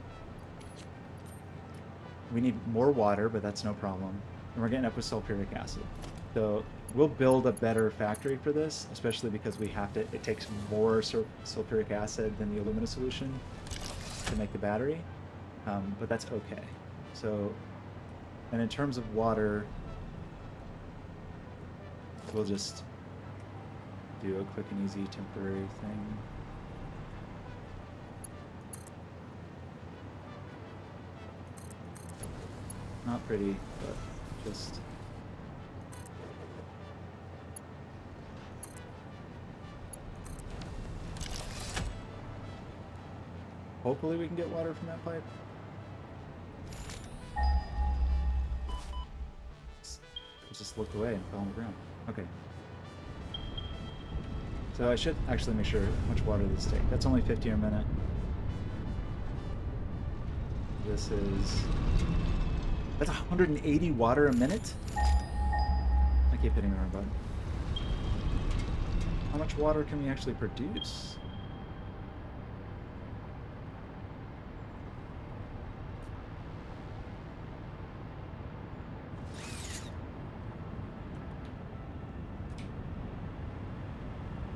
We need more water, but that's no problem. And we're getting up with sulfuric acid. So we'll build a better factory for this, especially because we have to, it takes more sulfuric acid than the alumina solution to make the battery, but that's okay. So, and in terms of water, we'll just do a quick and easy temporary thing. Not pretty, but just... Hopefully we can get water from that pipe. It just looked away and fell on the ground. Okay. So I should actually make sure how much water this takes. That's only 50 a minute. This is... That's 180 water a minute? I keep hitting the wrong button. How much water can we actually produce?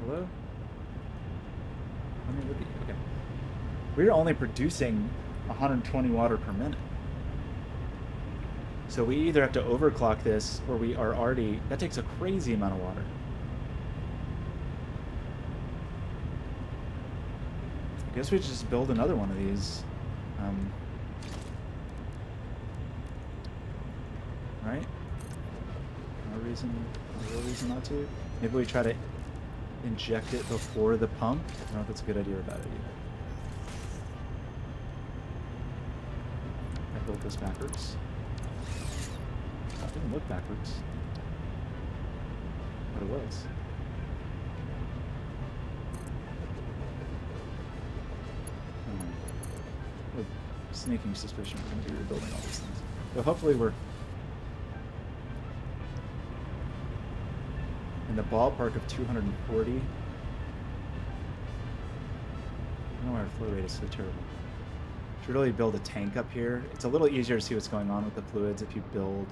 Hello? Let me look at... Okay. We're only producing 120 water per minute. So we either have to overclock this, or we are already... That takes a crazy amount of water. I guess we should just build another one of these. Right? No real reason not to. Maybe we try to inject it before the pump. I don't know if that's a good idea or a bad idea. I built this backwards. It didn't look backwards. But it was. With sneaking suspicion we're going to be rebuilding all these things. So hopefully we're in the ballpark of 240. I don't know why our flow rate is so terrible. Should really build a tank up here. It's a little easier to see what's going on with the fluids if you build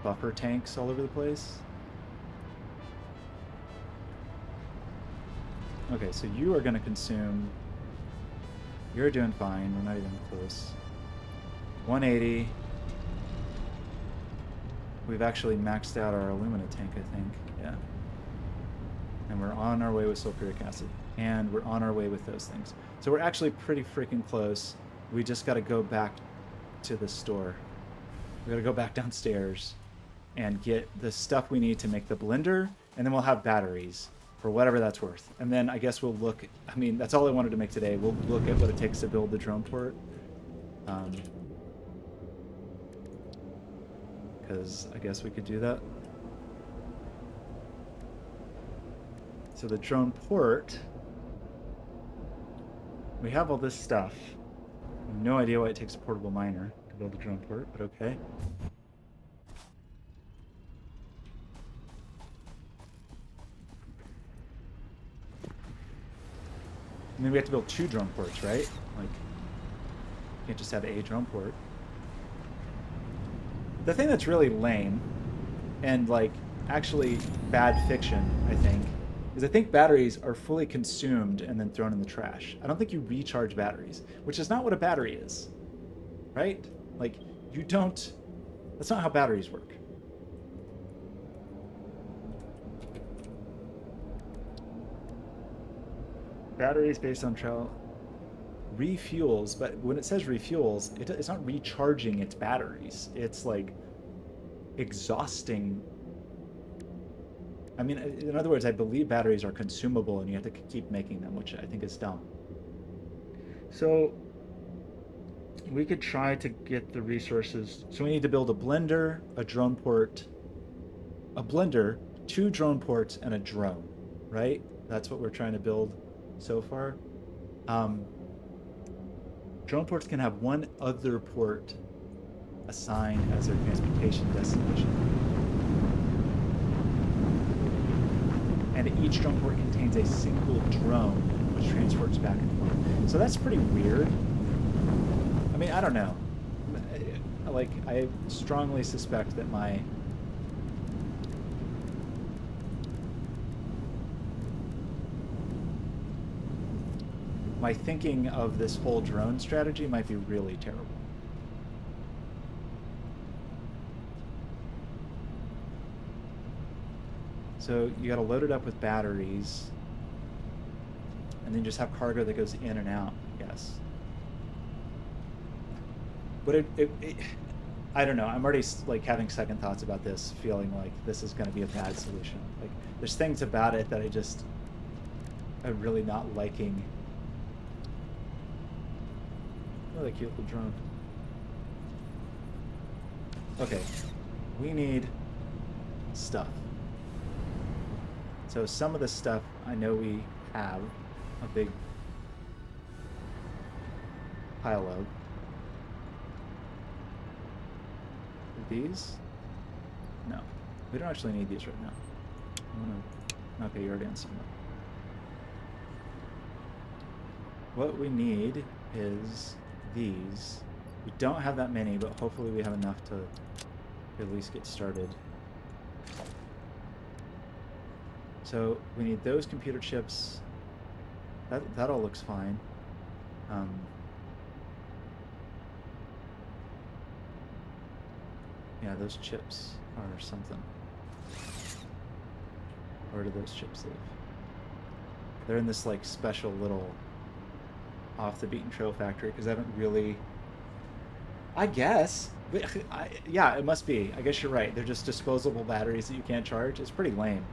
buffer tanks all over the place. Okay, so you are going to consume... You're doing fine. We're not even close. 180. We've actually maxed out our alumina tank, I think. Yeah. And we're on our way with sulfuric acid. And we're on our way with those things. So we're actually pretty freaking close. We just got to go back to the store. We got to go back downstairs and get the stuff we need to make the blender, and then we'll have batteries for whatever that's worth. And then I guess we'll look, I mean, that's all I wanted to make today. We'll look at what it takes to build the drone port. Because I guess we could do that. So the drone port, we have all this stuff. I have no idea why it takes a portable miner to build a drone port, but okay. I mean, we have to build 2 drone ports, right? Like, you can't just have a drone port. The thing that's really lame, and like, actually bad fiction, I think, is I think batteries are fully consumed and then thrown in the trash. I don't think you recharge batteries, which is not what a battery is, right? Like, you don't, that's not how batteries work. Batteries based on trial refuels, but when it says refuels, it's not recharging its batteries. It's like exhausting. I mean, in other words, I believe batteries are consumable and you have to keep making them, which I think is dumb. So we could try to get the resources. So we need to build a blender, a drone port, a blender, 2 drone ports, and a drone, right? That's what we're trying to build so far. Drone ports can have 1 other port assigned as their transportation destination. And each drone port contains a single drone, which transports back and forth. So that's pretty weird. I mean, I don't know. Like, I strongly suspect that my thinking of this whole drone strategy might be really terrible. So you got to load it up with batteries, and then just have cargo that goes in and out, I guess. But I don't know. I'm already like having second thoughts about this, feeling like this is going to be a bad solution. Like, there's things about it that I'm really not liking. Really cute little drone. Okay, we need stuff. So some of the stuff I know we have a big pile of. These? No, we don't actually need these right now. Okay, you're already on some. What we need is these. We don't have that many, but hopefully we have enough to at least get started. So we need those computer chips. That all looks fine. Yeah, those chips are something. Where do those chips live? They're in this like special little off the beaten trail factory because I haven't really. I guess. Yeah, it must be. I guess you're right. They're just disposable batteries that you can't charge. It's pretty lame.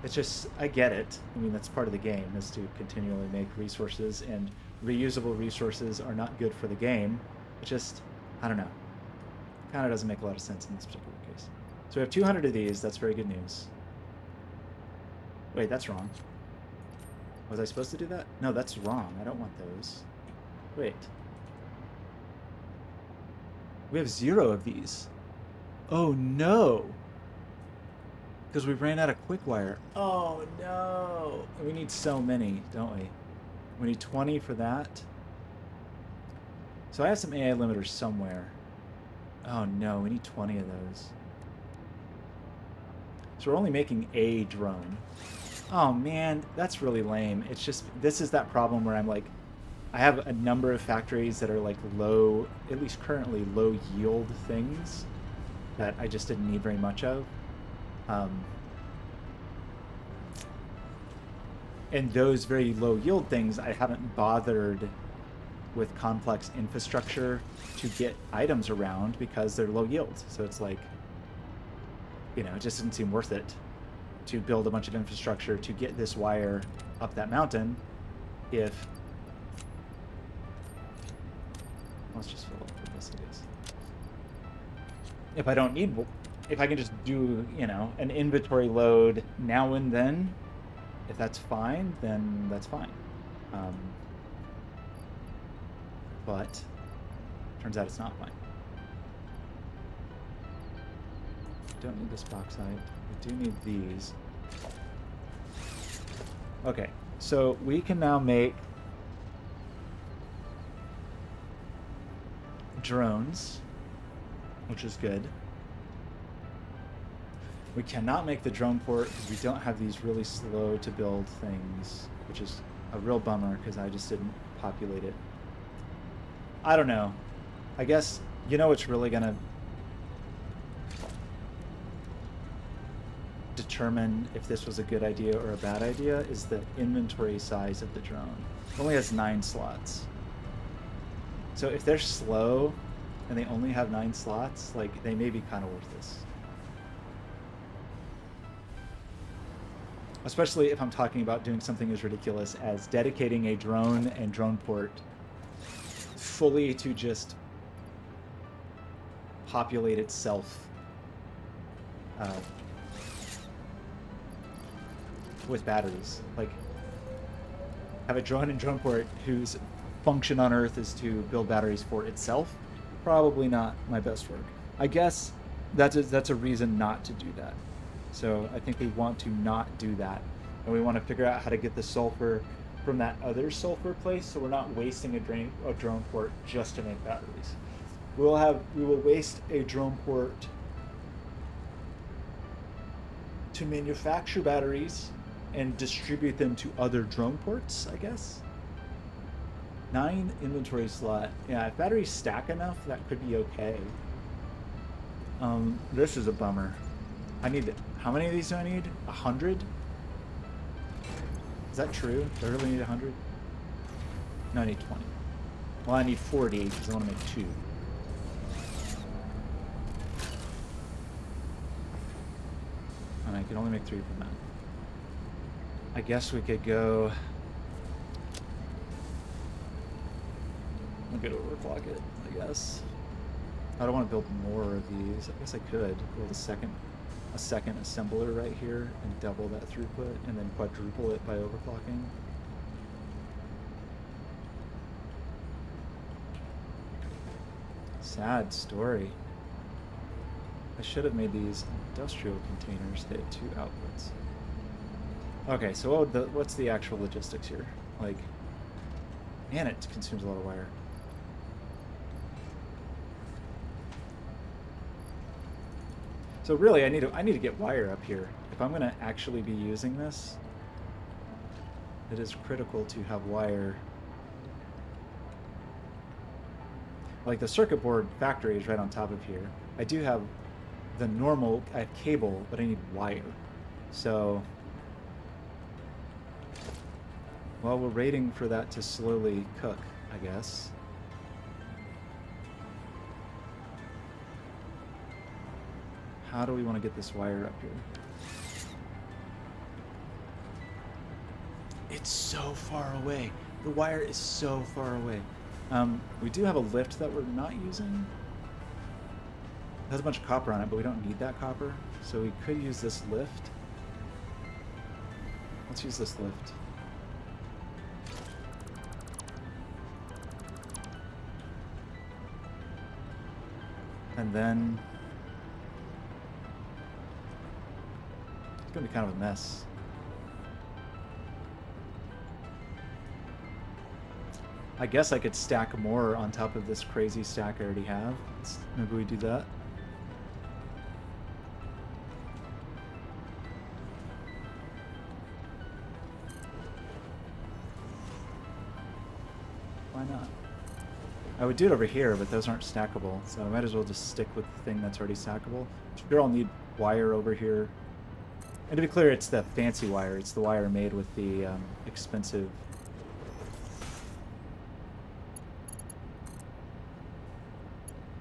It's just, I get it. I mean, that's part of the game, is to continually make resources, and reusable resources are not good for the game. It just, I don't know. Kind of doesn't make a lot of sense in this particular case. So we have 200 of these. That's very good news. Wait, that's wrong. Was I supposed to do that? No, that's wrong. I don't want those. Wait. We have 0 of these. Oh, no. Because we ran out of quick wire. Oh, no. We need so many, don't we? We need 20 for that. So I have some AI limiters somewhere. Oh, no. We need 20 of those. So we're only making a drone. Oh, man. That's really lame. It's just, this is that problem where I'm like, I have a number of factories that are like low, at least currently, low yield things that I just didn't need very much of. And those very low yield things, I haven't bothered with complex infrastructure to get items around because they're low yield. So it's like, you know, it just didn't seem worth it to build a bunch of infrastructure to get this wire up that mountain if... Let's just fill up with this, I guess. If I don't need... If I can just do, you know, an inventory load now and then, if that's fine, then that's fine. But turns out it's not fine. Don't need this bauxite. We do need these. Okay, so we can now make drones, which is good. We cannot make the drone port because we don't have these really slow to build things, which is a real bummer because I just didn't populate it. I don't know. I guess, you know what's really going to determine if this was a good idea or a bad idea is the inventory size of the drone. It only has 9 slots. So if they're slow and they only have 9 slots, like, they may be kind of worthless. Especially if I'm talking about doing something as ridiculous as dedicating a drone and drone port fully to just populate itself with batteries. Like, have a drone and drone port whose function on Earth is to build batteries for itself. Probably not my best work. I guess that's a reason not to do that. So I think we want to not do that, and we want to figure out how to get the sulfur from that other sulfur place, so we're not wasting a drone port just to make batteries. We will waste a drone port to manufacture batteries and distribute them to other drone ports, I guess. 9 inventory slot. Yeah, if batteries stack enough, that could be okay. This is a bummer. I need, how many of these do I need? 100? Is that true? Do I really need 100? No, I need 20. Well, I need 40 because I want to make 2. And I can only make 3 from that. I guess we could go... I'm gonna overclock it, I guess. I don't want to build more of these. I guess I could build a second assembler right here and double that throughput and then quadruple it by overclocking. Sad story. I should have made these industrial containers that had 2 outputs. Okay, so what's the actual logistics here? Like, man, it consumes a lot of wire. So really, I need to get wire up here. If I'm going to actually be using this, it is critical to have wire. Like, the circuit board factory is right on top of here. I do have the normal, I have cable, but I need wire. So, well, we're waiting for that to slowly cook, I guess. How do we want to get this wire up here? It's so far away. The wire is so far away. We do have a lift that we're not using. It has a bunch of copper on it, but we don't need that copper. So we could use this lift. Let's use this lift. And then it's gonna be kind of a mess. I guess I could stack more on top of this crazy stack I already have. Maybe we do that. Why not? I would do it over here, but those aren't stackable, so I might as well just stick with the thing that's already stackable. Sure, I'll need wire over here. And to be clear, it's the fancy wire. It's the wire made with the expensive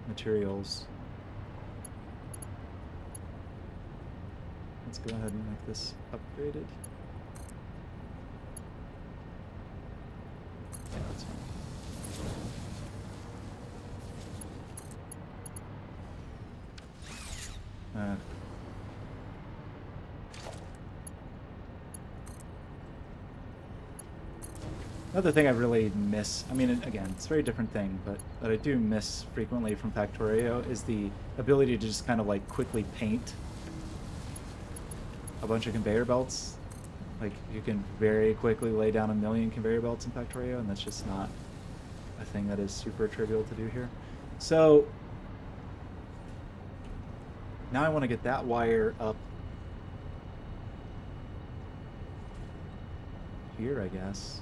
materials. Let's go ahead and make this upgraded. Yeah, that's fine. Another thing I really miss, I mean, again, it's a very different thing, but that I do miss frequently from Factorio is the ability to just kind of like quickly paint a bunch of conveyor belts. Like, you can very quickly lay down 1,000,000 conveyor belts in Factorio, and that's just not a thing that is super trivial to do here. So now I want to get that wire up here, I guess.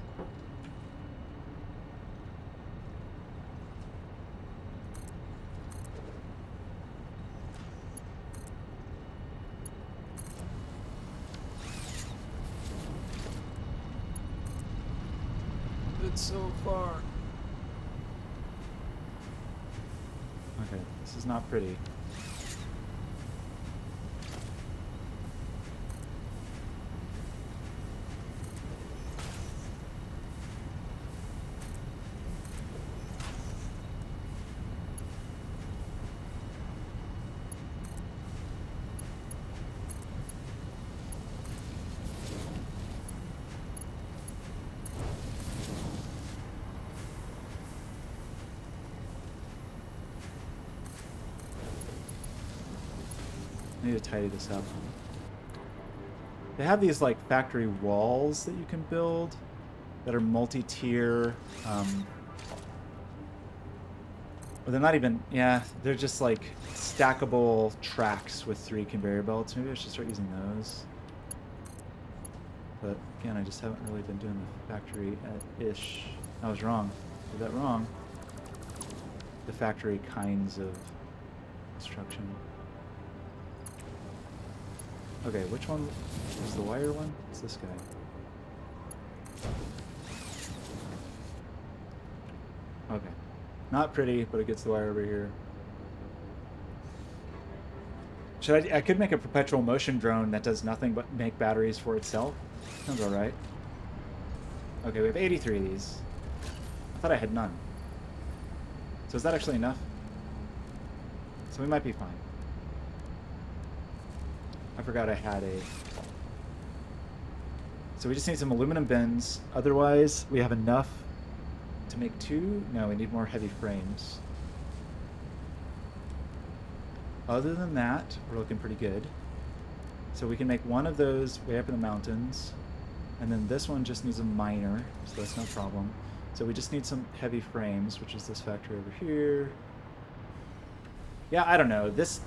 It's so far. Okay, this is not pretty. I need to tidy this up. They have these like factory walls that you can build that are multi-tier. Well, they're not even, yeah, they're just like stackable tracks with 3 conveyor belts. Maybe I should start using those. But again, I just haven't really been doing the factory-ish. I was wrong. Did that wrong. The factory kinds of construction. Okay, which one is the wire one? It's this guy. Okay. Not pretty, but it gets the wire over here. I could make a perpetual motion drone that does nothing but make batteries for itself. Sounds alright. Okay, we have 83 of these. I thought I had none. So is that actually enough? So we might be fine. I forgot I had a... So we just need some aluminum bins. Otherwise, we have enough to make 2. No, we need more heavy frames. Other than that, we're looking pretty good. So we can make one of those way up in the mountains. And then this one just needs a miner, so that's no problem. So we just need some heavy frames, which is this factory over here. Yeah, I don't know. This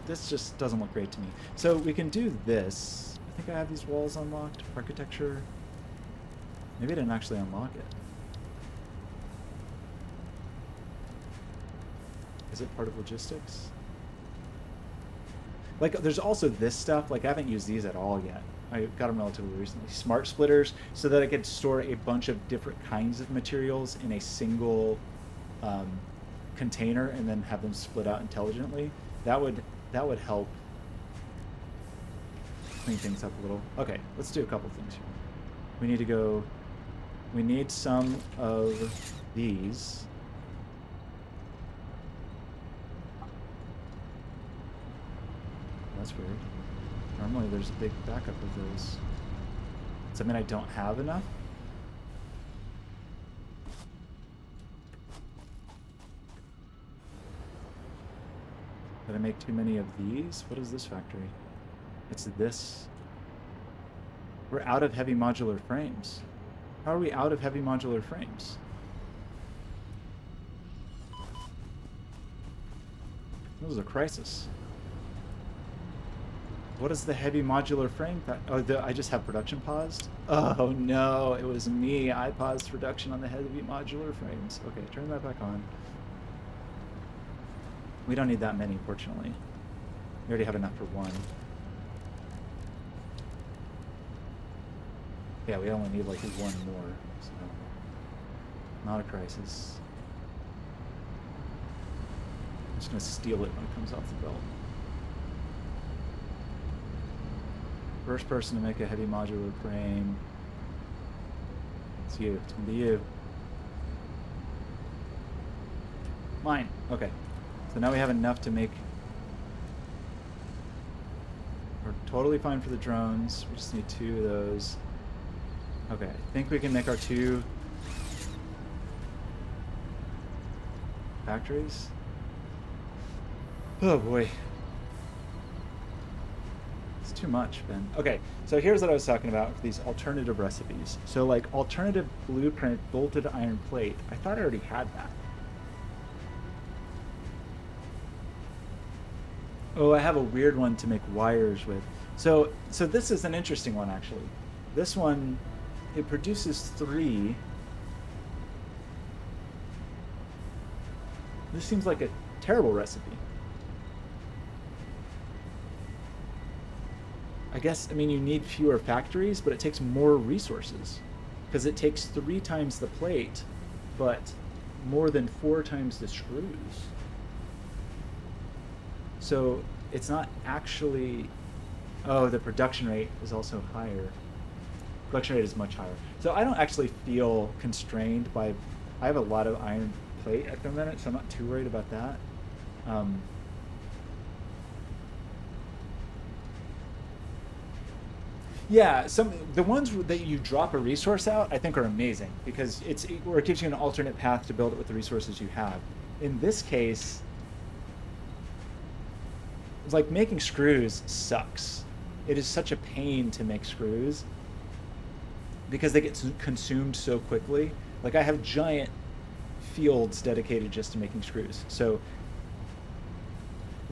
just doesn't look great to me. So we can do this. I think I have these walls unlocked. Architecture. Maybe I didn't actually unlock it. Is it part of logistics? Like, there's also this stuff. Like, I haven't used these at all yet. I got them relatively recently. Smart splitters, so that I could store a bunch of different kinds of materials in a single container and then have them split out intelligently. That would help clean things up a little. Okay, let's do a couple things here. We need to go We need some of these. That's weird. Normally there's a big backup of those. Does that mean I don't have enough? Did I make too many of these? What is this factory? It's this. We're out of heavy modular frames. How are we out of heavy modular frames? This is a crisis. What is the heavy modular frame? Oh, I just have production paused? Oh no, it was me. I paused production on the heavy modular frames. Okay, turn that back on. We don't need that many, fortunately. We already have enough for one. Yeah, we only need like one more, so not a crisis. I'm just gonna steal it when it comes off the belt. First person to make a heavy modular frame. It's you. It's gonna be you. Mine. Okay. So now we have enough to make. We're totally fine for the drones. We just need 2 of those. Okay, I think we can make our 2 factories. Oh boy. It's too much, Ben. Okay, so here's what I was talking about for these alternative recipes. So like alternative blueprint bolted iron plate. I thought I already had that. Oh, I have a weird one to make wires with. So this is an interesting one actually. This one, it produces 3. This seems like a terrible recipe. I guess, I mean, you need fewer factories, but it takes more resources. Because it takes 3 times the plate, but more than 4 times the screws. So it's not actually... Oh, the production rate is also higher. Production rate is much higher. So I don't actually feel constrained by... I have a lot of iron plate at the minute, so I'm not too worried about that. Yeah, the ones that you drop a resource out, I think are amazing because it gives you an alternate path to build it with the resources you have. In this case, it's like making screws sucks. It is such a pain to make screws because they get consumed so quickly. Like I have giant fields dedicated just to making screws. So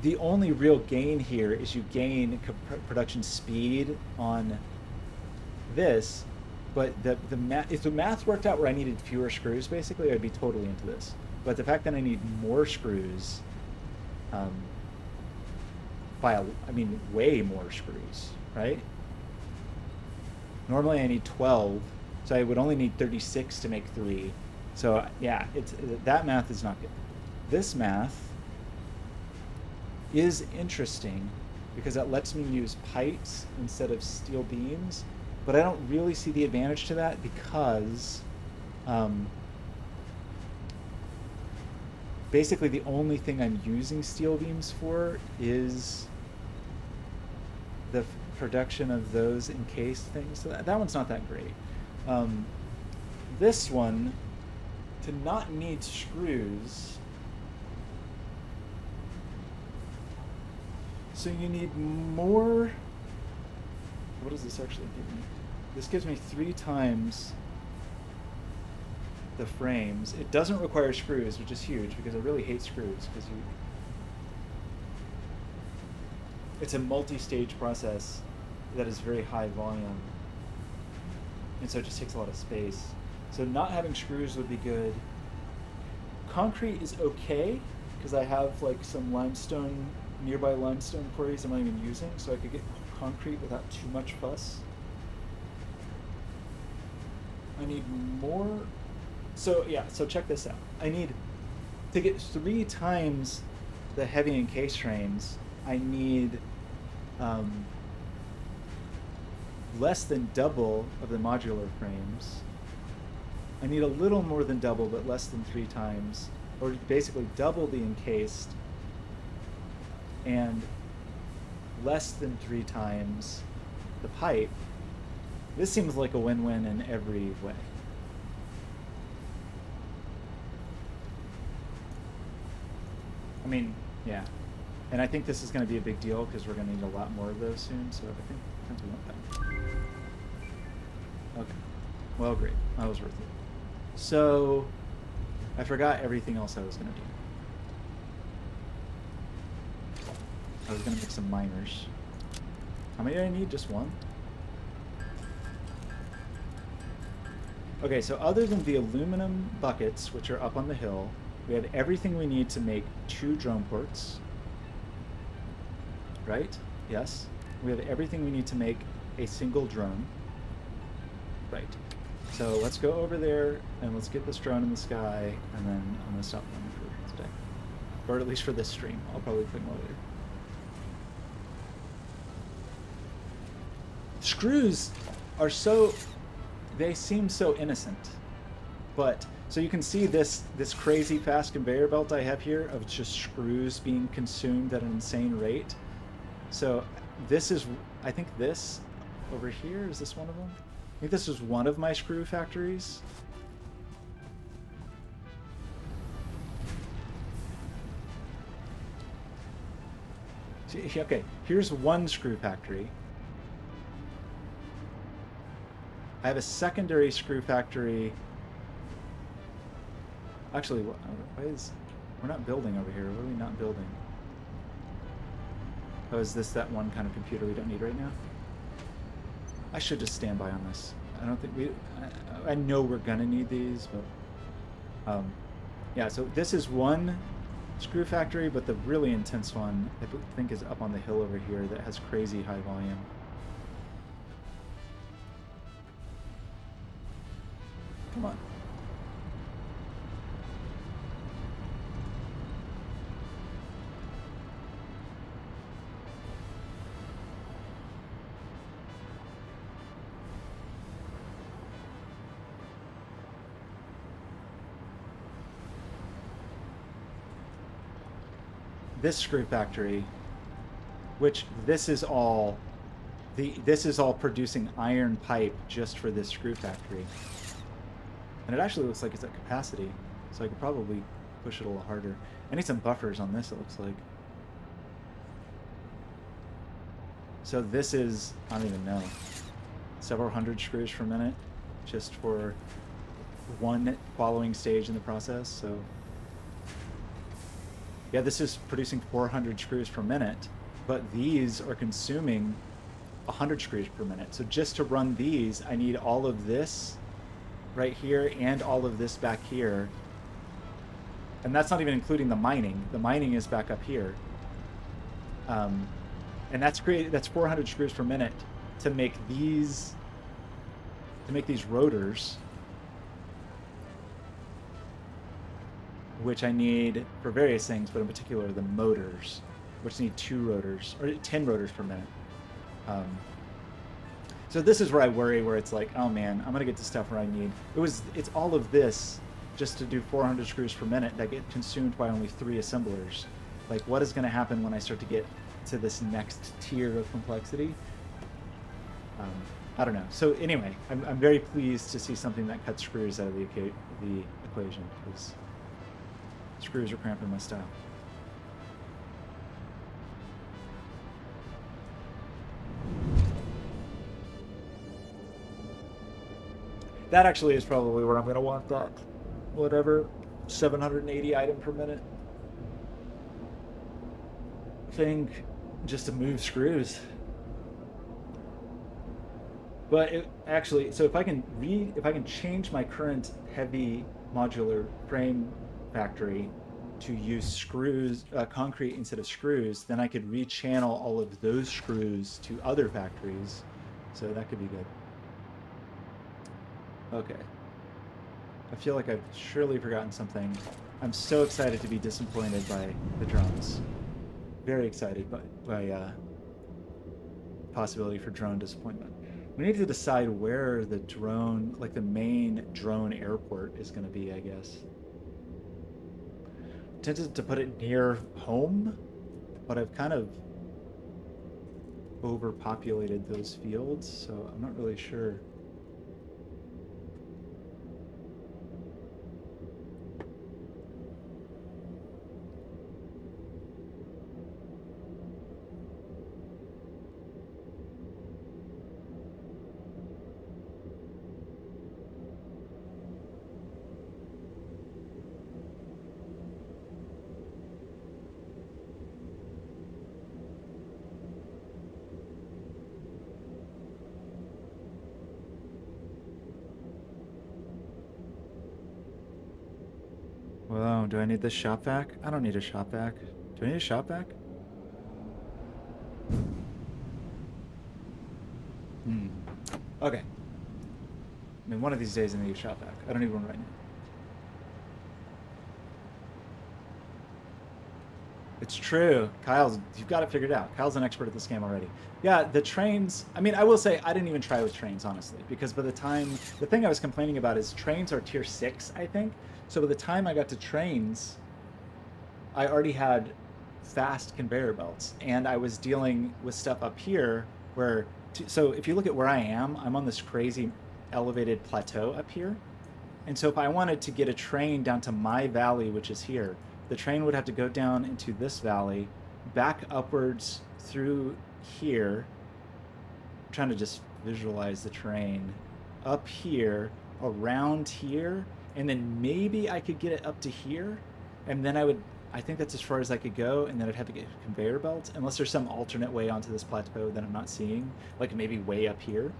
the only real gain here is you gain production speed on this, but the math, if the math worked out where I needed fewer screws, basically, I'd be totally into this. But the fact that I need more screws, I mean, way more screws, right? Normally I need 12, so I would only need 36 to make 3. So yeah, that math is not good. This math is interesting because it lets me use pipes instead of steel beams, but I don't really see the advantage to that because basically the only thing I'm using steel beams for is the production of those encased things. So that one's not that great. This one, to not need screws, so you need more. What does this actually give me? This gives me 3 times the frames. It doesn't require screws, which is huge because I really hate screws because it's a multi-stage process that is very high volume, and so it just takes a lot of space. So not having screws would be good. Concrete is okay because I have like some nearby limestone quarries I'm not even using, so I could get concrete without too much fuss. I need more. So yeah, so check this out. I need to get 3 times the heavy encased frames. I need less than double of the modular frames. I need a little more than double, but less than 3 times, or basically double the encased and less than 3 times the pipe. This seems like a win-win in every way. I mean, yeah. And I think this is going to be a big deal because we're going to need a lot more of those soon, so I think we want that. Okay. Well, great. That was worth it. So, I forgot everything else I was going to do. I was going to make some miners. How many do I need? Just one? Okay, so other than the aluminum buckets, which are up on the hill, we have everything we need to make 2 drone ports. Right? Yes. We have everything we need to make a single drone. Right. So let's go over there and let's get this drone in the sky, and then I'm going to stop filming for today. Or at least for this stream. I'll probably play more later. Screws are so... they seem so innocent. But, so you can see this crazy fast conveyor belt I have here of just screws being consumed at an insane rate. So this is, I think this over here, is this one of them? I think this is one of my screw factories. See, okay, here's one screw factory. I have a secondary screw factory. Actually, why is... we're not building over here. What are we not building? Oh, is this that one kind of computer we don't need right now? I should just stand by on this. I don't think we... I know we're gonna need these, but... yeah, so this is one screw factory, but the really intense one, I think, is up on the hill over here that has crazy high volume. Come on. This screw factory, which this is all producing iron pipe just for this screw factory. And it actually looks like it's at capacity, so I could probably push it a little harder. I need some buffers on this, it looks like. So this is, I don't even know, several hundred screws per minute just for one following stage in the process. So yeah, this is producing 400 screws per minute, but these are consuming 100 screws per minute. So just to run these, I need all of this right here and all of this back here. And that's not even including the mining. The mining is back up here. And that's 400 screws per minute to make these rotors, which I need for various things, but in particular the motors, which need 2 rotors, or 10 rotors per minute. So this is where I worry, where it's like, oh man, I'm gonna get to stuff where I need, it's all of this just to do 400 screws per minute that get consumed by only 3 assemblers. Like, what is gonna happen when I start to get to this next tier of complexity? I don't know. So anyway, I'm very pleased to see something that cuts screws out of the equation, because screws are cramping my style. That actually is probably where I'm going to want that. Whatever, 780 item per minute thing, just to move screws. But it actually, so if I can change my current heavy modular frame factory to use screws, concrete instead of screws, then I could rechannel all of those screws to other factories. So that could be good. Okay. I feel like I've surely forgotten something. I'm so excited to be disappointed by the drones. Very excited by possibility for drone disappointment. We need to decide where the drone, like the main drone airport is going to be, I guess. Tempted to put it near home, but I've kind of overpopulated those fields, so I'm not really sure. Well, do I need this shop vac? I don't need a shop vac. Do I need a shop vac? Okay. I mean, one of these days I need a shop vac. I don't need one right now. It's true. Kyle's, you've got it figured out. Kyle's an expert at this game already. Yeah, the trains, I mean, I will say I didn't even try with trains, honestly, because by the time, the thing I was complaining about is trains are tier 6, I think. So by the time I got to trains, I already had fast conveyor belts, and I was dealing with stuff up here where, so if you look at where I am, I'm on this crazy elevated plateau up here. And so if I wanted to get a train down to my valley, which is here, the train would have to go down into this valley, back upwards through here. I'm trying to just visualize the train. Up here, around here, and then maybe I could get it up to here, and then I think that's as far as I could go, and then I'd have to get a conveyor belt, unless there's some alternate way onto this plateau that I'm not seeing, like maybe way up here.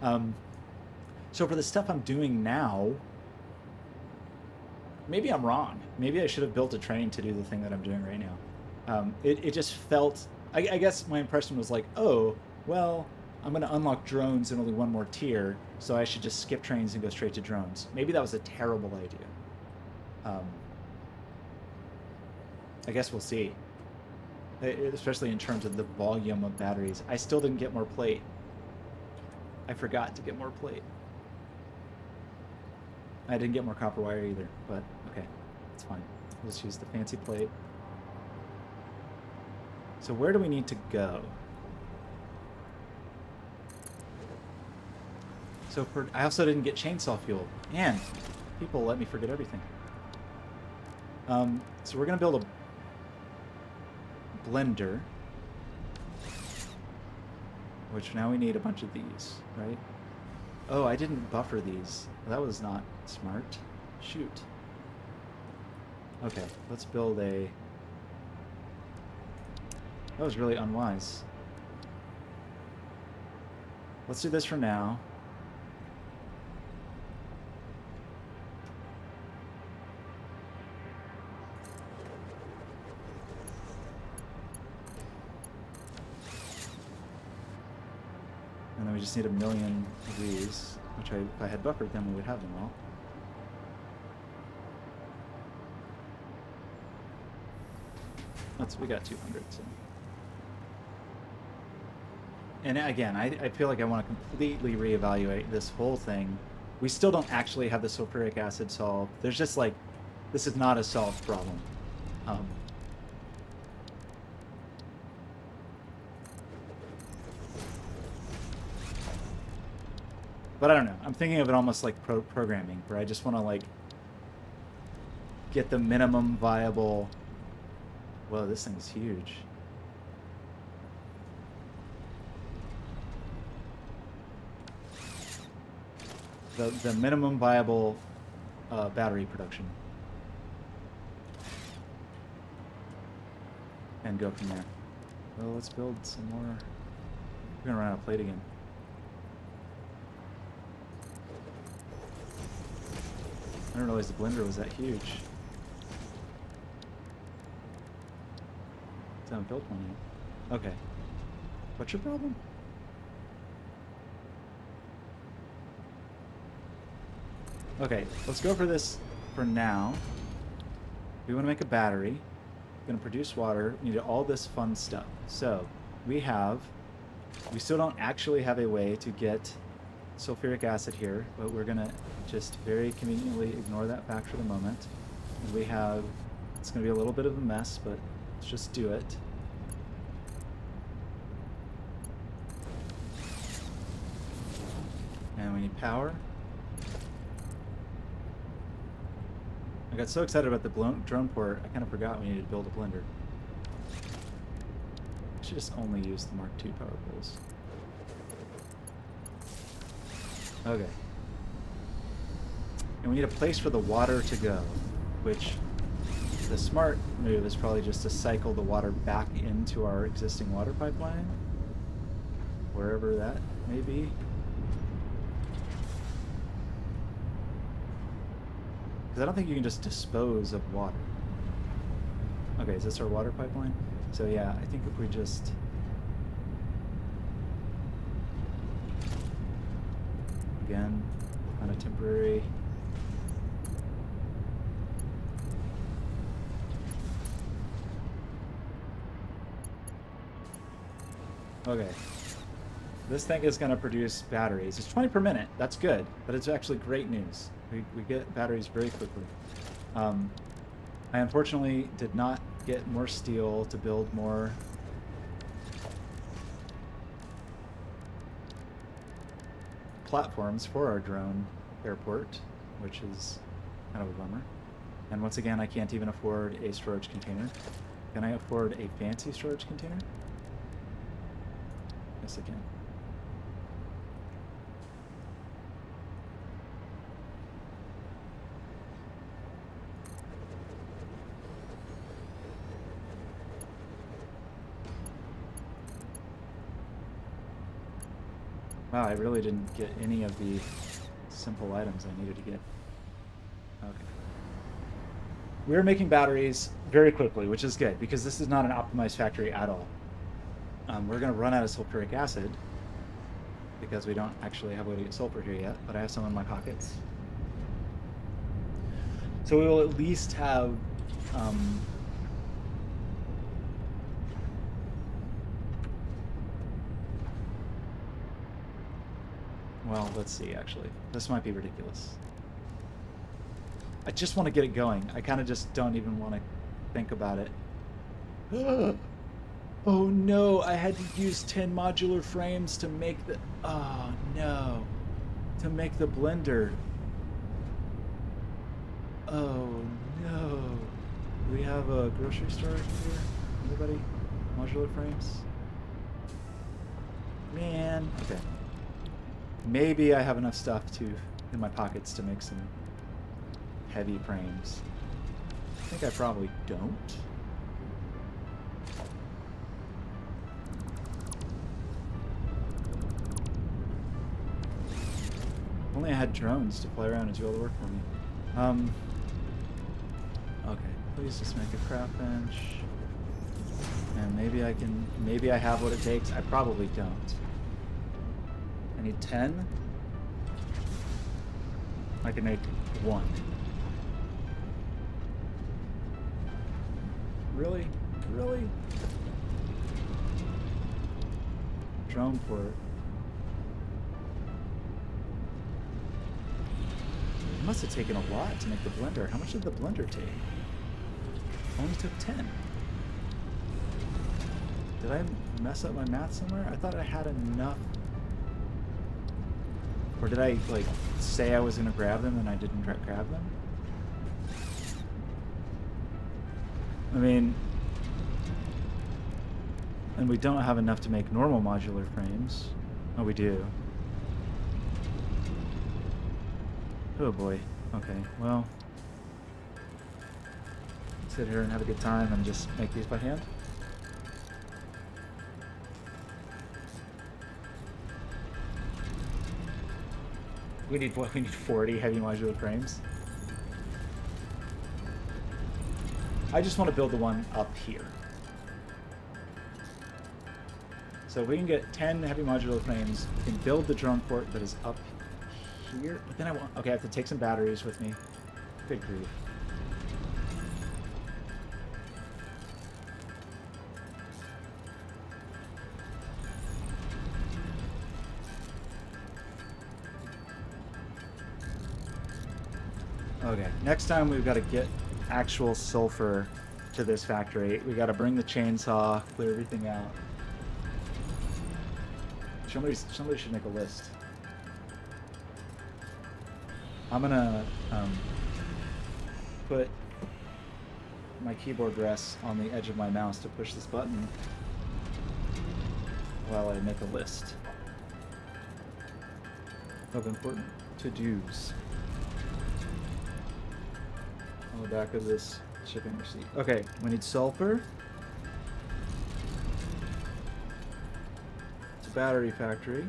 So for the stuff I'm doing now, maybe I'm wrong. Maybe I should have built a train to do the thing that I'm doing right now. It just felt, I guess my impression was like, oh, well, I'm going to unlock drones in only one more tier, so I should just skip trains and go straight to drones. Maybe that was a terrible idea. I guess we'll see. Especially in terms of the volume of batteries. I still didn't get more plate. I forgot to get more plate. I didn't get more copper wire either, but okay, it's fine. We'll just use the fancy plate. So where do we need to go? So I also didn't get chainsaw fuel. Man, people let me forget everything. So we're gonna build a blender, which now we need a bunch of these, right? Oh, I didn't buffer these. That was not smart. Shoot. Okay, let's build a... That was really unwise. Let's do this for now. And then we just need 1 million of these, which if I had buffered them, we would have them all. We got 200, so. And again, I feel like I want to completely reevaluate this whole thing. We still don't actually have the sulfuric acid solved. There's just like, this is not a solved problem. But I don't know. I'm thinking of it almost like programming, where I just want to like get the minimum viable. Whoa, this thing's huge. The minimum viable battery production, and go from there. Well, let's build some more. We're gonna run out of plate again. I didn't realize the blender was that huge. I haven't built one yet. Okay. What's your problem? Okay, let's go for this for now. We want to make a battery. We're going to produce water. We need all this fun stuff. So we have We still don't actually have a way to get sulfuric acid here, but we're gonna just very conveniently ignore that fact for the moment. And we have, it's gonna be a little bit of a mess, but let's just do it. And we need power. I got so excited about the drone port, I kind of forgot we needed to build a blender. I should just only use the Mark II power poles. Okay. And we need a place for the water to go, which the smart move is probably just to cycle the water back into our existing water pipeline, wherever that may be. Because I don't think you can just dispose of water. Okay, is this our water pipeline? So yeah, I think if we just... Again, kind of temporary. Okay. This thing is going to produce batteries. It's 20 per minute. That's good, but it's actually great news. We get batteries very quickly. I unfortunately did not get more steel to build more platforms for our drone airport, which is kind of a bummer. And once again, I can't even afford a storage container. Can I afford a fancy storage container? Yes, I can. Wow, I really didn't get any of the simple items I needed to get. Okay. We're making batteries very quickly, which is good, because this is not an optimized factory at all. We're going to run out of sulfuric acid, because we don't actually have a way to get sulfur here yet, but I have some in my pockets. So we will at least have... well, let's see, actually. This might be ridiculous. I just want to get it going. I kind of just don't even want to think about it. Oh no, I had to use 10 modular frames to make the... oh no. To make the blender. Oh no. Do we have a grocery store here? Anybody? Modular frames? Man. Okay. Maybe I have enough stuff in my pockets to make some heavy frames. I think I probably don't. If only I had drones to fly around and do all the work for me. Okay, please just make a craft bench. And maybe I have what it takes. I probably don't. I need 10. I can make 1. Really? Really? Drone port. It must have taken a lot to make the blender. How much did the blender take? Only took 10. Did I mess up my math somewhere? I thought I had enough. Or did I, like, say I was going to grab them and I didn't grab them? I mean... and we don't have enough to make normal modular frames. Oh, we do. Oh boy. Okay, well... sit here and have a good time and just make these by hand. We need what? We need 40 heavy modular frames. I just want to build the one up here. So we can get 10 heavy modular frames. We can build the drone port that is up here. But then okay, I have to take some batteries with me. Good grief. Okay, next time we've got to get actual sulfur to this factory. We got to bring the chainsaw, clear everything out. Somebody should make a list. I'm gonna put my keyboard rests on the edge of my mouse to push this button while I make a list of important to-dos on the back of this shipping receipt. Okay, we need sulfur. It's a battery factory.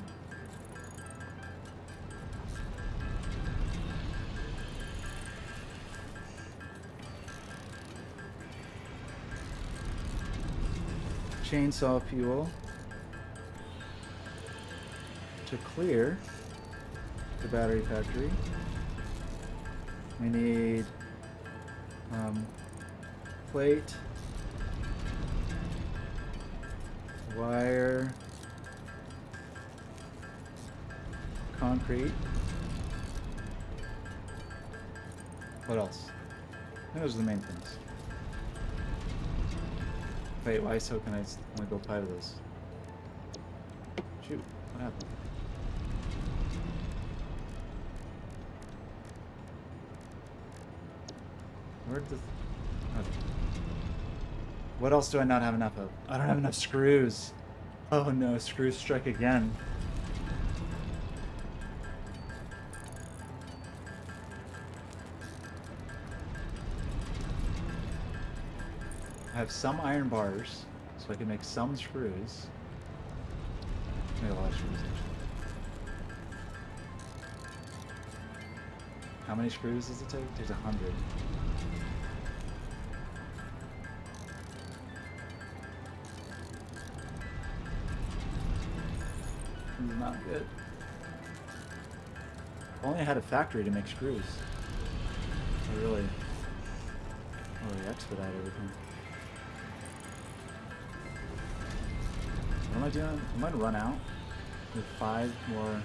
Chainsaw fuel to clear the battery factory. We need plate, wire, concrete. What else? I think those are the main things. Wait, why so can I only go 5 of those? Shoot, what happened? Where'd the... Okay. What else do I not have enough of? I don't have enough screws. Oh no, screws strike again. I have some iron bars, so I can make some screws. Make a lot of screws, actually. How many screws does it take? It takes 100. This is not good. If only I had a factory to make screws. I really expedite everything. What am I doing? I might run out with 5 more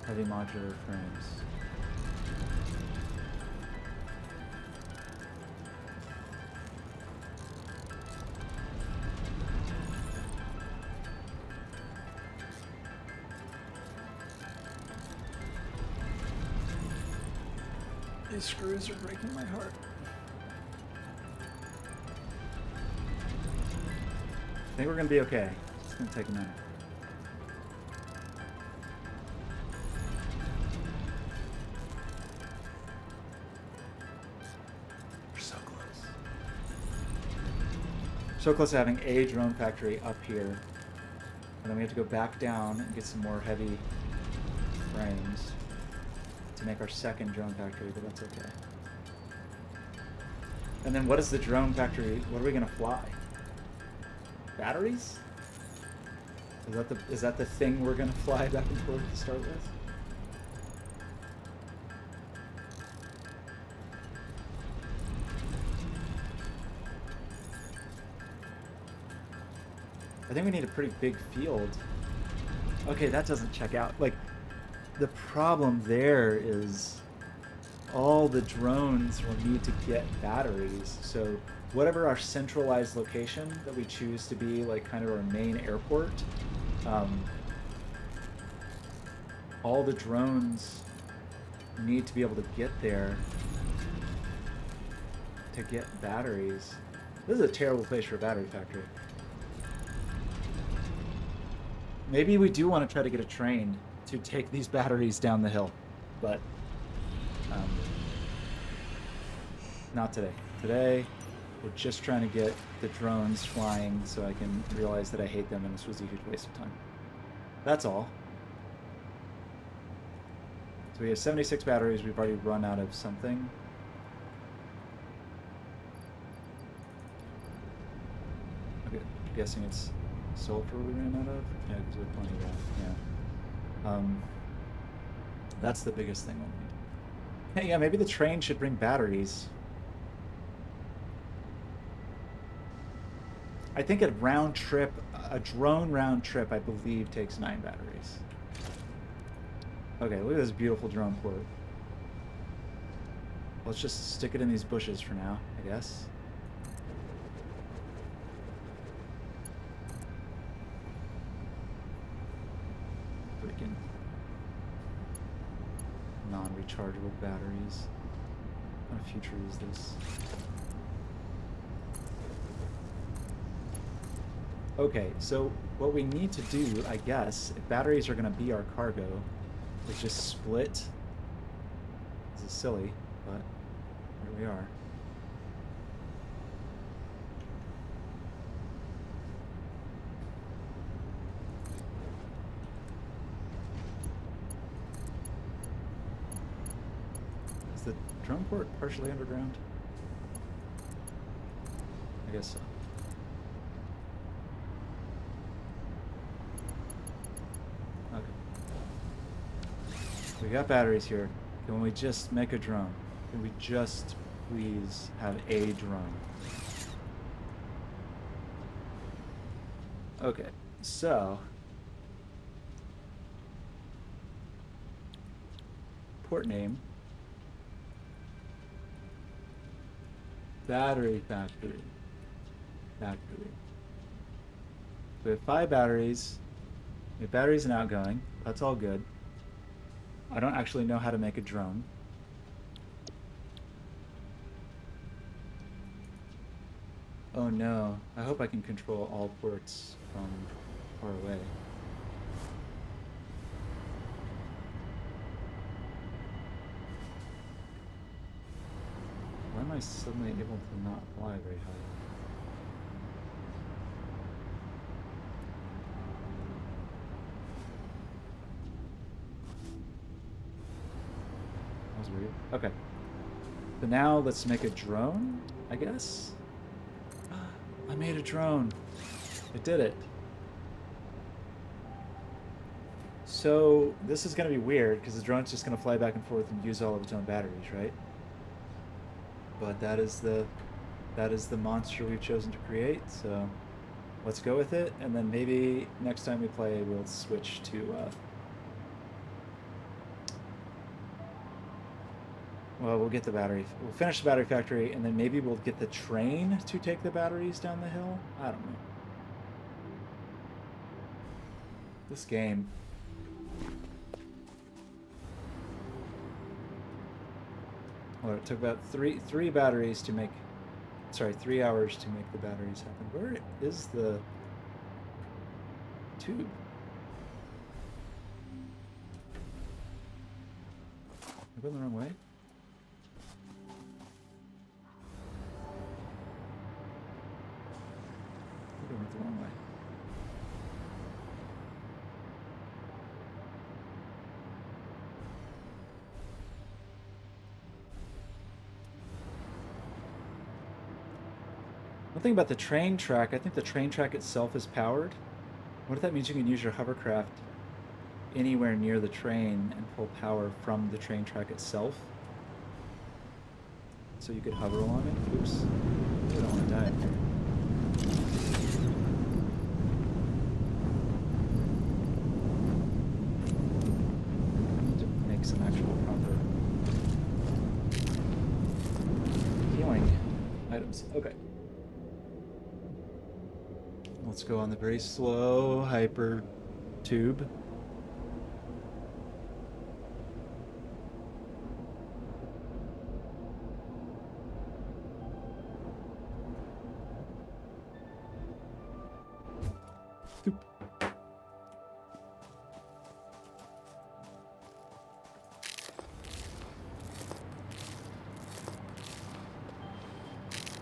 heavy modular frames. These screws are breaking my heart. I think we're gonna be okay. It's gonna take a minute. We're so close. So close to having a drone factory up here. And then we have to go back down and get some more heavy frames to make our second drone factory, but that's okay. And then what is the drone factory? What are we gonna fly? Batteries? Is that the thing we're gonna fly back and forth to start with? I think we need a pretty big field. Okay, that doesn't check out. Like, the problem there is all the drones will need to get batteries. So whatever our centralized location that we choose to be like kind of our main airport, all the drones need to be able to get there to get batteries. This is a terrible place for a battery factory. Maybe we do want to try to get a train to take these batteries down the hill, but not today. Today, we're just trying to get the drones flying so I can realize that I hate them and this was a huge waste of time. That's all. So we have 76 batteries. We've already run out of something. Okay, I'm guessing it's sulfur we ran out of? Yeah, because we have plenty of that. Yeah. That's the biggest thing we'll need. Hey, yeah, maybe the train should bring batteries. I think a round trip, a drone round trip, I believe takes 9 batteries. Okay, look at this beautiful drone port. Let's just stick it in these bushes for now, I guess. Freaking non-rechargeable batteries. What kind of future is this? Okay, so what we need to do, I guess, if batteries are going to be our cargo, is just split. This is silly, but here we are. Is the drone port partially underground? I guess so. Okay. We got batteries here. Can we just make a drone? Can we just please have a drone? Okay, so port name, battery factory. We have 5 batteries. We have batteries and outgoing. That's all good. I don't actually know how to make a drone. Oh no, I hope I can control all ports from far away. Why am I suddenly able to not fly very high? That was weird. Okay. So now let's make a drone, I guess? I made a drone. I did it. So this is going to be weird because the drone's just going to fly back and forth and use all of its own batteries, right? But that is the monster we've chosen to create. So let's go with it, and then maybe next time we play, we'll switch to. Well, we'll get the battery. We'll finish the battery factory, and then maybe we'll get the train to take the batteries down the hill. I don't know. This game. Well, it took about three batteries to make. Sorry, 3 hours to make the batteries happen. Where is the tube? Am I going the wrong way? I went the wrong way. One thing about the train track, I think the train track itself is powered. What if that means you can use your hovercraft anywhere near the train and pull power from the train track itself? So you could hover along it? Oops. I don't want to die up here. Some actual proper healing items. Okay. Let's go on the very slow hyper tube.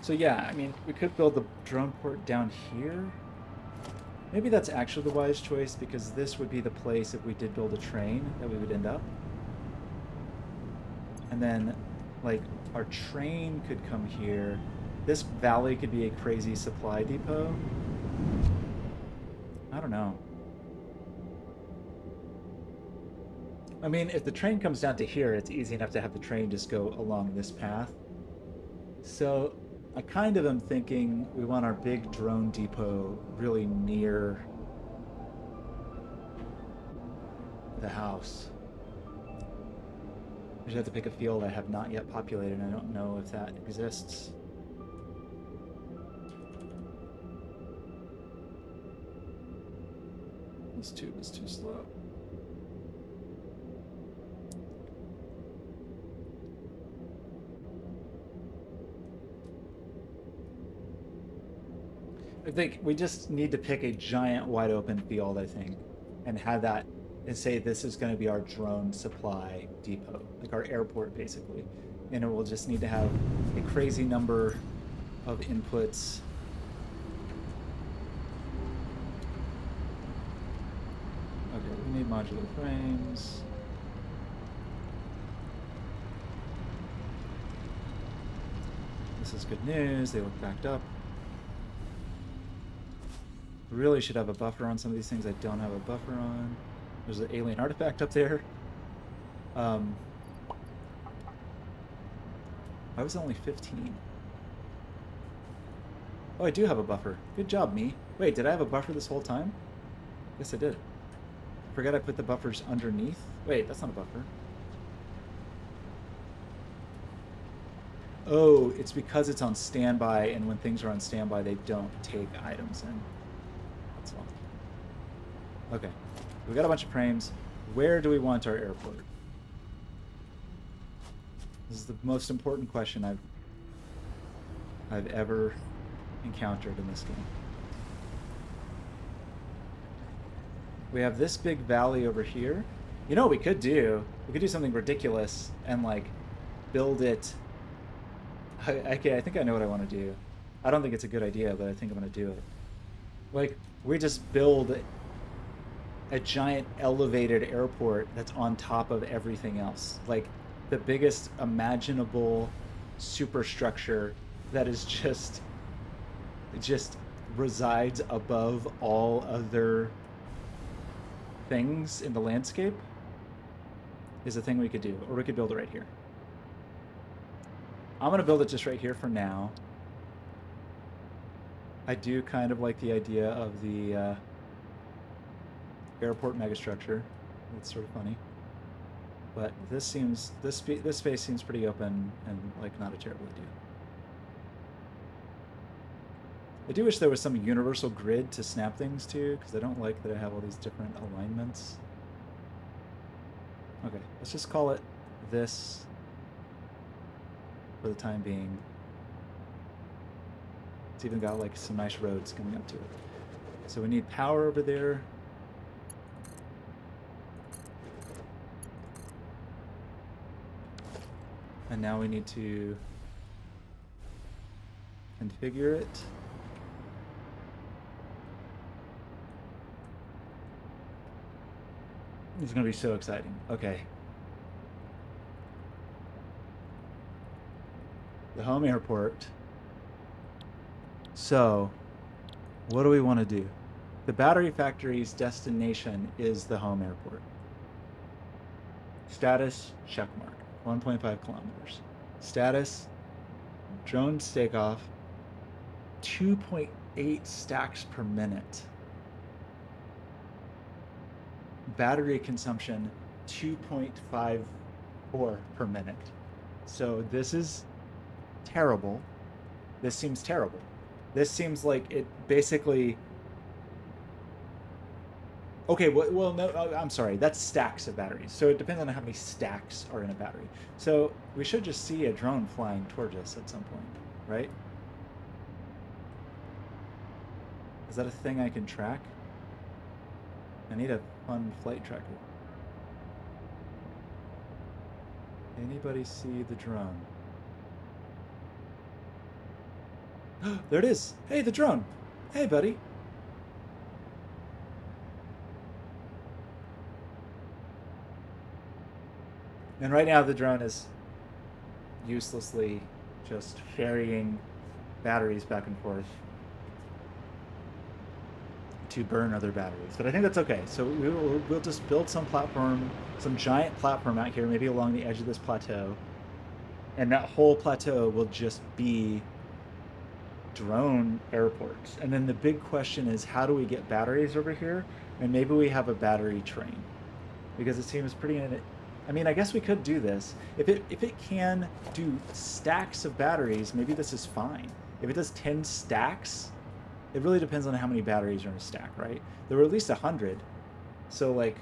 So yeah, I mean, we could build the drone port down here. Maybe that's actually the wise choice, because this would be the place, if we did build a train, that we would end up. And then, like, our train could come here. This valley could be a crazy supply depot. I don't know. I mean, if the train comes down to here, it's easy enough to have the train just go along this path. So I kind of am thinking we want our big drone depot really near the house. I should have to pick a field I have not yet populated, and I don't know if that exists. This tube is too slow. I think we just need to pick a giant wide open field, I think, and have that and say this is going to be our drone supply depot, like our airport basically. And it will just need to have a crazy number of inputs. Okay, we need modular frames. This is good news. They look backed up. Really should have a buffer on some of these things I don't have a buffer on. There's an alien artifact up there. I was only 15. Oh, I do have a buffer. Good job, me. Wait, did I have a buffer this whole time? Yes, I did. Forgot I put the buffers underneath. Wait, that's not a buffer. Oh, it's because it's on standby, and when things are on standby, they don't take items in. That's all. Okay, we got a bunch of frames. Where do we want our airport? This is the most important question I've ever encountered in this game. We have this big valley over here. You know what we could do? We could do something ridiculous and like build it. Okay, I think I know what I want to do. I don't think it's a good idea, but I think I'm going to do it. Like, we just build a giant elevated airport that's on top of everything else. Like, the biggest imaginable superstructure that is just resides above all other things in the landscape is a thing we could do. Or we could build it right here. I'm going to build it just right here for now. I do kind of like the idea of the airport megastructure. It's sort of funny. But this space seems pretty open and like not a terrible idea. I do wish there was some universal grid to snap things to, because I don't like that I have all these different alignments. Okay, let's just call it this for the time being. It's even got like some nice roads coming up to it. So we need power over there. And now we need to configure it. It's going to be so exciting. Okay. The home airport. So, what do we want to do? The battery factory's destination is the home airport. Status, checkmark. 1.5 kilometers. Status, drone takeoff, 2.8 stacks per minute. Battery consumption, 2.54 per minute. So this is terrible. This seems terrible. This seems like it basically... Okay, well, no, I'm sorry. That's stacks of batteries. So it depends on how many stacks are in a battery. So we should just see a drone flying towards us at some point, right? Is that a thing I can track? I need a fun flight tracker. Anybody see the drone? There it is. Hey, the drone. Hey, buddy. And right now the drone is uselessly just ferrying batteries back and forth to burn other batteries. But I think that's okay. So we'll just build some platform, some giant platform out here, maybe along the edge of this plateau. And that whole plateau will just be drone airports. And then the big question is, how do we get batteries over here? And maybe we have a battery train. Because it seems pretty... I I mean, I guess we could do this. If it can do stacks of batteries, maybe this is fine. If it does 10 stacks, it really depends on how many batteries are in a stack, right? There were at least 100. So, like...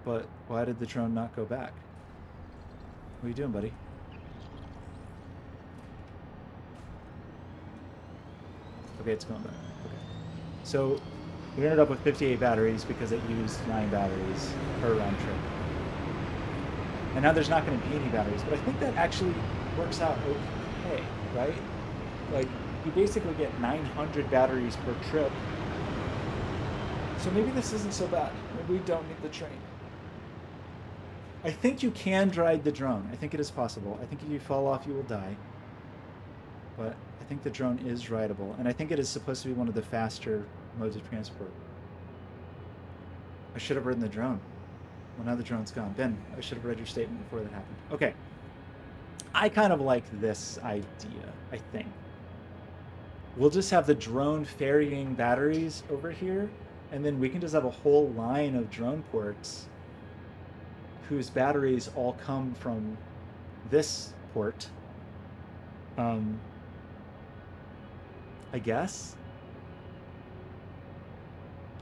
But why did the drone not go back? What are you doing, buddy? Okay, it's going back. Okay. So we ended up with 58 batteries because it used 9 batteries per round trip. And now there's not going to be any batteries, but I think that actually works out okay, right? Like, you basically get 900 batteries per trip. So maybe this isn't so bad. Maybe we don't need the train. I think you can ride the drone. I think it is possible. I think if you fall off, you will die. But I think the drone is rideable. And I think it is supposed to be one of the faster modes of transport. I should have ridden the drone. Well, now the drone's gone. Ben, I should have read your statement before that happened. Okay. I kind of like this idea, I think. We'll just have the drone ferrying batteries over here, and then we can just have a whole line of drone ports whose batteries all come from this port. I guess.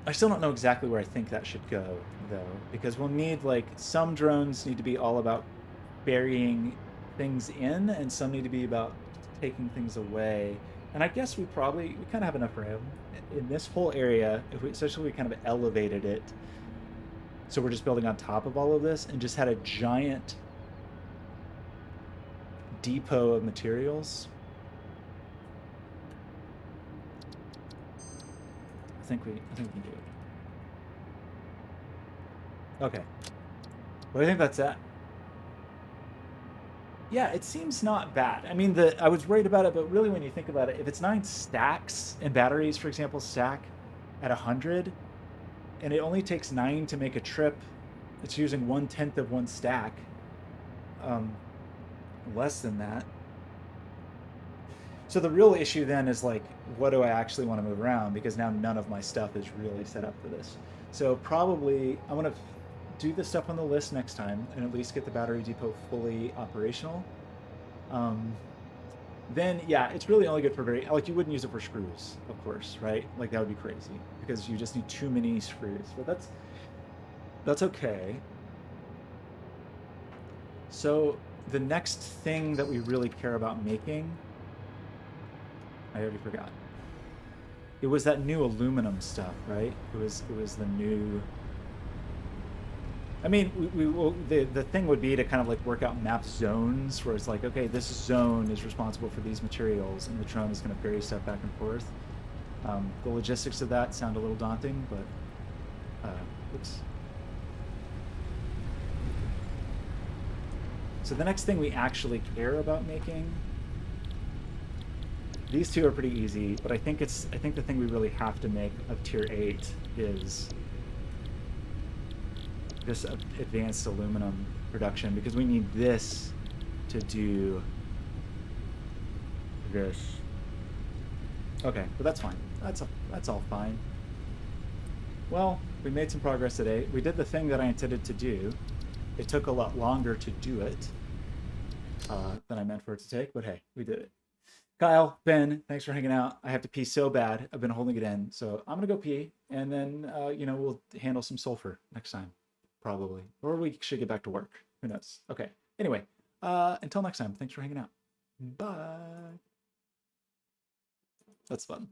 I still don't know exactly where I think that should go, though, because we'll need, like, some drones need to be all about burying things in, and some need to be about taking things away. And I guess we kind of have enough room in this whole area, especially if we kind of elevated it. So we're just building on top of all of this and just had a giant depot of materials. I think we can do it. Okay. What do you think that's at? Yeah, it seems not bad. I mean, I was worried about it, but really when you think about it, if it's 9 stacks and batteries, for example, stack at 100, and it only takes 9 to make a trip, it's using 1/10 of one stack. Less than that. So the real issue then is, like, what do I actually want to move around? Because now none of my stuff is really set up for this. So probably I want to do the stuff on the list next time and at least get the battery depot fully operational. Then, yeah, it's really only good for like, you wouldn't use it for screws, of course, right? Like, that would be crazy because you just need too many screws. But that's okay. So the next thing that we really care about making, I already forgot. It was that new aluminum stuff, right? It was the new... I mean, the thing would be to kind of, like, work out map zones where it's like, okay, this zone is responsible for these materials, and the drone is going to ferry stuff back and forth. The logistics of that sound a little daunting, but oops. So the next thing we actually care about making, these two are pretty easy, but I think the thing we really have to make of tier 8 is this advanced aluminum production, because we need this to do this. Okay, but that's fine. That's all fine. Well, we made some progress today. We did the thing that I intended to do. It took a lot longer to do it than I meant for it to take, but hey, we did it. Kyle, Ben, thanks for hanging out. I have to pee so bad. I've been holding it in, so I'm gonna go pee, and then we'll handle some sulfur next time. Probably. Or we should get back to work. Who knows? Okay. Anyway, until next time, thanks for hanging out. Bye. That's fun.